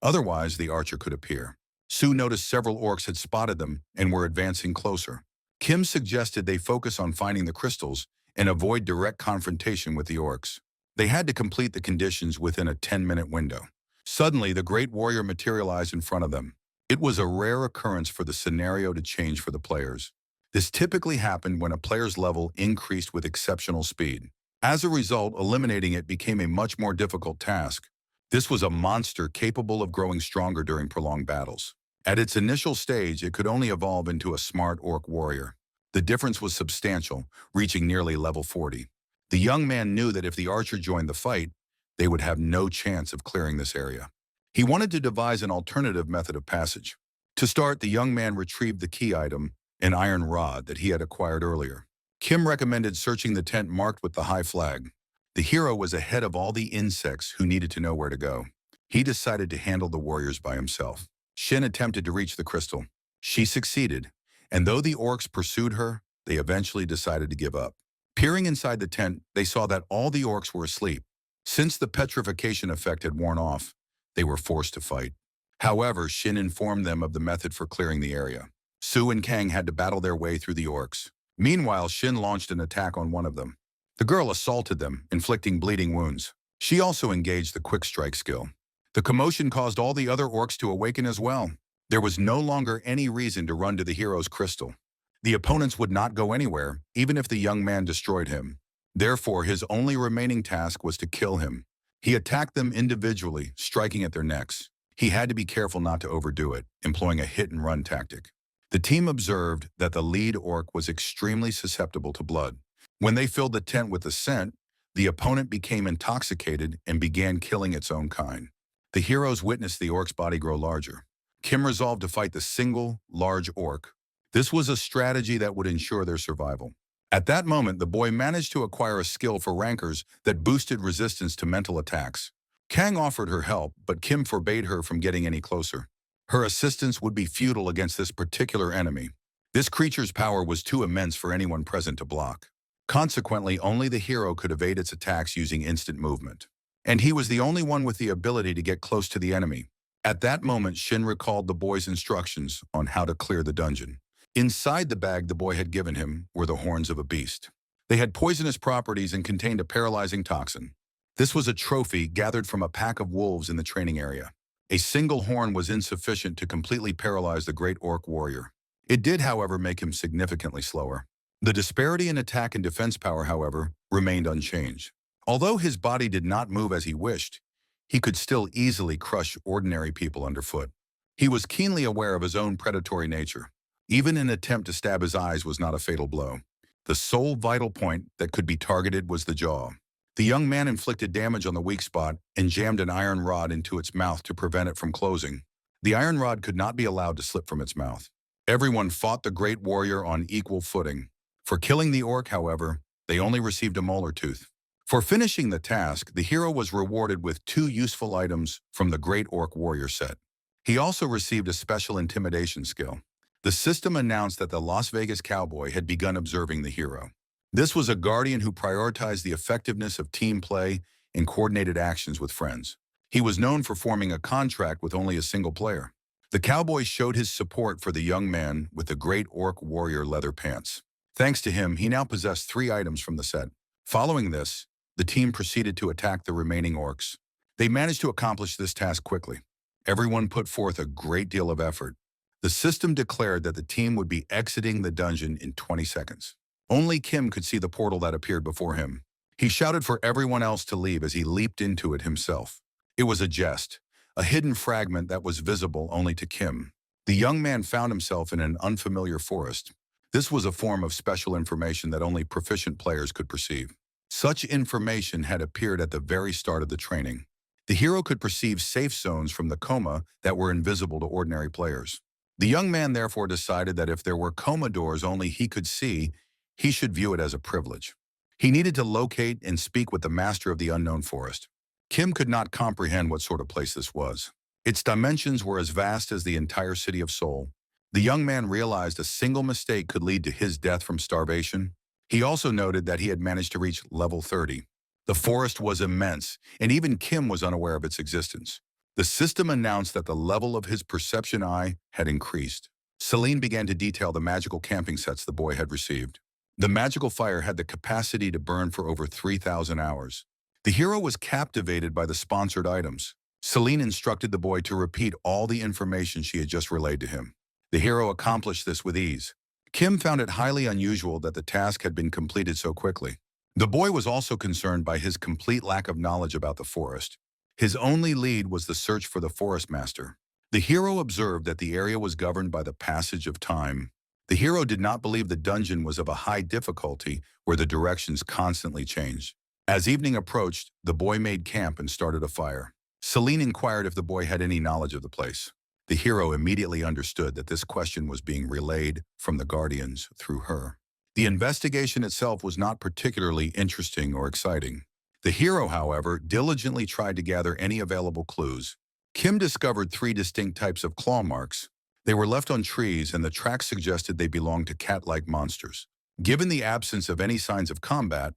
Otherwise, the archer could appear. Sue noticed several orcs had spotted them and were advancing closer. Kim suggested they focus on finding the crystals and avoid direct confrontation with the orcs. They had to complete the conditions within a 10-minute window. Suddenly, the great warrior materialized in front of them. It was a rare occurrence for the scenario to change for the players. This typically happened when a player's level increased with exceptional speed. As a result, eliminating it became a much more difficult task. This was a monster capable of growing stronger during prolonged battles. At its initial stage, it could only evolve into a smart orc warrior. The difference was substantial, reaching nearly level 40. The young man knew that if the archer joined the fight, they would have no chance of clearing this area. He wanted to devise an alternative method of passage. To start, the young man retrieved the key item, an iron rod that he had acquired earlier. Kim recommended searching the tent marked with the high flag. The hero was ahead of all the insects who needed to know where to go. He decided to handle the warriors by himself. Shin attempted to reach the crystal. She succeeded, and though the orcs pursued her, they eventually decided to give up. Peering inside the tent, they saw that all the orcs were asleep. Since the petrification effect had worn off, they were forced to fight. However, Shin informed them of the method for clearing the area. Sue and Kang had to battle their way through the orcs. Meanwhile, Shin launched an attack on one of them. The girl assaulted them, inflicting bleeding wounds. She also engaged the quick strike skill. The commotion caused all the other orcs to awaken as well. There was no longer any reason to run to the hero's crystal. The opponents would not go anywhere, even if the young man destroyed him. Therefore, his only remaining task was to kill him. He attacked them individually, striking at their necks. He had to be careful not to overdo it, employing a hit-and-run tactic. The team observed that the lead orc was extremely susceptible to blood. When they filled the tent with the scent, the opponent became intoxicated and began killing its own kind. The heroes witnessed the orc's body grow larger. Kim resolved to fight the single, large orc. This was a strategy that would ensure their survival. At that moment, the boy managed to acquire a skill for rankers that boosted resistance to mental attacks. Kang offered her help, but Kim forbade her from getting any closer. Her assistance would be futile against this particular enemy. This creature's power was too immense for anyone present to block. Consequently, only the hero could evade its attacks using instant movement. And he was the only one with the ability to get close to the enemy. At that moment, Shin recalled the boy's instructions on how to clear the dungeon. Inside the bag the boy had given him were the horns of a beast. They had poisonous properties and contained a paralyzing toxin. This was a trophy gathered from a pack of wolves in the training area. A single horn was insufficient to completely paralyze the great orc warrior. It did, however, make him significantly slower. The disparity in attack and defense power, however, remained unchanged. Although his body did not move as he wished, he could still easily crush ordinary people underfoot. He was keenly aware of his own predatory nature. Even an attempt to stab his eyes was not a fatal blow. The sole vital point that could be targeted was the jaw. The young man inflicted damage on the weak spot and jammed an iron rod into its mouth to prevent it from closing. The iron rod could not be allowed to slip from its mouth. Everyone fought the great warrior on equal footing. For killing the orc, however, they only received a molar tooth. For finishing the task, the hero was rewarded with 2 useful items from the great orc warrior set. He also received a special intimidation skill. The system announced that the Las Vegas cowboy had begun observing the hero. This was a guardian who prioritized the effectiveness of team play and coordinated actions with friends. He was known for forming a contract with only a single player. The cowboy showed his support for the young man with the great orc warrior leather pants. Thanks to him, he now possessed 3 items from the set. Following this, the team proceeded to attack the remaining orcs. They managed to accomplish this task quickly. Everyone put forth a great deal of effort. The system declared that the team would be exiting the dungeon in 20 seconds. Only Kim could see the portal that appeared before him. He shouted for everyone else to leave as he leaped into it himself. It was a jest, a hidden fragment that was visible only to Kim. The young man found himself in an unfamiliar forest. This was a form of special information that only proficient players could perceive. Such information had appeared at the very start of the training. The hero could perceive safe zones from the coma that were invisible to ordinary players. The young man therefore decided that if there were coma doors only he could see, he should view it as a privilege. He needed to locate and speak with the master of the unknown forest. Kim could not comprehend what sort of place this was. Its dimensions were as vast as the entire city of Seoul. The young man realized a single mistake could lead to his death from starvation. He also noted that he had managed to reach level 30. The forest was immense, and even Kim was unaware of its existence. The system announced that the level of his perception eye had increased. Celine began to detail the magical camping sets the boy had received. The magical fire had the capacity to burn for over 3,000 hours. The hero was captivated by the sponsored items. Celine instructed the boy to repeat all the information she had just relayed to him. The hero accomplished this with ease. Kim found it highly unusual that the task had been completed so quickly. The boy was also concerned by his complete lack of knowledge about the forest. His only lead was the search for the forest master. The hero observed that the area was governed by the passage of time. The hero did not believe the dungeon was of a high difficulty where the directions constantly changed. As evening approached, the boy made camp and started a fire. Celine inquired if the boy had any knowledge of the place. The hero immediately understood that this question was being relayed from the guardians through her. The investigation itself was not particularly interesting or exciting. The hero, however, diligently tried to gather any available clues. Kim discovered 3 distinct types of claw marks. They were left on trees, and the tracks suggested they belonged to cat-like monsters. Given the absence of any signs of combat,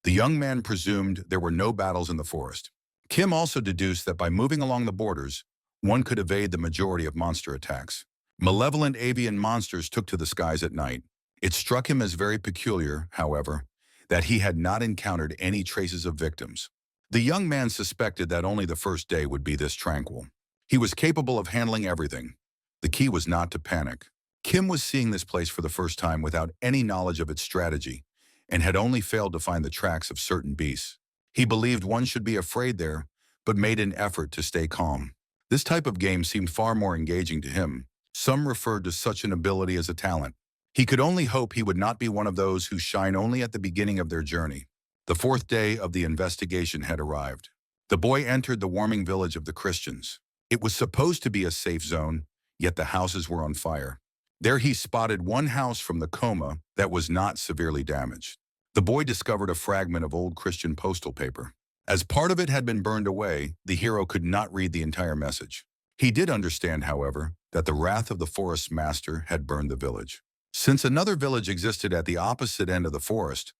the young man presumed there were no battles in the forest. Kim also deduced that by moving along the borders, one could evade the majority of monster attacks. Malevolent avian monsters took to the skies at night. It struck him as very peculiar, however, that he had not encountered any traces of victims. The young man suspected that only the first day would be this tranquil. He was capable of handling everything. The key was not to panic. Kim was seeing this place for the first time without any knowledge of its strategy, and had only failed to find the tracks of certain beasts. He believed one should be afraid there, but made an effort to stay calm. This type of game seemed far more engaging to him. Some referred to such an ability as a talent. He could only hope he would not be one of those who shine only at the beginning of their journey. The 4th day of the investigation had arrived. The boy entered the warming village of the Christians. It was supposed to be a safe zone, yet the houses were on fire. There he spotted one house from the coma that was not severely damaged. The boy discovered a fragment of old Christian postal paper. As part of it had been burned away, the hero could not read the entire message. He did understand, however, that the wrath of the forest master had burned the village. Since another village existed at the opposite end of the forest,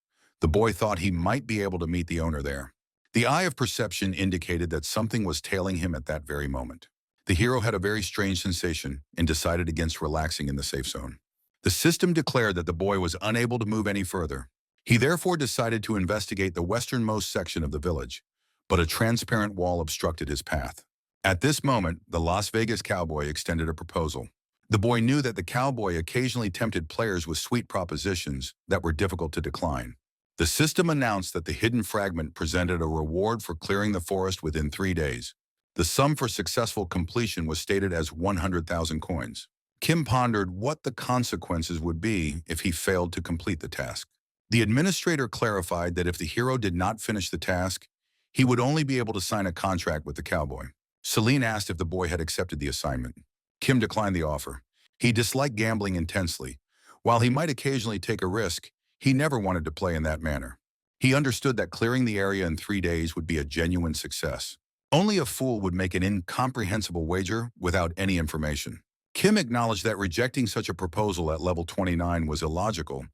The boy thought he might be able to meet the owner there. The eye of perception indicated that something was tailing him at that very moment. The hero had a very strange sensation and decided against relaxing in the safe zone. The system declared that the boy was unable to move any further. He therefore decided to investigate the westernmost section of the village, but a transparent wall obstructed his path. At this moment, the Las Vegas cowboy extended a proposal. The boy knew that the cowboy occasionally tempted players with sweet propositions that were difficult to decline. The system announced that the hidden fragment presented a reward for clearing the forest within 3 days. The sum for successful completion was stated as 100,000 coins. Kim pondered what the consequences would be if he failed to complete the task. The administrator clarified that if the hero did not finish the task, he would only be able to sign a contract with the cowboy. Celine asked if the boy had accepted the assignment. Kim declined the offer. He disliked gambling intensely. While he might occasionally take a risk, he never wanted to play in that manner. He understood that clearing the area in 3 days would be a genuine success. Only a fool would make an incomprehensible wager without any information. Kim acknowledged that rejecting such a proposal at level 29 was illogical,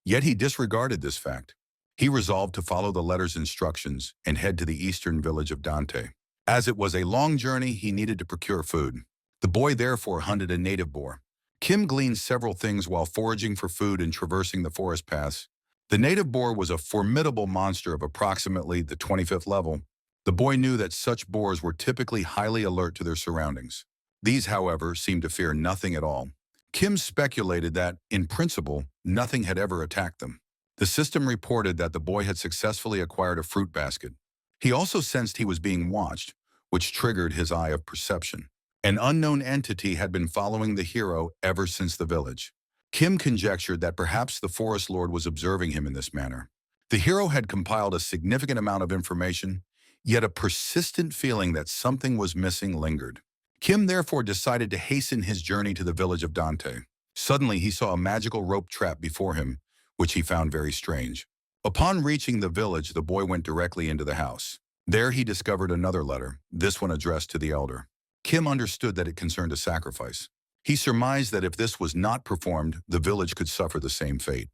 yet he disregarded this fact. He resolved to follow the letter's instructions and head to the eastern village of Dante. As it was a long journey, he needed to procure food. The boy therefore hunted a native boar. Kim gleaned several things while foraging for food and traversing the forest paths. The native boar was a formidable monster of approximately the 25th level. The boy knew that such boars were typically highly alert to their surroundings. These, however, seemed to fear nothing at all. Kim speculated that, in principle, nothing had ever attacked them. The system reported that the boy had successfully acquired a fruit basket. He also sensed he was being watched, which triggered his eye of perception. An unknown entity had been following the hero ever since the village. Kim conjectured that perhaps the forest lord was observing him in this manner. The hero had compiled a significant amount of information, yet a persistent feeling that something was missing lingered. Kim therefore decided to hasten his journey to the village of Dante. Suddenly, he saw a magical rope trap before him, which he found very strange. Upon reaching the village, the boy went directly into the house. There he discovered another letter, this one addressed to the elder. Kim understood that it concerned a sacrifice. He surmised that if this was not performed, the village could suffer the same fate.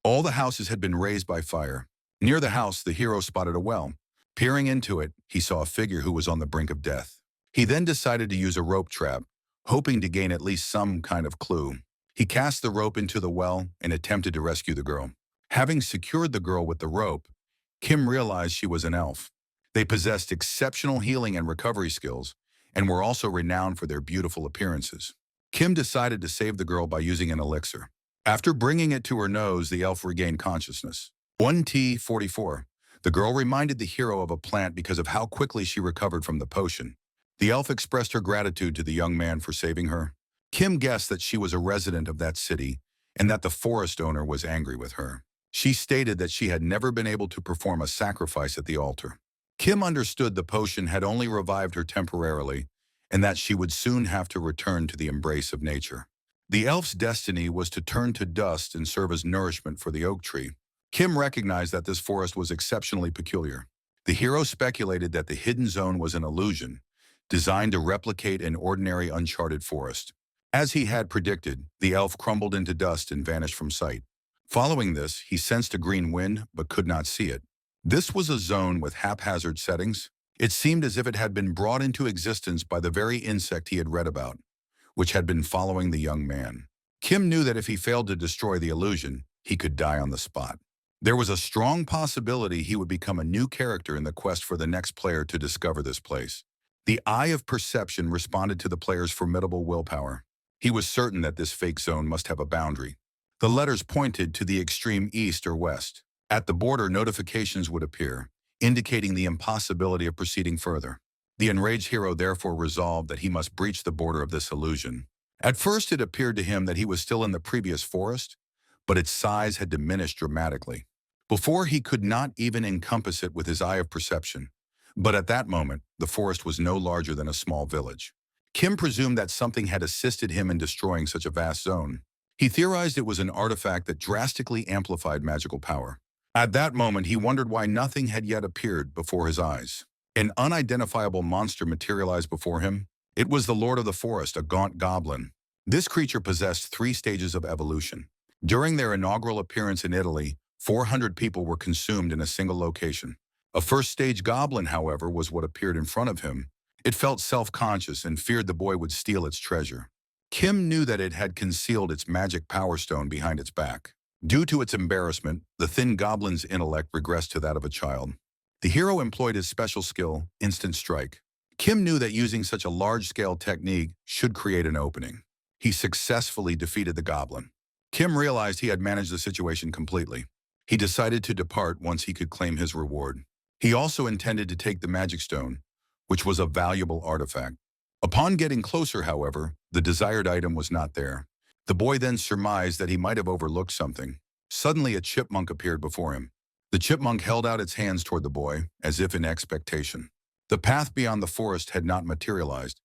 All the houses had been razed by fire. Near the house, the hero spotted a well. Peering into it, he saw a figure who was on the brink of death. He then decided to use a rope trap, hoping to gain at least some kind of clue. He cast the rope into the well and attempted to rescue the girl. Having secured the girl with the rope, Kim realized she was an elf. They possessed exceptional healing and recovery skills, and were also renowned for their beautiful appearances. Kim decided to save the girl by using an elixir. After bringing it to her nose, the elf regained consciousness. 1T44. The girl reminded the hero of a plant because of how quickly she recovered from the potion. The elf expressed her gratitude to the young man for saving her. Kim guessed that she was a resident of that city and that the forest owner was angry with her. She stated that she had never been able to perform a sacrifice at the altar. Kim understood the potion had only revived her temporarily and that she would soon have to return to the embrace of nature. The elf's destiny was to turn to dust and serve as nourishment for the oak tree. Kim recognized that this forest was exceptionally peculiar. The hero speculated that the hidden zone was an illusion, designed to replicate an ordinary uncharted forest. As he had predicted, the elf crumbled into dust and vanished from sight. Following this, he sensed a green wind but could not see it. This was a zone with haphazard settings. It seemed as if it had been brought into existence by the very insect he had read about, which had been following the young man. Kim knew that if he failed to destroy the illusion, he could die on the spot. There was a strong possibility he would become a new character in the quest for the next player to discover this place. The eye of perception responded to the player's formidable willpower. He was certain that this fake zone must have a boundary. The letters pointed to the extreme east or west. At the border, notifications would appear, indicating the impossibility of proceeding further. The enraged hero therefore resolved that he must breach the border of this illusion. At first, it appeared to him that he was still in the previous forest, but its size had diminished dramatically. Before, he could not even encompass it with his eye of perception. But at that moment, the forest was no larger than a small village. Kim presumed that something had assisted him in destroying such a vast zone. He theorized it was an artifact that drastically amplified magical power. At that moment, he wondered why nothing had yet appeared before his eyes. An unidentifiable monster materialized before him. It was the Lord of the Forest, a gaunt goblin. This creature possessed 3 stages of evolution. During their inaugural appearance in Italy, 400 people were consumed in a single location. A first-stage goblin, however, was what appeared in front of him. It felt self-conscious and feared the boy would steal its treasure. Kim knew that it had concealed its magic power stone behind its back. Due to its embarrassment, the thin goblin's intellect regressed to that of a child. The hero employed his special skill, Instant Strike. Kim knew that using such a large-scale technique should create an opening. He successfully defeated the goblin. Kim realized he had managed the situation completely. He decided to depart once he could claim his reward. He also intended to take the magic stone, which was a valuable artifact. Upon getting closer, however, the desired item was not there. The boy then surmised that he might have overlooked something. Suddenly, a chipmunk appeared before him. The chipmunk held out its hands toward the boy, as if in expectation. The path beyond the forest had not materialized,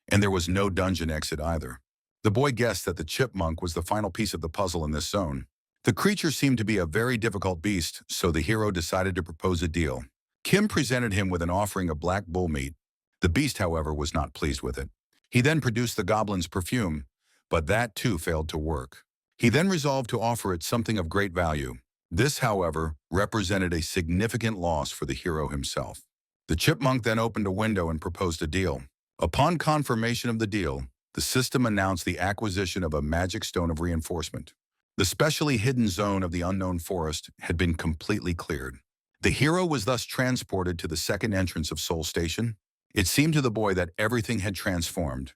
and there was no dungeon exit either. The boy guessed that the chipmunk was the final piece of the puzzle in this zone. The creature seemed to be a very difficult beast, so the hero decided to propose a deal. Kim presented him with an offering of black bull meat. The beast, however, was not pleased with it. He then produced the goblin's perfume, but that too failed to work. He then resolved to offer it something of great value. This, however, represented a significant loss for the hero himself. The chipmunk then opened a window and proposed a deal. Upon confirmation of the deal, the system announced the acquisition of a magic stone of reinforcement. The specially hidden zone of the unknown forest had been completely cleared. The hero was thus transported to the second entrance of Seoul Station. It seemed to the boy that everything had transformed,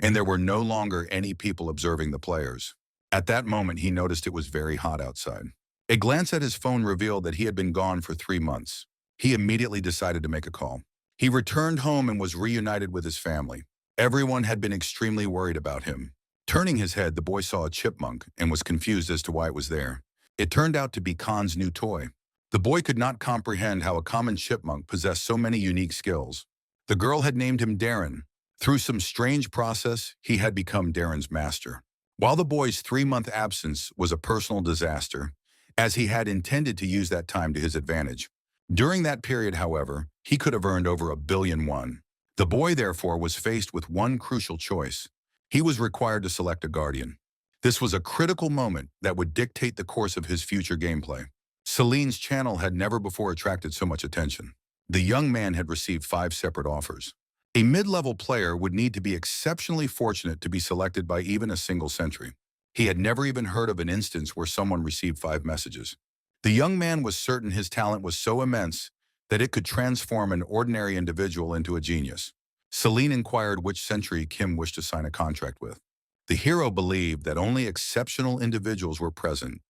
and there were no longer any people observing the players. At that moment, he noticed it was very hot outside. A glance at his phone revealed that he had been gone for 3 months. He immediately decided to make a call. He returned home and was reunited with his family. Everyone had been extremely worried about him. Turning his head, the boy saw a chipmunk and was confused as to why it was there. It turned out to be Khan's new toy. The boy could not comprehend how a common chipmunk possessed so many unique skills. The girl had named him Darren. Through some strange process, he had become Darren's master. While the boy's 3-month absence was a personal disaster, as he had intended to use that time to his advantage. During that period, however, he could have earned over 1,000,000,000 won. The boy, therefore, was faced with one crucial choice. He was required to select a guardian. This was a critical moment that would dictate the course of his future gameplay. Celine's channel had never before attracted so much attention. The young man had received 5 separate offers. A mid-level player would need to be exceptionally fortunate to be selected by even a single sentry. He had never even heard of an instance where someone received 5 messages. The young man was certain his talent was so immense that it could transform an ordinary individual into a genius. Celine inquired which sentry Kim wished to sign a contract with. The hero believed that only exceptional individuals were present,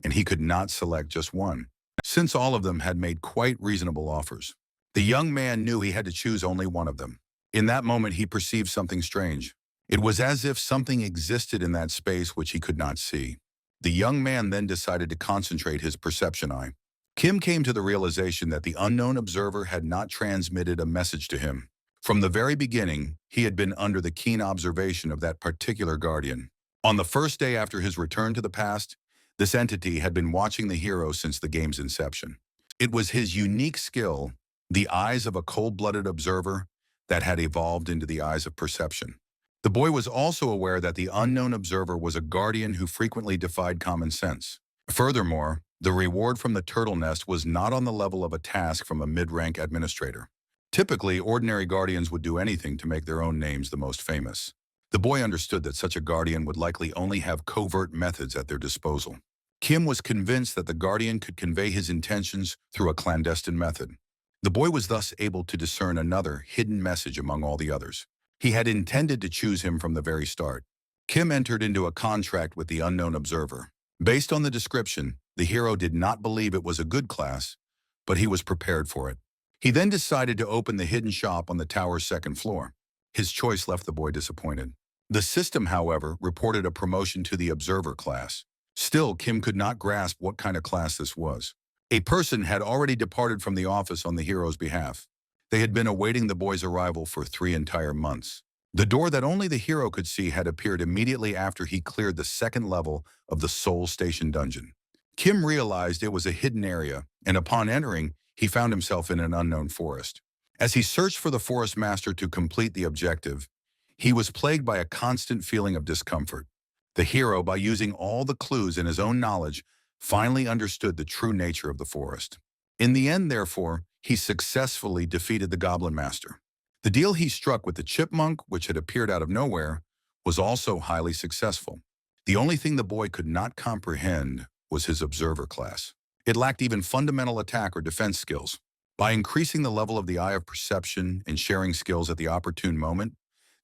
and he could not select just one, since all of them had made quite reasonable offers. The young man knew he had to choose only one of them. In that moment, he perceived something strange. It was as if something existed in that space which he could not see. The young man then decided to concentrate his perception eye. Kim came to the realization that the unknown observer had not transmitted a message to him. From the very beginning, he had been under the keen observation of that particular guardian. On the first day after his return to the past, this entity had been watching the hero since the game's inception. It was his unique skill, the eyes of a cold-blooded observer, that had evolved into the eyes of perception. The boy was also aware that the unknown observer was a guardian who frequently defied common sense. Furthermore, the reward from the turtle nest was not on the level of a task from a mid-rank administrator. Typically, ordinary guardians would do anything to make their own names the most famous. The boy understood that such a guardian would likely only have covert methods at their disposal. Kim was convinced that the guardian could convey his intentions through a clandestine method. The boy was thus able to discern another hidden message among all the others. He had intended to choose him from the very start. Kim entered into a contract with the unknown observer. Based on the description, the hero did not believe it was a good class, but he was prepared for it. He then decided to open the hidden shop on the tower's 2nd floor. His choice left the boy disappointed. The system, however, reported a promotion to the observer class. Still, Kim could not grasp what kind of class this was. A person had already departed from the office on the hero's behalf. They had been awaiting the boy's arrival for 3 entire months. The door that only the hero could see had appeared immediately after he cleared the 2nd level of the Seoul Station dungeon. Kim realized it was a hidden area, and upon entering, he found himself in an unknown forest. As he searched for the forest master to complete the objective, he was plagued by a constant feeling of discomfort. The hero, by using all the clues in his own knowledge, finally understood the true nature of the forest. In the end, therefore, he successfully defeated the Goblin Master. The deal he struck with the chipmunk, which had appeared out of nowhere, was also highly successful. The only thing the boy could not comprehend was his observer class. It lacked even fundamental attack or defense skills. By increasing the level of the eye of perception and sharing skills at the opportune moment,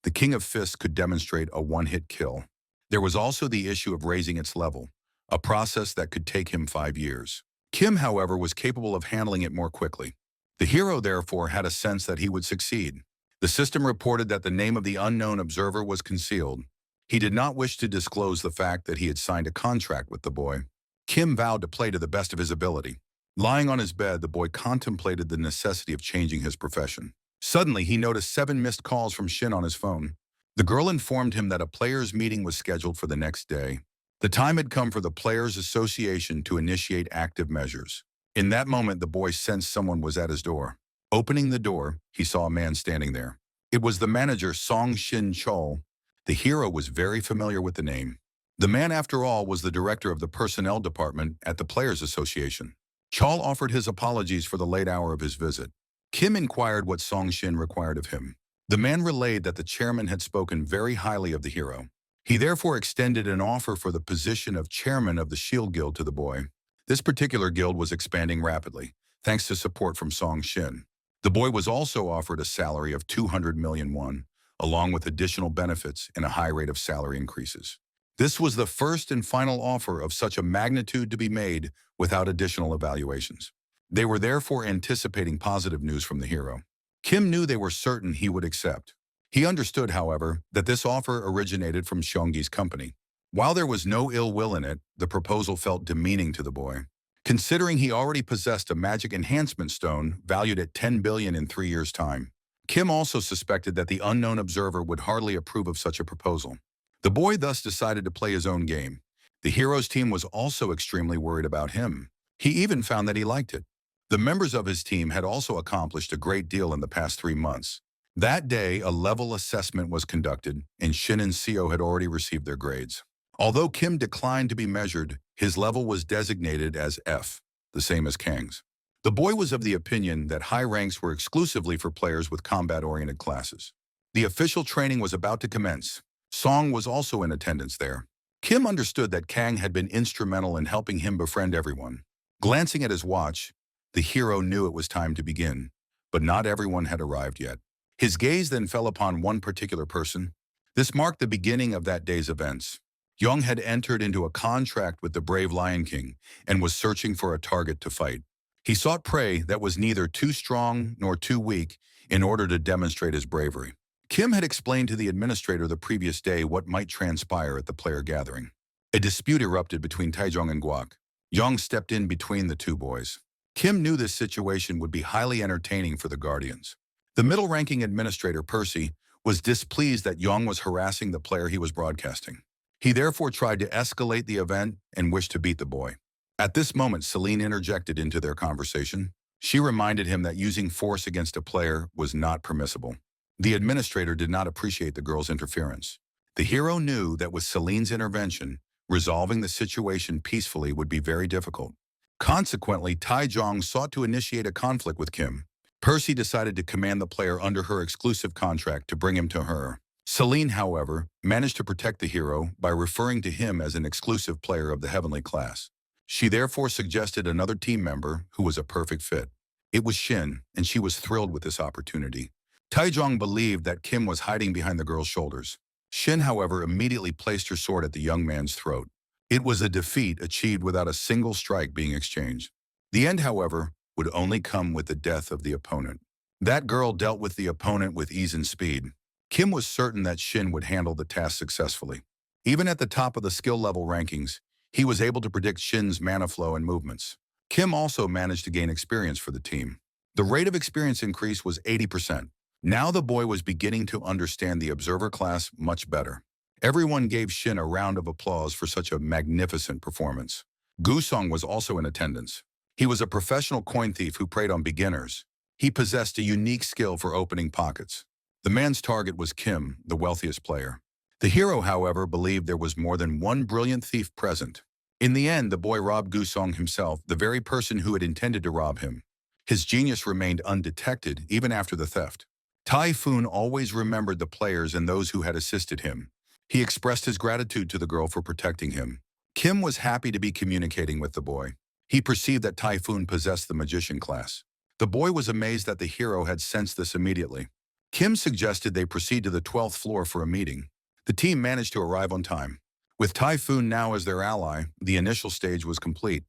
the King of Fists could demonstrate a one-hit kill. There was also the issue of raising its level, a process that could take him 5 years. Kim, however, was capable of handling it more quickly. The hero, therefore, had a sense that he would succeed. The system reported that the name of the unknown observer was concealed. He did not wish to disclose the fact that he had signed a contract with the boy. Kim vowed to play to the best of his ability. Lying on his bed, the boy contemplated the necessity of changing his profession. Suddenly, he noticed 7 missed calls from Shin on his phone. The girl informed him that a players' meeting was scheduled for the next day. The time had come for the Players Association to initiate active measures. In that moment, the boy sensed someone was at his door. Opening the door, he saw a man standing there. It was the manager, Song Shin Chol. The hero was very familiar with the name. The man, after all, was the director of the personnel department at the Players Association. Chol offered his apologies for the late hour of his visit. Kim inquired what Song Shin required of him. The man relayed that the chairman had spoken very highly of the hero. He therefore extended an offer for the position of chairman of the Shield Guild to the boy. This particular guild was expanding rapidly, thanks to support from Song Shin. The boy was also offered a salary of 200 million won, along with additional benefits and a high rate of salary increases. This was the first and final offer of such a magnitude to be made without additional evaluations. They were therefore anticipating positive news from the hero. Kim knew they were certain he would accept. He understood, however, that this offer originated from Seonggi's company. While there was no ill will in it, the proposal felt demeaning to the boy. Considering he already possessed a magic enhancement stone valued at 10 billion in 3 years' time, Kim also suspected that the unknown observer would hardly approve of such a proposal. The boy thus decided to play his own game. The hero's team was also extremely worried about him. He even found that he liked it. The members of his team had also accomplished a great deal in the past 3 months. That day, a level assessment was conducted, and Shin and Seo had already received their grades. Although Kim declined to be measured, his level was designated as F, the same as Kang's. The boy was of the opinion that high ranks were exclusively for players with combat-oriented classes. The official training was about to commence. Song was also in attendance there. Kim understood that Kang had been instrumental in helping him befriend everyone. Glancing at his watch, the hero knew it was time to begin, but not everyone had arrived yet. His gaze then fell upon one particular person. This marked the beginning of that day's events. Young had entered into a contract with the brave Lion King and was searching for a target to fight. He sought prey that was neither too strong nor too weak in order to demonstrate his bravery. Kim had explained to the administrator the previous day what might transpire at the player gathering. A dispute erupted between Taejong and Guak. Young stepped in between the two boys. Kim knew this situation would be highly entertaining for the Guardians. The middle-ranking administrator, Percy, was displeased that Young was harassing the player he was broadcasting. He therefore tried to escalate the event and wished to beat the boy. At this moment, Celine interjected into their conversation. She reminded him that using force against a player was not permissible. The administrator did not appreciate the girl's interference. The hero knew that with Celine's intervention, resolving the situation peacefully would be very difficult. Consequently, Taejong sought to initiate a conflict with Kim. Percy decided to command the player under her exclusive contract to bring him to her. Celine, however, managed to protect the hero by referring to him as an exclusive player of the heavenly class. She therefore suggested another team member who was a perfect fit. It was Shin, and she was thrilled with this opportunity. Taejong believed that Kim was hiding behind the girl's shoulders. Shin, however, immediately placed her sword at the young man's throat. It was a defeat achieved without a single strike being exchanged. The end, however, would only come with the death of the opponent. That girl dealt with the opponent with ease and speed. Kim was certain that Shin would handle the task successfully. Even at the top of the skill level rankings, he was able to predict Shin's mana flow and movements. Kim also managed to gain experience for the team. The rate of experience increase was 80%. Now the boy was beginning to understand the observer class much better. Everyone gave Shin a round of applause for such a magnificent performance. Gusong was also in attendance. He was a professional coin thief who preyed on beginners. He possessed a unique skill for opening pockets. The man's target was Kim, the wealthiest player. The hero, however, believed there was more than one brilliant thief present. In the end, the boy robbed Gusong himself, the very person who had intended to rob him. His genius remained undetected even after the theft. Typhoon always remembered the players and those who had assisted him. He expressed his gratitude to the girl for protecting him. Kim was happy to be communicating with the boy. He perceived that Typhoon possessed the magician class. The boy was amazed that the hero had sensed this immediately. Kim suggested they proceed to the 12th floor for a meeting. The team managed to arrive on time. With Typhoon now as their ally, the initial stage was complete.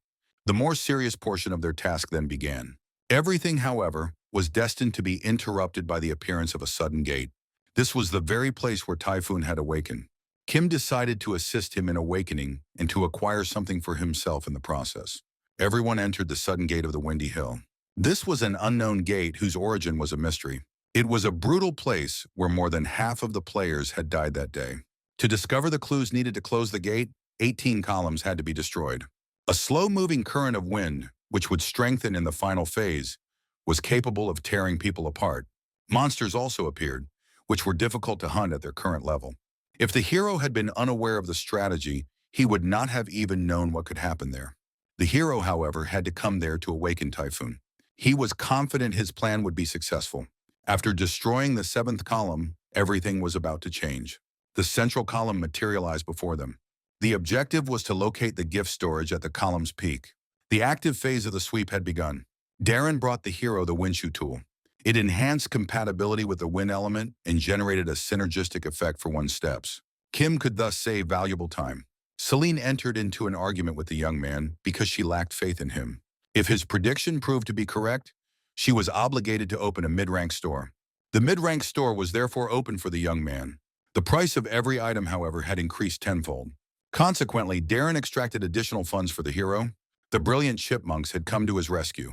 The more serious portion of their task then began. Everything, however, was destined to be interrupted by the appearance of a sudden gate. This was the very place where Typhoon had awakened. Kim decided to assist him in awakening and to acquire something for himself in the process. Everyone entered the sudden gate of the Windy Hill. This was an unknown gate whose origin was a mystery. It was a brutal place where more than half of the players had died that day. To discover the clues needed to close the gate, 18 columns had to be destroyed. A slow-moving current of wind, which would strengthen in the final phase, was capable of tearing people apart. Monsters also appeared, which were difficult to hunt at their current level. If the hero had been unaware of the strategy, he would not have even known what could happen there. The hero, however, had to come there to awaken Typhoon. He was confident his plan would be successful. After destroying the 7th column, everything was about to change. The central column materialized before them. The objective was to locate the gift storage at the column's peak. The active phase of the sweep had begun. Darren brought the hero the windshoe tool. It enhanced compatibility with the wind element and generated a synergistic effect for one's steps. Kim could thus save valuable time. Celine entered into an argument with the young man because she lacked faith in him. If his prediction proved to be correct, she was obligated to open a mid-rank store. The mid-rank store was therefore open for the young man. The price of every item, however, had increased tenfold. Consequently, Darren extracted additional funds for the hero. The brilliant chipmunks had come to his rescue.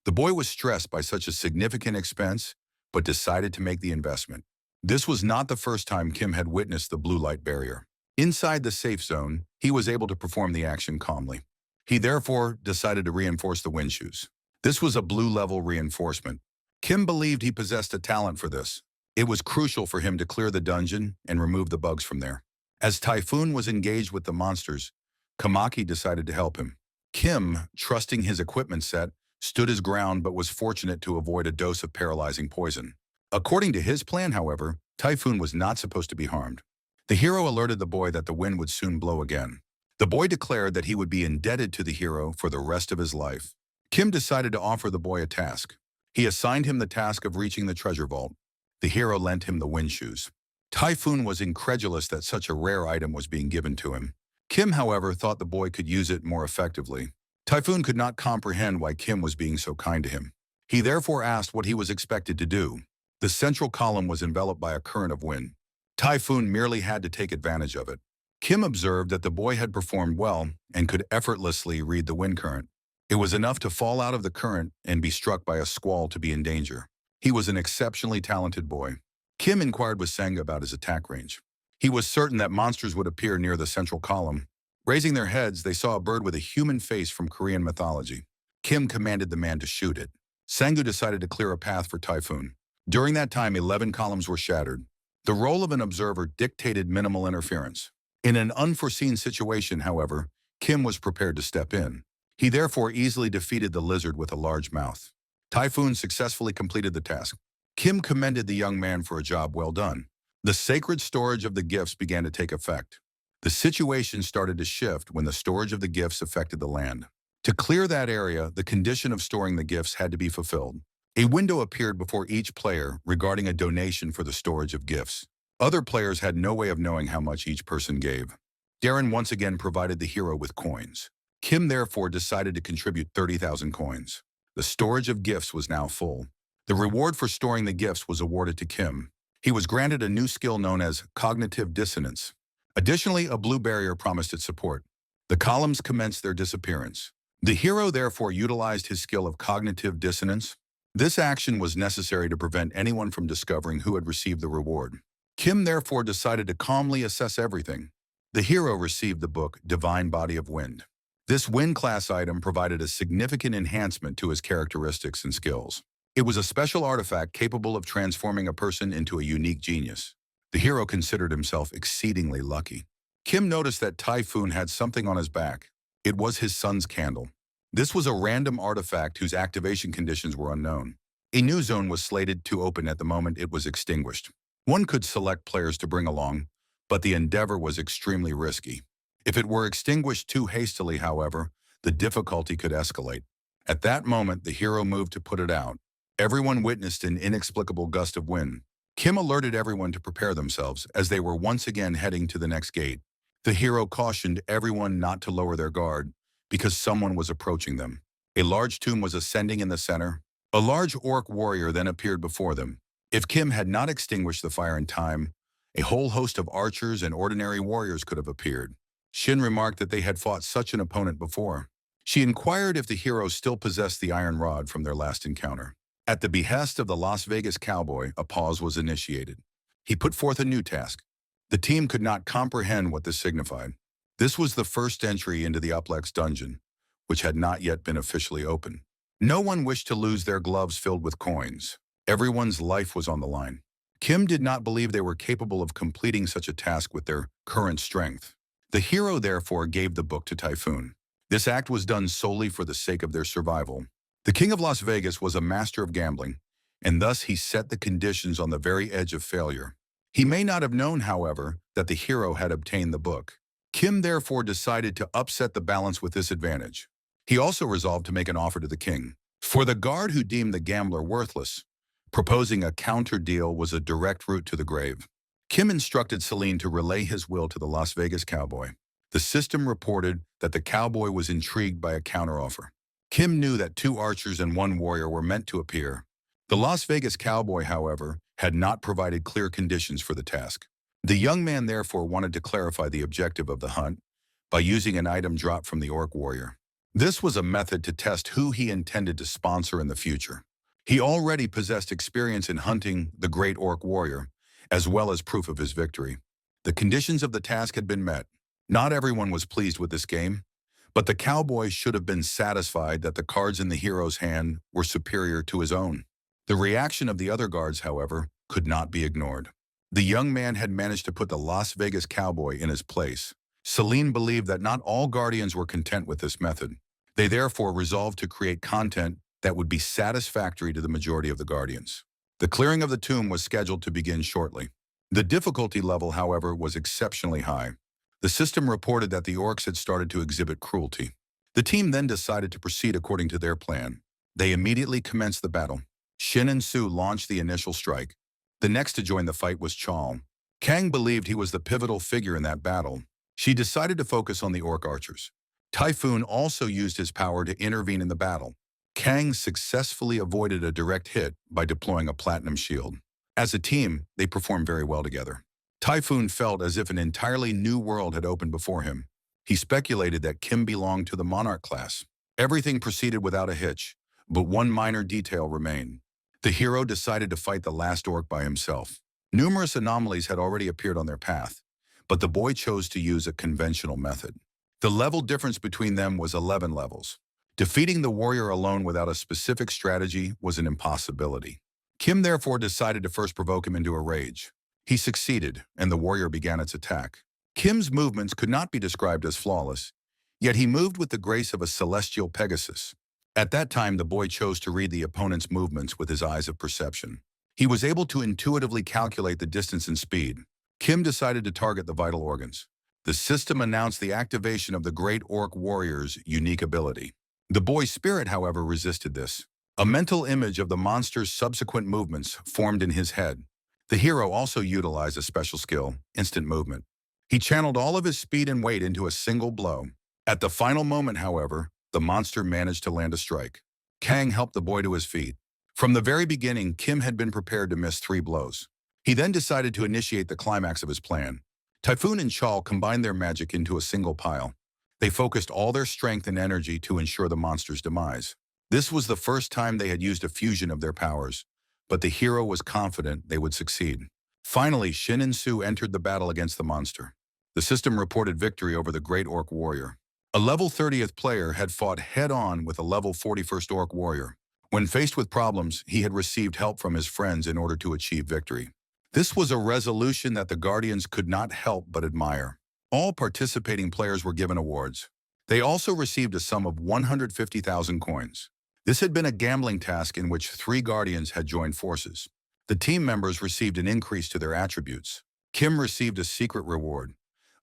The boy was stressed by such a significant expense, but decided to make the investment. This was not the first time Kim had witnessed the blue light barrier. Inside the safe zone, he was able to perform the action calmly. He therefore decided to reinforce the windshoes. This was a blue-level reinforcement. Kim believed he possessed a talent for this. It was crucial for him to clear the dungeon and remove the bugs from there. As Typhoon was engaged with the monsters, Kamaki decided to help him. Kim, trusting his equipment set, stood his ground but was fortunate to avoid a dose of paralyzing poison. According to his plan, however, Typhoon was not supposed to be harmed. The hero alerted the boy that the wind would soon blow again. The boy declared that he would be indebted to the hero for the rest of his life. Kim decided to offer the boy a task. He assigned him the task of reaching the treasure vault. The hero lent him the windshoes. Typhoon was incredulous that such a rare item was being given to him. Kim, however, thought the boy could use it more effectively. Typhoon could not comprehend why Kim was being so kind to him. He therefore asked what he was expected to do. The central column was enveloped by a current of wind. Typhoon merely had to take advantage of it. Kim observed that the boy had performed well and could effortlessly read the wind current. It was enough to fall out of the current and be struck by a squall to be in danger. He was an exceptionally talented boy. Kim inquired with Sangha about his attack range. He was certain that monsters would appear near the central column. Raising their heads, they saw a bird with a human face from Korean mythology. Kim commanded the man to shoot it. Sangha decided to clear a path for Typhoon. During that time, 11 columns were shattered. The role of an observer dictated minimal interference. In an unforeseen situation, however, Kim was prepared to step in. He therefore easily defeated the lizard with a large mouth. Typhoon successfully completed the task. Kim commended the young man for a job well done. The sacred storage of the gifts began to take effect. The situation started to shift when the storage of the gifts affected the land. To clear that area, the condition of storing the gifts had to be fulfilled. A window appeared before each player regarding a donation for the storage of gifts. Other players had no way of knowing how much each person gave. Darren once again provided the hero with coins. Kim therefore decided to contribute 30,000 coins. The storage of gifts was now full. The reward for storing the gifts was awarded to Kim. He was granted a new skill known as cognitive dissonance. Additionally, a blue barrier promised its support. The columns commenced their disappearance. The hero therefore utilized his skill of cognitive dissonance. This action was necessary to prevent anyone from discovering who had received the reward. Kim therefore decided to calmly assess everything. The hero received the book Divine Body of Wind. This wind class item provided a significant enhancement to his characteristics and skills. It was a special artifact capable of transforming a person into a unique genius. The hero considered himself exceedingly lucky. Kim noticed that Typhoon had something on his back. It was his son's candle. This was a random artifact whose activation conditions were unknown. A new zone was slated to open at the moment it was extinguished. One could select players to bring along, but the endeavor was extremely risky. If it were extinguished too hastily, however, the difficulty could escalate. At that moment, the hero moved to put it out. Everyone witnessed an inexplicable gust of wind. Kim alerted everyone to prepare themselves as they were once again heading to the next gate. The hero cautioned everyone not to lower their guard because someone was approaching them. A large tomb was ascending in the center. A large orc warrior then appeared before them. If Kim had not extinguished the fire in time, a whole host of archers and ordinary warriors could have appeared. Shin remarked that they had fought such an opponent before. She inquired if the heroes still possessed the iron rod from their last encounter. At the behest of the Las Vegas cowboy, a pause was initiated. He put forth a new task. The team could not comprehend what this signified. This was the first entry into the Uplex dungeon, which had not yet been officially opened. No one wished to lose their gloves filled with coins. Everyone's life was on the line. Kim did not believe they were capable of completing such a task with their current strength. The hero therefore gave the book to Typhoon. This act was done solely for the sake of their survival. The king of Las Vegas was a master of gambling, and thus he set the conditions on the very edge of failure. He may not have known, however, that the hero had obtained the book. Kim therefore decided to upset the balance with this advantage. He also resolved to make an offer to the king. For the guard who deemed the gambler worthless, proposing a counter deal was a direct route to the grave. Kim instructed Celine to relay his will to the Las Vegas cowboy. The system reported that the cowboy was intrigued by a counteroffer. Kim knew that 2 archers and 1 warrior were meant to appear. The Las Vegas cowboy, however, had not provided clear conditions for the task. The young man therefore wanted to clarify the objective of the hunt by using an item dropped from the orc warrior. This was a method to test who he intended to sponsor in the future. He already possessed experience in hunting the great orc warrior, as well as proof of his victory. The conditions of the task had been met. Not everyone was pleased with this game, but the cowboy should have been satisfied that the cards in the hero's hand were superior to his own. The reaction of the other guards, however, could not be ignored. The young man had managed to put the Las Vegas cowboy in his place. Celine believed that not all guardians were content with this method. They therefore resolved to create content that would be satisfactory to the majority of the guardians. The clearing of the tomb was scheduled to begin shortly. The difficulty level, however, was exceptionally high. The system reported that the orcs had started to exhibit cruelty. The team then decided to proceed according to their plan. They immediately commenced the battle. Shin and Su launched the initial strike. The next to join the fight was Chal. Kang believed he was the pivotal figure in that battle. She decided to focus on the orc archers. Typhoon also used his power to intervene in the battle. Kang successfully avoided a direct hit by deploying a platinum shield. As a team, they performed very well together. Typhoon felt as if an entirely new world had opened before him. He speculated that Kim belonged to the Monarch class. Everything proceeded without a hitch, but one minor detail remained. The hero decided to fight the last orc by himself. Numerous anomalies had already appeared on their path, but the boy chose to use a conventional method. The level difference between them was 11 levels. Defeating the warrior alone without a specific strategy was an impossibility. Kim therefore decided to first provoke him into a rage. He succeeded, and the warrior began its attack. Kim's movements could not be described as flawless, yet he moved with the grace of a celestial Pegasus. At that time, the boy chose to read the opponent's movements with his eyes of perception. He was able to intuitively calculate the distance and speed. Kim decided to target the vital organs. The system announced the activation of the great orc warrior's unique ability. The boy's spirit, however, resisted this. A mental image of the monster's subsequent movements formed in his head. The hero also utilized a special skill, instant movement. He channeled all of his speed and weight into a single blow. At the final moment, however, the monster managed to land a strike. Kang helped the boy to his feet. From the very beginning, Kim had been prepared to miss 3 blows. He then decided to initiate the climax of his plan. Typhoon and Chal combined their magic into a single pile. They focused all their strength and energy to ensure the monster's demise. This was the first time they had used a fusion of their powers, but the hero was confident they would succeed. Finally, Shin and Su entered the battle against the monster. The system reported victory over the great orc warrior. A level 30th player had fought head-on with a level 41st orc warrior. When faced with problems, he had received help from his friends in order to achieve victory. This was a resolution that the Guardians could not help but admire. All participating players were given awards. They also received a sum of 150,000 coins. This had been a gambling task in which 3 guardians had joined forces. The team members received an increase to their attributes. Kim received a secret reward,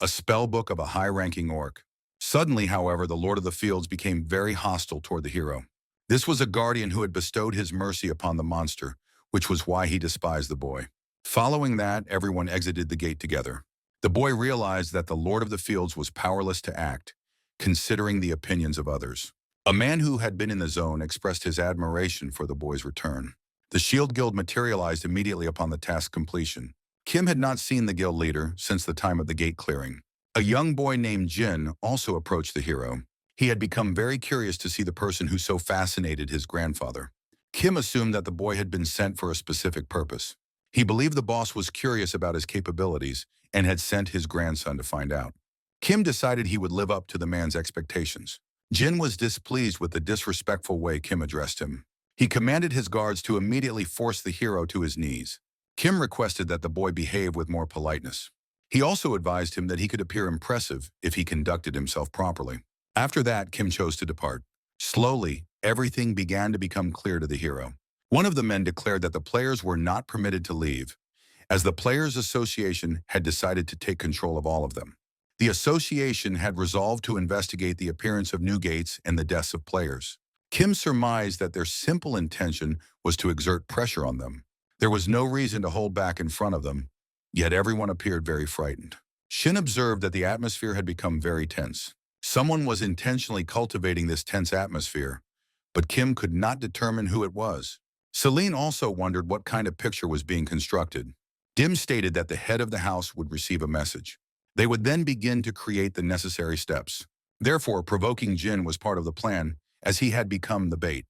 a spell book of a high-ranking orc. Suddenly, however, the Lord of the Fields became very hostile toward the hero. This was a guardian who had bestowed his mercy upon the monster, which was why he despised the boy. Following that, everyone exited the gate together. The boy realized that the Lord of the Fields was powerless to act, considering the opinions of others. A man who had been in the zone expressed his admiration for the boy's return. The Shield Guild materialized immediately upon the task completion. Kim had not seen the guild leader since the time of the gate clearing. A young boy named Jin also approached the hero. He had become very curious to see the person who so fascinated his grandfather. Kim assumed that the boy had been sent for a specific purpose. He believed the boss was curious about his capabilities and had sent his grandson to find out. Kim decided he would live up to the man's expectations. Jin was displeased with the disrespectful way Kim addressed him. He commanded his guards to immediately force the hero to his knees. Kim requested that the boy behave with more politeness. He also advised him that he could appear impressive if he conducted himself properly. After that, Kim chose to depart. Slowly, everything began to become clear to the hero. One of the men declared that the players were not permitted to leave, as the Players' Association had decided to take control of all of them. The association had resolved to investigate the appearance of new gates and the deaths of players. Kim surmised that their simple intention was to exert pressure on them. There was no reason to hold back in front of them, yet everyone appeared very frightened. Shin observed that the atmosphere had become very tense. Someone was intentionally cultivating this tense atmosphere, but Kim could not determine who it was. Celine also wondered what kind of picture was being constructed. Dim stated that the head of the house would receive a message. They would then begin to create the necessary steps. Therefore, provoking Jin was part of the plan, as he had become the bait.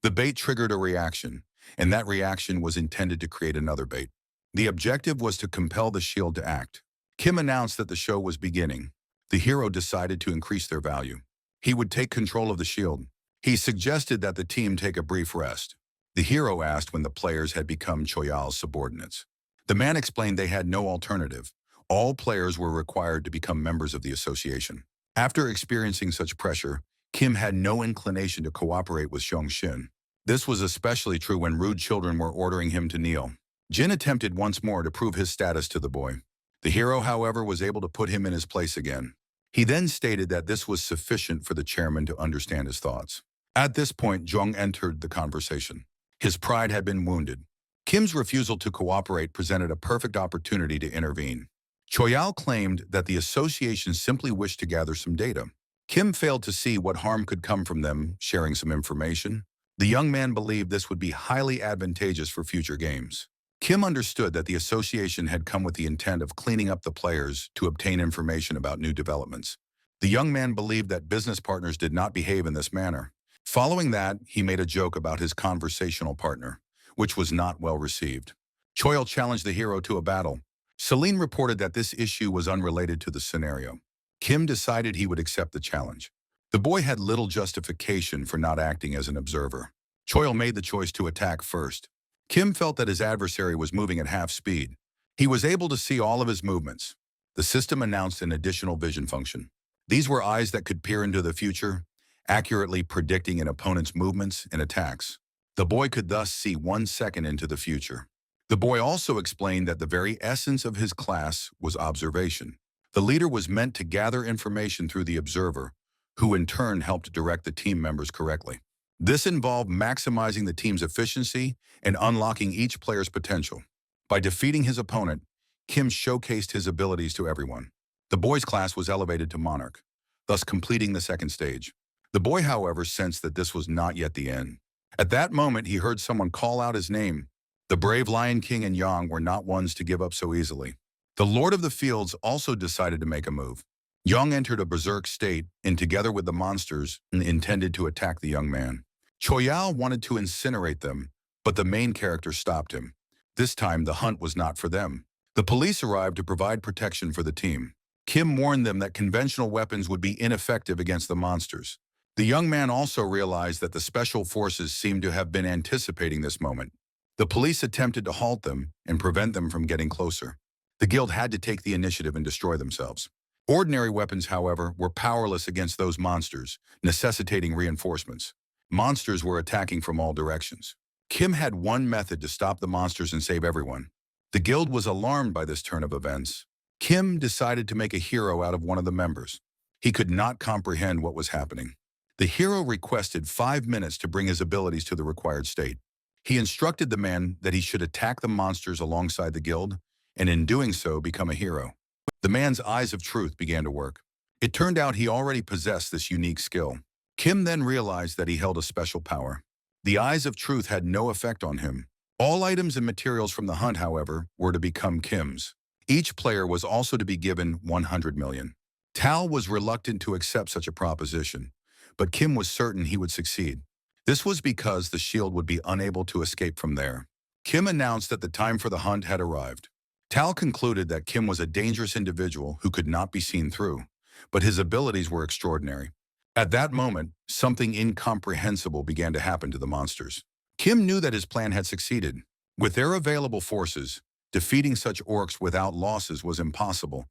The bait triggered a reaction, and that reaction was intended to create another bait. The objective was to compel the shield to act. Kim announced that the show was beginning. The hero decided to increase their value. He would take control of the shield. He suggested that the team take a brief rest. The hero asked when the players had become Choyal's subordinates. The man explained they had no alternative. All players were required to become members of the association. After experiencing such pressure, Kim had no inclination to cooperate with Shin. This was especially true when rude children were ordering him to kneel. Jin attempted once more to prove his status to the boy. The hero, however, was able to put him in his place again. He then stated that this was sufficient for the chairman to understand his thoughts. At this point, Jung entered the conversation. His pride had been wounded. Kim's refusal to cooperate presented a perfect opportunity to intervene. Choyal claimed that the association simply wished to gather some data. Kim failed to see what harm could come from them sharing some information. The young man believed this would be highly advantageous for future games. Kim understood that the association had come with the intent of cleaning up the players to obtain information about new developments. The young man believed that business partners did not behave in this manner. Following that, he made a joke about his conversational partner, which was not well received. Choyal challenged the hero to a battle. Celine reported that this issue was unrelated to the scenario. Kim decided he would accept the challenge. The boy had little justification for not acting as an observer. Choyal made the choice to attack first. Kim felt that his adversary was moving at half speed. He was able to see all of his movements. The system announced an additional vision function. These were eyes that could peer into the future, accurately predicting an opponent's movements and attacks. The boy could thus see 1 second into the future. The boy also explained that the very essence of his class was observation. The leader was meant to gather information through the observer, who in turn helped direct the team members correctly. This involved maximizing the team's efficiency and unlocking each player's potential. By defeating his opponent, Kim showcased his abilities to everyone. The boy's class was elevated to Monarch, thus completing the second stage. The boy, however, sensed that this was not yet the end. At that moment, he heard someone call out his name. The brave Lion King and Yang were not ones to give up so easily. The Lord of the Fields also decided to make a move. Yang entered a berserk state and, together with the monsters, intended to attack the young man. Choyal wanted to incinerate them, but the main character stopped him. This time, the hunt was not for them. The police arrived to provide protection for the team. Kim warned them that conventional weapons would be ineffective against the monsters. The young man also realized that the special forces seemed to have been anticipating this moment. The police attempted to halt them and prevent them from getting closer. The guild had to take the initiative and destroy themselves. Ordinary weapons, however, were powerless against those monsters, necessitating reinforcements. Monsters were attacking from all directions. Kim had one method to stop the monsters and save everyone. The guild was alarmed by this turn of events. Kim decided to make a hero out of one of the members. He could not comprehend what was happening. The hero requested 5 minutes to bring his abilities to the required state. He instructed the man that he should attack the monsters alongside the guild, and in doing so become a hero. The man's eyes of truth began to work. It turned out he already possessed this unique skill. Kim then realized that he held a special power. The eyes of truth had no effect on him. All items and materials from the hunt, however, were to become Kim's. Each player was also to be given 100 million. Tal was reluctant to accept such a proposition, but Kim was certain he would succeed. This was because the shield would be unable to escape from there. Kim announced that the time for the hunt had arrived. Tal concluded that Kim was a dangerous individual who could not be seen through, but his abilities were extraordinary. At that moment, something incomprehensible began to happen to the monsters. Kim knew that his plan had succeeded. With their available forces, defeating such orcs without losses was impossible,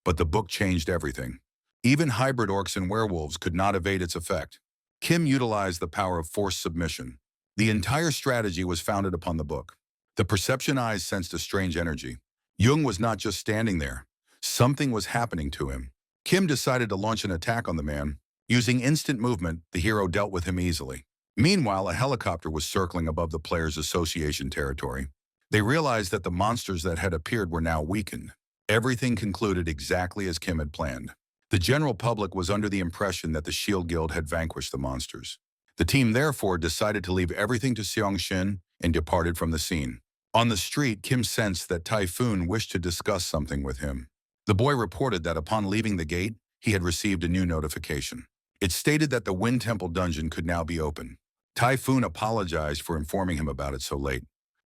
but the book changed everything. Even hybrid orcs and werewolves could not evade its effect. Kim utilized the power of forced submission. The entire strategy was founded upon the book. The perception eyes sensed a strange energy. Jung was not just standing there. Something was happening to him. Kim decided to launch an attack on the man. Using instant movement, the hero dealt with him easily. Meanwhile, a helicopter was circling above the players' association territory. They realized that the monsters that had appeared were now weakened. Everything concluded exactly as Kim had planned. The general public was under the impression that the Shield Guild had vanquished the monsters. The team therefore decided to leave everything to Seong-shin and departed from the scene. On the street, Kim sensed that Typhoon wished to discuss something with him. The boy reported that upon leaving the gate, he had received a new notification. It stated that the Wind Temple dungeon could now be open. Typhoon apologized for informing him about it so late.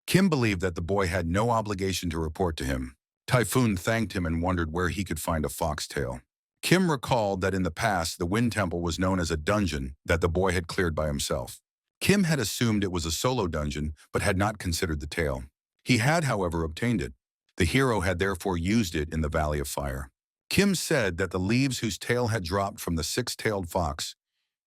Kim believed that the boy had no obligation to report to him. Typhoon thanked him and wondered where he could find a foxtail. Kim recalled that in the past, the Wind Temple was known as a dungeon that the boy had cleared by himself. Kim had assumed it was a solo dungeon, but had not considered the tail. He had, however, obtained it. The hero had therefore used it in the Valley of Fire. Kim said that the leaves whose tail had dropped from the six-tailed fox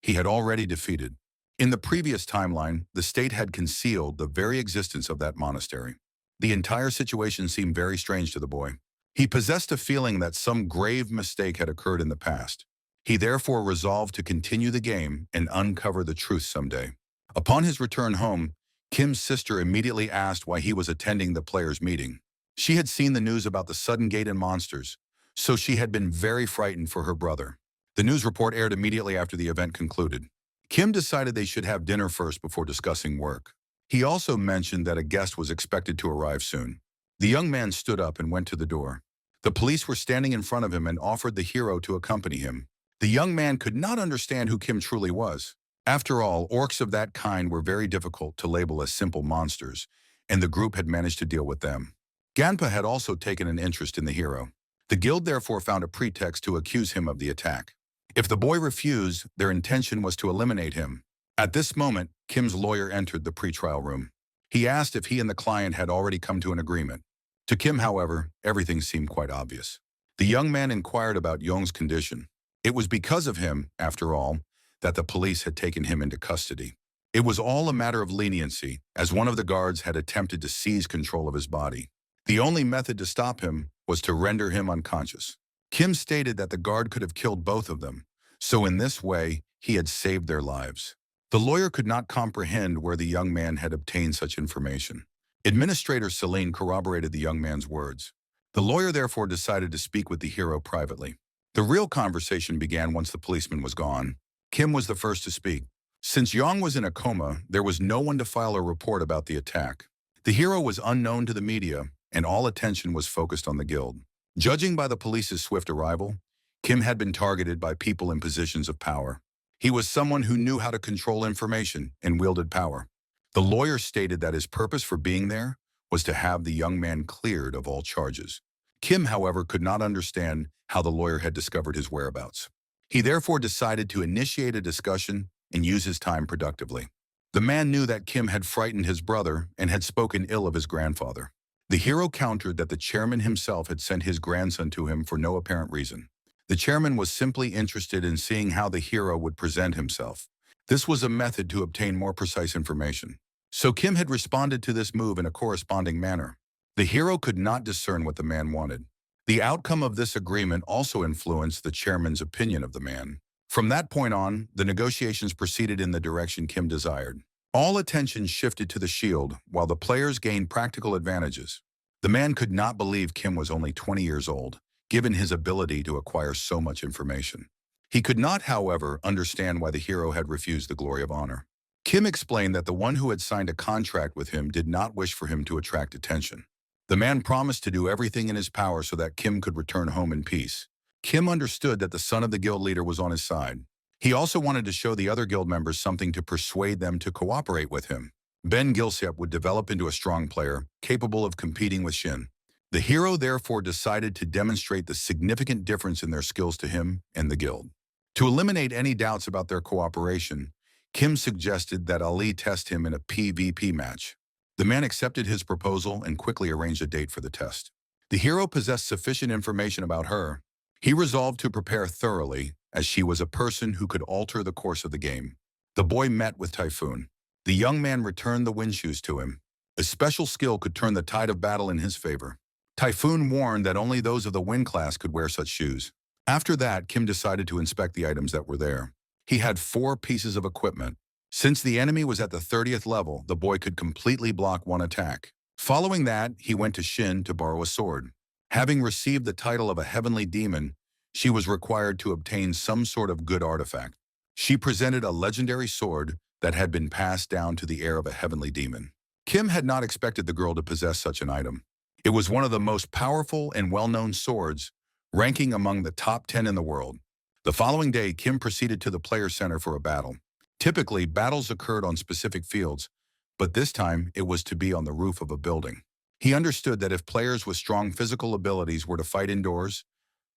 he had already defeated. In the previous timeline, the state had concealed the very existence of that monastery. The entire situation seemed very strange to the boy. He possessed a feeling that some grave mistake had occurred in the past. He therefore resolved to continue the game and uncover the truth someday. Upon his return home, Kim's sister immediately asked why he was attending the players' meeting. She had seen the news about the sudden gate and monsters, so she had been very frightened for her brother. The news report aired immediately after the event concluded. Kim decided they should have dinner first before discussing work. He also mentioned that a guest was expected to arrive soon. The young man stood up and went to the door. The police were standing in front of him and offered the hero to accompany him. The young man could not understand who Kim truly was. After all, orcs of that kind were very difficult to label as simple monsters, and the group had managed to deal with them. Ganpa had also taken an interest in the hero. The guild therefore found a pretext to accuse him of the attack. If the boy refused, their intention was to eliminate him. At this moment, Kim's lawyer entered the pretrial room. He asked if he and the client had already come to an agreement. To Kim, however, everything seemed quite obvious. The young man inquired about Yong's condition. It was because of him, after all, that the police had taken him into custody. It was all a matter of leniency, as one of the guards had attempted to seize control of his body. The only method to stop him was to render him unconscious. Kim stated that the guard could have killed both of them, so in this way, he had saved their lives. The lawyer could not comprehend where the young man had obtained such information. Administrator Celine corroborated the young man's words. The lawyer therefore decided to speak with the hero privately. The real conversation began once the policeman was gone. Kim was the first to speak. Since Yang was in a coma, there was no one to file a report about the attack. The hero was unknown to the media, and all attention was focused on the guild. Judging by the police's swift arrival, Kim had been targeted by people in positions of power. He was someone who knew how to control information and wielded power. The lawyer stated that his purpose for being there was to have the young man cleared of all charges. Kim, however, could not understand how the lawyer had discovered his whereabouts. He therefore decided to initiate a discussion and use his time productively. The man knew that Kim had frightened his brother and had spoken ill of his grandfather. The hero countered that the chairman himself had sent his grandson to him for no apparent reason. The chairman was simply interested in seeing how the hero would present himself. This was a method to obtain more precise information. So Kim had responded to this move in a corresponding manner. The hero could not discern what the man wanted. The outcome of this agreement also influenced the chairman's opinion of the man. From that point on, the negotiations proceeded in the direction Kim desired. All attention shifted to the shield, while the players gained practical advantages. The man could not believe Kim was only 20 years old, given his ability to acquire so much information. He could not, however, understand why the hero had refused the glory of honor. Kim explained that the one who had signed a contract with him did not wish for him to attract attention. The man promised to do everything in his power so that Kim could return home in peace. Kim understood that the son of the guild leader was on his side. He also wanted to show the other guild members something to persuade them to cooperate with him. Ben Gilsep would develop into a strong player, capable of competing with Shin. The hero therefore decided to demonstrate the significant difference in their skills to him and the guild. To eliminate any doubts about their cooperation, Kim suggested that Ali test him in a PvP match. The man accepted his proposal and quickly arranged a date for the test. The hero possessed sufficient information about her. He resolved to prepare thoroughly, as she was a person who could alter the course of the game. The boy met with Typhoon. The young man returned the wind shoes to him. A special skill could turn the tide of battle in his favor. Typhoon warned that only those of the wind class could wear such shoes. After that, Kim decided to inspect the items that were there. He had 4 pieces of equipment. Since the enemy was at the 30th level, the boy could completely block one attack. Following that, he went to Shin to borrow a sword. Having received the title of a heavenly demon, she was required to obtain some sort of good artifact. She presented a legendary sword that had been passed down to the heir of a heavenly demon. Kim had not expected the girl to possess such an item. It was one of the most powerful and well-known swords, ranking among the top 10 in the world. The following day, Kim proceeded to the player center for a battle. Typically, battles occurred on specific fields, but this time it was to be on the roof of a building. He understood that if players with strong physical abilities were to fight indoors,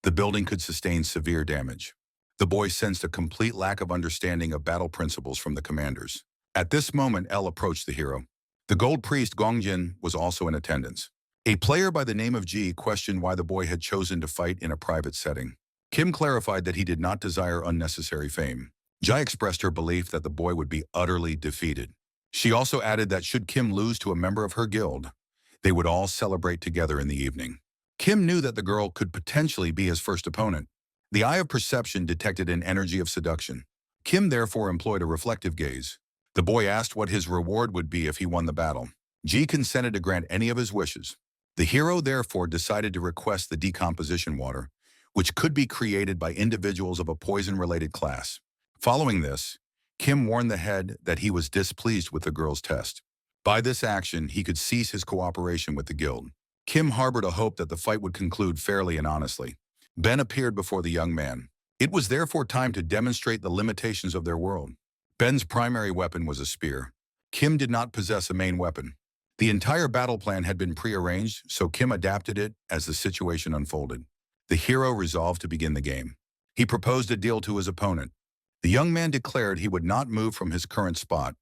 the building could sustain severe damage. The boy sensed a complete lack of understanding of battle principles from the commanders. At this moment, L approached the hero. The gold priest Gongjin was also in attendance. A player by the name of Ji questioned why the boy had chosen to fight in a private setting. Kim clarified that he did not desire unnecessary fame. Jai expressed her belief that the boy would be utterly defeated. She also added that should Kim lose to a member of her guild, they would all celebrate together in the evening. Kim knew that the girl could potentially be his first opponent. The eye of perception detected an energy of seduction. Kim therefore employed a reflective gaze. The boy asked what his reward would be if he won the battle. Ji consented to grant any of his wishes. The hero therefore decided to request the decomposition water, which could be created by individuals of a poison-related class. Following this, Kim warned the head that he was displeased with the girl's test. By this action, he could cease his cooperation with the guild. Kim harbored a hope that the fight would conclude fairly and honestly. Ben appeared before the young man. It was therefore time to demonstrate the limitations of their world. Ben's primary weapon was a spear. Kim did not possess a main weapon. The entire battle plan had been prearranged, so Kim adapted it as the situation unfolded. The hero resolved to begin the game. He proposed a deal to his opponent. The young man declared he would not move from his current spot,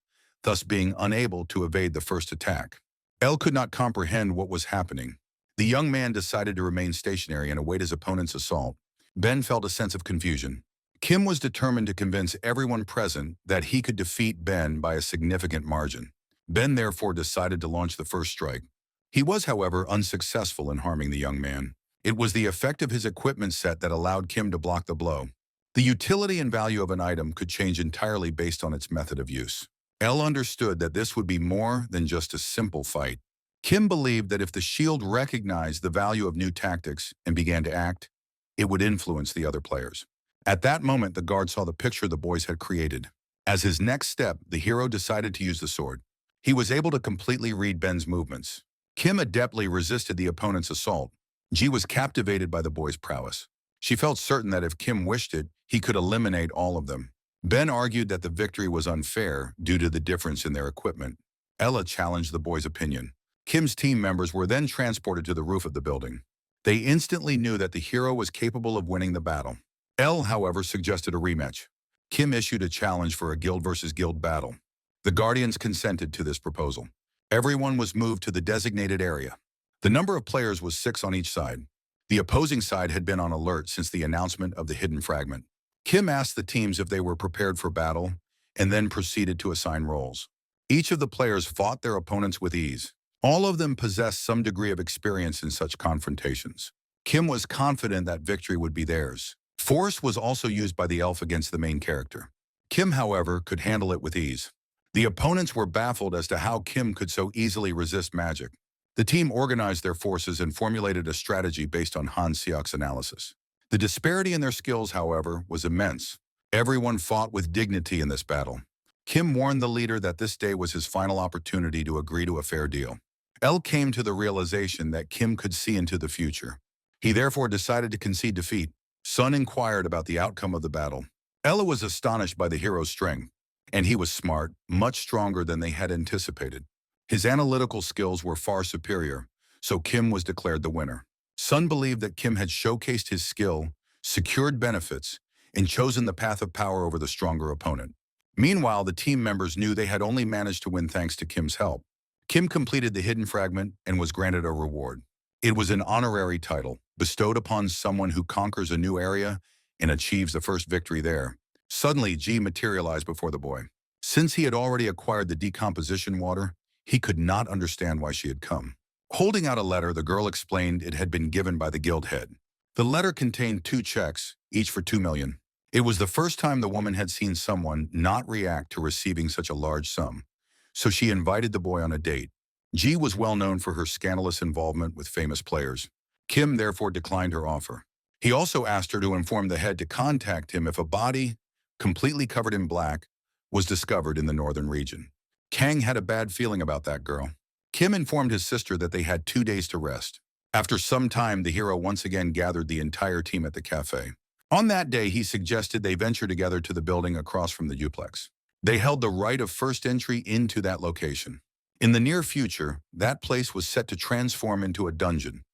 thus being unable to evade the first attack. L could not comprehend what was happening. The young man decided to remain stationary and await his opponent's assault. Ben felt a sense of confusion. Kim was determined to convince everyone present that he could defeat Ben by a significant margin. Ben therefore decided to launch the first strike. He was, however, unsuccessful in harming the young man. It was the effect of his equipment set that allowed Kim to block the blow. The utility and value of an item could change entirely based on its method of use. L understood that this would be more than just a simple fight. Kim believed that if the shield recognized the value of new tactics and began to act, it would influence the other players. At that moment, the guard saw the picture the boys had created. As his next step, the hero decided to use the sword. He was able to completely read Ben's movements. Kim adeptly resisted the opponent's assault. Ji was captivated by the boy's prowess. She felt certain that if Kim wished it, he could eliminate all of them. Ben argued that the victory was unfair due to the difference in their equipment. Ella challenged the boy's opinion. Kim's team members were then transported to the roof of the building. They instantly knew that the hero was capable of winning the battle. L, however, suggested a rematch. Kim issued a challenge for a guild versus guild battle. The Guardians consented to this proposal. Everyone was moved to the designated area. The number of players was 6 on each side. The opposing side had been on alert since the announcement of the hidden fragment. Kim asked the teams if they were prepared for battle and then proceeded to assign roles. Each of the players fought their opponents with ease. All of them possessed some degree of experience in such confrontations. Kim was confident that victory would be theirs. Force was also used by the elf against the main character. Kim, however, could handle it with ease. The opponents were baffled as to how Kim could so easily resist magic. The team organized their forces and formulated a strategy based on Han Seok's analysis. The disparity in their skills, however, was immense. Everyone fought with dignity in this battle. Kim warned the leader that this day was his final opportunity to agree to a fair deal. L came to the realization that Kim could see into the future. He therefore decided to concede defeat. Sun inquired about the outcome of the battle. Ella was astonished by the hero's strength, and he was smart, much stronger than they had anticipated. His analytical skills were far superior, so Kim was declared the winner. Sun believed that Kim had showcased his skill, secured benefits, and chosen the path of power over the stronger opponent. Meanwhile, the team members knew they had only managed to win thanks to Kim's help. Kim completed the hidden fragment and was granted a reward. It was an honorary title, bestowed upon someone who conquers a new area and achieves the first victory there. Suddenly, G materialized before the boy. Since he had already acquired the decomposition water, he could not understand why she had come. Holding out a letter, the girl explained it had been given by the guild head. The letter contained 2 checks, each for 2 million. It was the first time the woman had seen someone not react to receiving such a large sum, so she invited the boy on a date. G was well known for her scandalous involvement with famous players. Kim therefore declined her offer. He also asked her to inform the head to contact him if a body, completely covered in black, was discovered in the northern region. Kang had a bad feeling about that girl. Kim informed his sister that they had 2 days to rest. After some time, the hero once again gathered the entire team at the cafe. On that day, he suggested they venture together to the building across from the duplex. They held the right of first entry into that location. In the near future, that place was set to transform into a dungeon,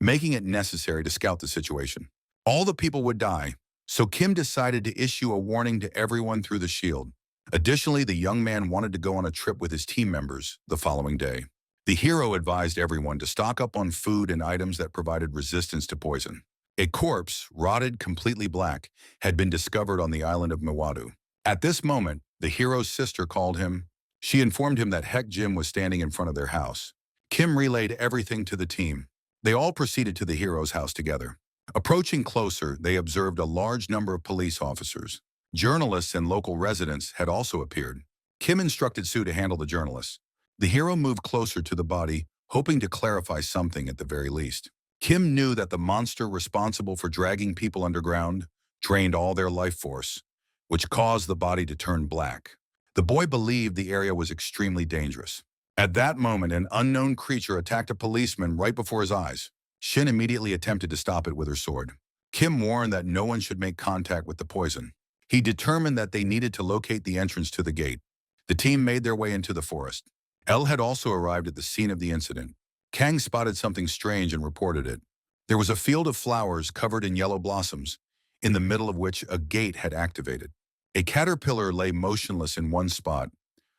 making it necessary to scout the situation. All the people would die, so Kim decided to issue a warning to everyone through the shield. Additionally, the young man wanted to go on a trip with his team members the following day. The hero advised everyone to stock up on food and items that provided resistance to poison. A corpse, rotted completely black, had been discovered on the island of Mewadu. At this moment, the hero's sister called him. She informed him that Heck Jim was standing in front of their house. Kim relayed everything to the team. They all proceeded to the hero's house together. Approaching closer, they observed a large number of police officers. Journalists and local residents had also appeared. Kim instructed Sue to handle the journalists. The hero moved closer to the body, hoping to clarify something at the very least. Kim knew that the monster responsible for dragging people underground drained all their life force, which caused the body to turn black. The boy believed the area was extremely dangerous. At that moment, an unknown creature attacked a policeman right before his eyes. Shin immediately attempted to stop it with her sword. Kim warned that no one should make contact with the poison. He determined that they needed to locate the entrance to the gate. The team made their way into the forest. L had also arrived at the scene of the incident. Kang spotted something strange and reported it. There was a field of flowers covered in yellow blossoms, in the middle of which a gate had activated. A caterpillar lay motionless in one spot,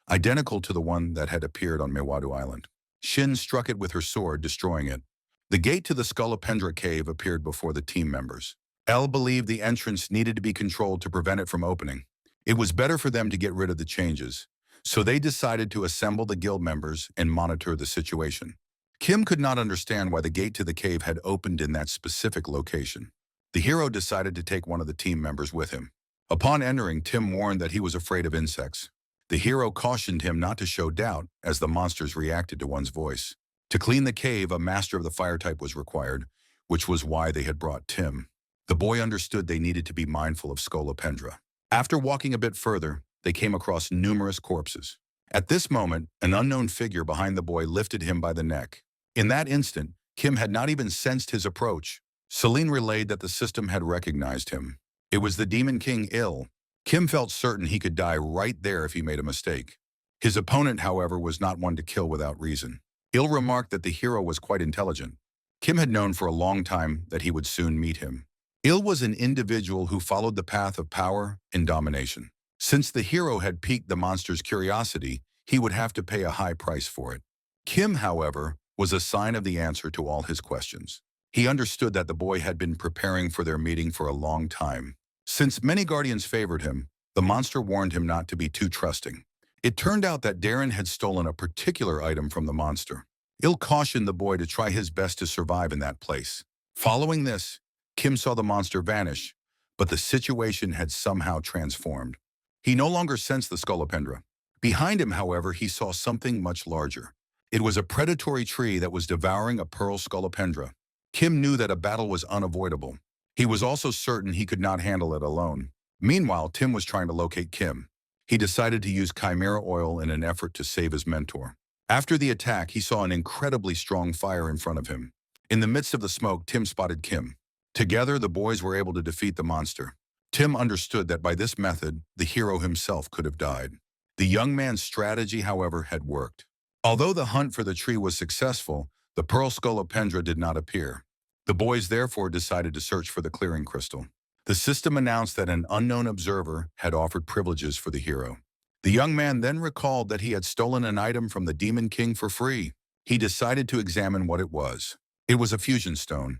identical to the one that had appeared on Mewadu Island. Shin struck it with her sword, destroying it. The gate to the Scolopendra cave appeared before the team members. L believed the entrance needed to be controlled to prevent it from opening. It was better for them to get rid of the changes, so they decided to assemble the guild members and monitor the situation. Kim could not understand why the gate to the cave had opened in that specific location. The hero decided to take one of the team members with him. Upon entering, Tim warned that he was afraid of insects. The hero cautioned him not to show doubt as the monsters reacted to one's voice. To clean the cave, a master of the fire type was required, which was why they had brought Tim. The boy understood they needed to be mindful of Scolopendra. After walking a bit further, they came across numerous corpses. At this moment, an unknown figure behind the boy lifted him by the neck. In that instant, Kim had not even sensed his approach. Celine relayed that the system had recognized him. It was the Demon King Il. Kim felt certain he could die right there if he made a mistake. His opponent, however, was not one to kill without reason. Il remarked that the hero was quite intelligent. Kim had known for a long time that he would soon meet him. Il was an individual who followed the path of power and domination. Since the hero had piqued the monster's curiosity, he would have to pay a high price for it. Kim, however, was a sign of the answer to all his questions. He understood that the boy had been preparing for their meeting for a long time. Since many guardians favored him, the monster warned him not to be too trusting. It turned out that Darren had stolen a particular item from the monster. Il cautioned the boy to try his best to survive in that place. Following this, Kim saw the monster vanish, but the situation had somehow transformed. He no longer sensed the scolopendra. Behind him, however, he saw something much larger. It was a predatory tree that was devouring a pearl scolopendra. Kim knew that a battle was unavoidable. He was also certain he could not handle it alone. Meanwhile, Tim was trying to locate Kim. He decided to use chimera oil in an effort to save his mentor. After the attack, he saw an incredibly strong fire in front of him. In the midst of the smoke, Tim spotted Kim. Together, the boys were able to defeat the monster. Tim understood that by this method, the hero himself could have died. The young man's strategy, however, had worked. Although the hunt for the tree was successful, the pearl scolopendra did not appear. The boys therefore decided to search for the clearing crystal. The system announced that an unknown observer had offered privileges for the hero. The young man then recalled that he had stolen an item from the Demon King for free. He decided to examine what it was. It was a fusion stone,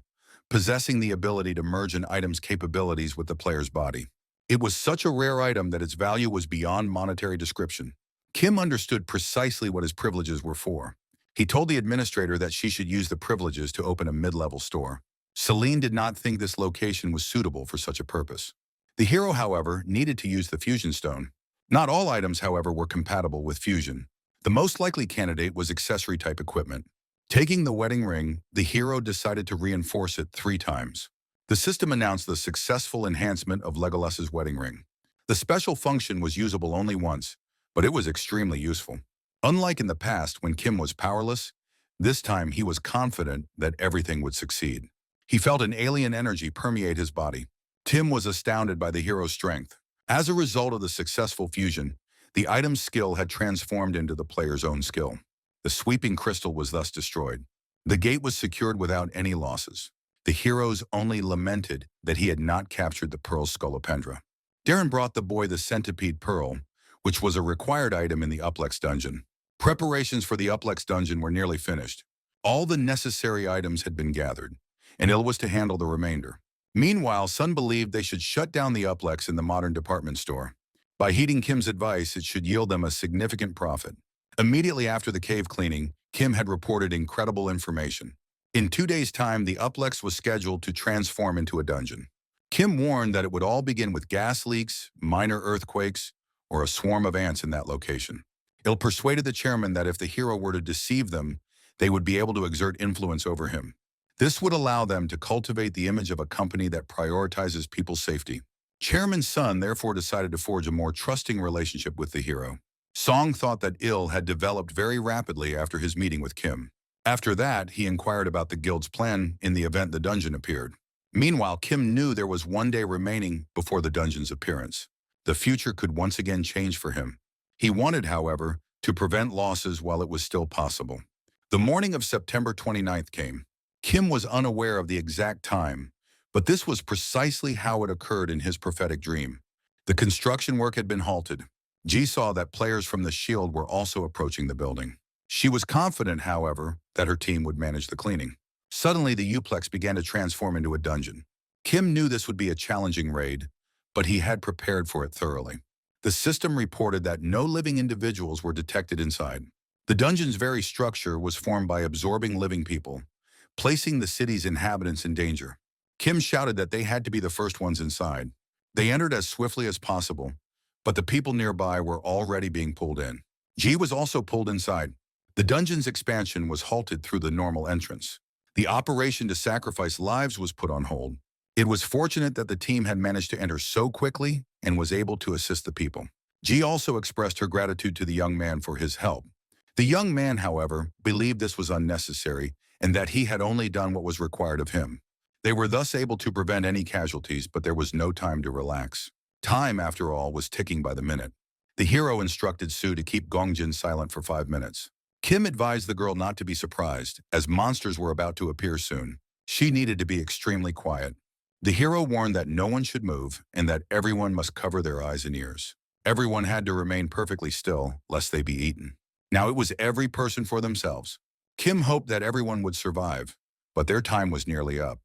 possessing the ability to merge an item's capabilities with the player's body. It was such a rare item that its value was beyond monetary description. Kim understood precisely what his privileges were for. He told the administrator that she should use the privileges to open a mid-level store. Celine did not think this location was suitable for such a purpose. The hero, however, needed to use the fusion stone. Not all items, however, were compatible with fusion. The most likely candidate was accessory-type equipment. Taking the wedding ring, the hero decided to reinforce it 3 times. The system announced the successful enhancement of Legolas's wedding ring. The special function was usable only once, but it was extremely useful. Unlike in the past when Kim was powerless, this time he was confident that everything would succeed. He felt an alien energy permeate his body. Tim was astounded by the hero's strength. As a result of the successful fusion, the item's skill had transformed into the player's own skill. The sweeping crystal was thus destroyed. The gate was secured without any losses. The heroes only lamented that he had not captured the pearl scolopendra. Darren brought the boy the centipede pearl, which was a required item in the Uplex dungeon. Preparations for the Uplex dungeon were nearly finished. All the necessary items had been gathered, and Il was to handle the remainder. Meanwhile, Sun believed they should shut down the Uplex in the modern department store. By heeding Kim's advice, it should yield them a significant profit. Immediately after the cave cleaning, Kim had reported incredible information. In 2 days' time, the Uplex was scheduled to transform into a dungeon. Kim warned that it would all begin with gas leaks, minor earthquakes, or a swarm of ants in that location. Il persuaded the chairman that if the hero were to deceive them, they would be able to exert influence over him. This would allow them to cultivate the image of a company that prioritizes people's safety. Chairman Sun therefore decided to forge a more trusting relationship with the hero. Song thought that Il had developed very rapidly after his meeting with Kim. After that, he inquired about the guild's plan in the event the dungeon appeared. Meanwhile, Kim knew there was 1 day remaining before the dungeon's appearance. The future could once again change for him. He wanted, however, to prevent losses while it was still possible. The morning of September 29th came. Kim was unaware of the exact time, but this was precisely how it occurred in his prophetic dream. The construction work had been halted. Ji saw that players from the Shield were also approaching the building. She was confident, however, that her team would manage the cleaning. Suddenly, the Uplex began to transform into a dungeon. Kim knew this would be a challenging raid, but he had prepared for it thoroughly. The system reported that no living individuals were detected inside. The dungeon's very structure was formed by absorbing living people, placing the city's inhabitants in danger. Kim shouted that they had to be the first ones inside. They entered as swiftly as possible, but the people nearby were already being pulled in. Ji was also pulled inside. The dungeon's expansion was halted through the normal entrance. The operation to sacrifice lives was put on hold. It was fortunate that the team had managed to enter so quickly and was able to assist the people. Ji also expressed her gratitude to the young man for his help. The young man, however, believed this was unnecessary and that he had only done what was required of him. They were thus able to prevent any casualties, but there was no time to relax. Time, after all, was ticking by the minute. The hero instructed Sue to keep Gongjin silent for 5 minutes. Kim advised the girl not to be surprised, as monsters were about to appear soon. She needed to be extremely quiet. The hero warned that no one should move and that everyone must cover their eyes and ears. Everyone had to remain perfectly still, lest they be eaten. Now it was every person for themselves. Kim hoped that everyone would survive, but their time was nearly up.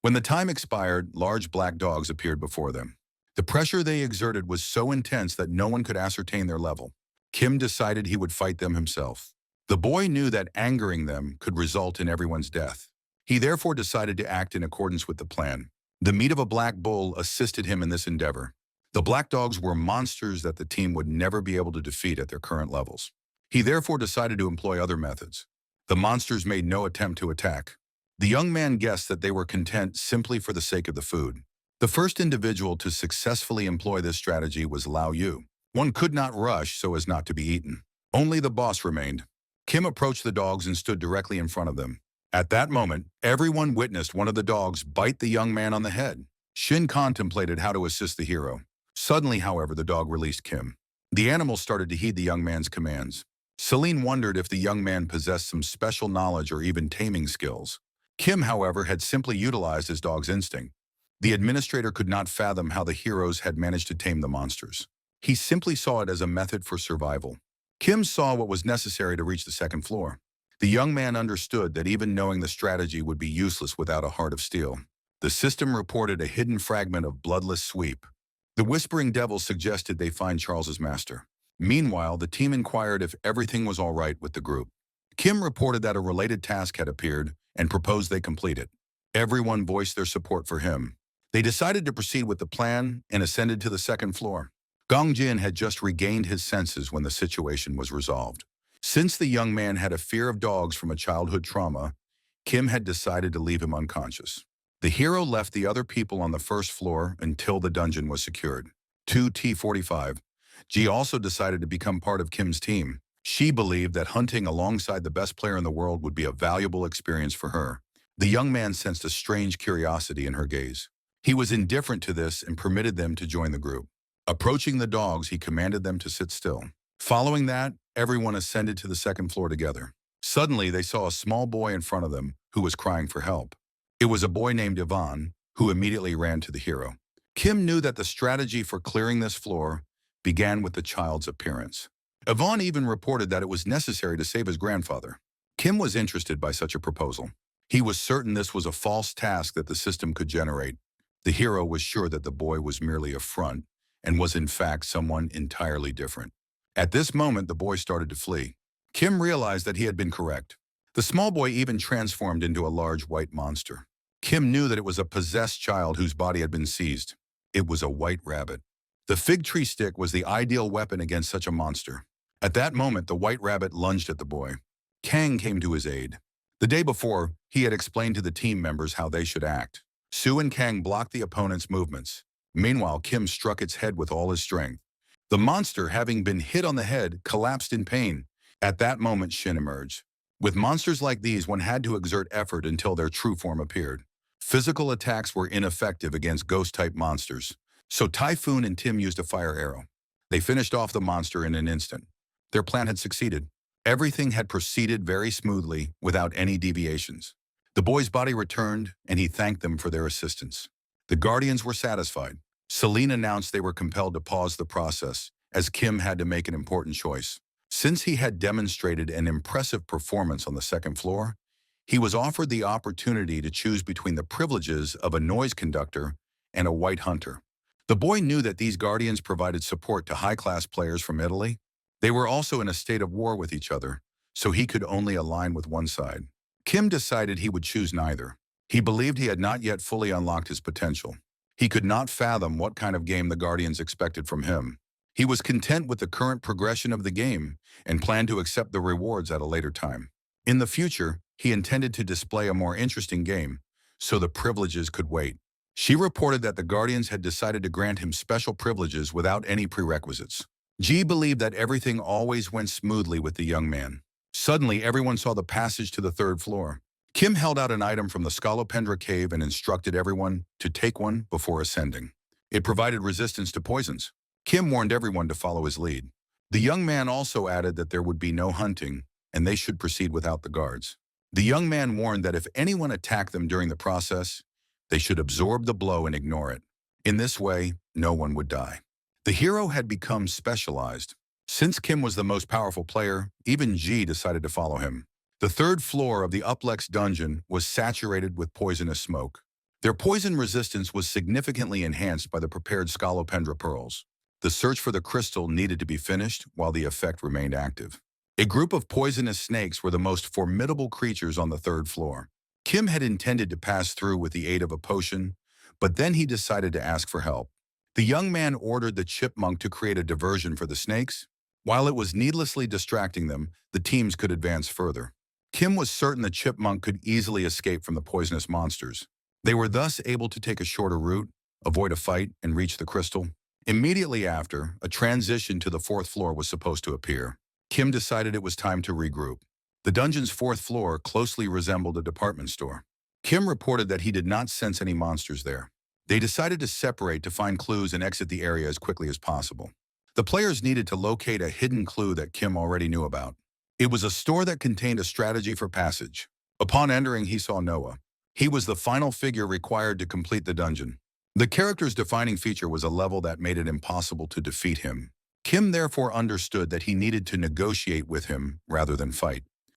When the time expired, large black dogs appeared before them. The pressure they exerted was so intense that no one could ascertain their level. Kim decided he would fight them himself. The boy knew that angering them could result in everyone's death. He therefore decided to act in accordance with the plan. The meat of a black bull assisted him in this endeavor. The black dogs were monsters that the team would never be able to defeat at their current levels. He therefore decided to employ other methods. The monsters made no attempt to attack. The young man guessed that they were content simply for the sake of the food. The first individual to successfully employ this strategy was Lao Yu. One could not rush so as not to be eaten. Only the boss remained. Kim approached the dogs and stood directly in front of them. At that moment, everyone witnessed one of the dogs bite the young man on the head. Shin contemplated how to assist the hero. Suddenly, however, the dog released Kim. The animal started to heed the young man's commands. Celine wondered if the young man possessed some special knowledge or even taming skills. Kim, however, had simply utilized his dog's instinct. The administrator could not fathom how the heroes had managed to tame the monsters. He simply saw it as a method for survival. Kim saw what was necessary to reach the second floor. The young man understood that even knowing the strategy would be useless without a heart of steel. The system reported a hidden fragment of bloodless sweep. The Whispering Devils suggested they find Charles's master. Meanwhile, the team inquired if everything was all right with the group. Kim reported that a related task had appeared and proposed they complete it. Everyone voiced their support for him. They decided to proceed with the plan and ascended to the second floor. Gong Jin had just regained his senses when the situation was resolved. Since the young man had a fear of dogs from a childhood trauma, Kim had decided to leave him unconscious. The hero left the other people on the first floor until the dungeon was secured. 2T45. Ji also decided to become part of Kim's team. She believed that hunting alongside the best player in the world would be a valuable experience for her. The young man sensed a strange curiosity in her gaze. He was indifferent to this and permitted them to join the group. Approaching the dogs, he commanded them to sit still. Following that, everyone ascended to the second floor together. Suddenly, they saw a small boy in front of them who was crying for help. It was a boy named Ivan, who immediately ran to the hero. Kim knew that the strategy for clearing this floor began with the child's appearance. Ivan even reported that it was necessary to save his grandfather. Kim was interested by such a proposal. He was certain this was a false task that the system could generate. The hero was sure that the boy was merely a front and was in fact someone entirely different. At this moment, the boy started to flee. Kim realized that he had been correct. The small boy even transformed into a large white monster. Kim knew that it was a possessed child whose body had been seized. It was a white rabbit. The fig tree stick was the ideal weapon against such a monster. At that moment, the white rabbit lunged at the boy. Kang came to his aid. The day before, he had explained to the team members how they should act. Su and Kang blocked the opponent's movements. Meanwhile, Kim struck its head with all his strength. The monster, having been hit on the head, collapsed in pain. At that moment, Shin emerged. With monsters like these, one had to exert effort until their true form appeared. Physical attacks were ineffective against ghost-type monsters, so Typhoon and Tim used a fire arrow. They finished off the monster in an instant. Their plan had succeeded. Everything had proceeded very smoothly, without any deviations. The boy's body returned, and he thanked them for their assistance. The Guardians were satisfied. Celine announced they were compelled to pause the process, as Kim had to make an important choice. Since he had demonstrated an impressive performance on the second floor, he was offered the opportunity to choose between the privileges of a noise conductor and a white hunter. The boy knew that these Guardians provided support to high-class players from Italy. They were also in a state of war with each other, so he could only align with one side. Kim decided he would choose neither. He believed he had not yet fully unlocked his potential. He could not fathom what kind of game the Guardians expected from him. He was content with the current progression of the game and planned to accept the rewards at a later time. In the future, he intended to display a more interesting game, so the privileges could wait. She reported that the Guardians had decided to grant him special privileges without any prerequisites. Ji believed that everything always went smoothly with the young man. Suddenly, everyone saw the passage to the third floor. Kim held out an item from the Scolopendra cave and instructed everyone to take one before ascending. It provided resistance to poisons. Kim warned everyone to follow his lead. The young man also added that there would be no hunting, and they should proceed without the guards. The young man warned that if anyone attacked them during the process, they should absorb the blow and ignore it. In this way, no one would die. The hero had become specialized. Since Kim was the most powerful player, even Ji decided to follow him. The third floor of the Uplex dungeon was saturated with poisonous smoke. Their poison resistance was significantly enhanced by the prepared Scolopendra pearls. The search for the crystal needed to be finished while the effect remained active. A group of poisonous snakes were the most formidable creatures on the third floor. Kim had intended to pass through with the aid of a potion, but then he decided to ask for help. The young man ordered the chipmunk to create a diversion for the snakes. While it was needlessly distracting them, the teams could advance further. Kim was certain the chipmunk could easily escape from the poisonous monsters. They were thus able to take a shorter route, avoid a fight, and reach the crystal. Immediately after, a transition to the fourth floor was supposed to appear. Kim decided it was time to regroup. The dungeon's fourth floor closely resembled a department store. Kim reported that he did not sense any monsters there. They decided to separate to find clues and exit the area as quickly as possible. The players needed to locate a hidden clue that Kim already knew about. It was a store that contained a strategy for passage. Upon entering, he saw Noah. He was the final figure required to complete the dungeon. The character's defining feature was a level that made it impossible to defeat him. Kim therefore understood that he needed to negotiate with him rather than fight.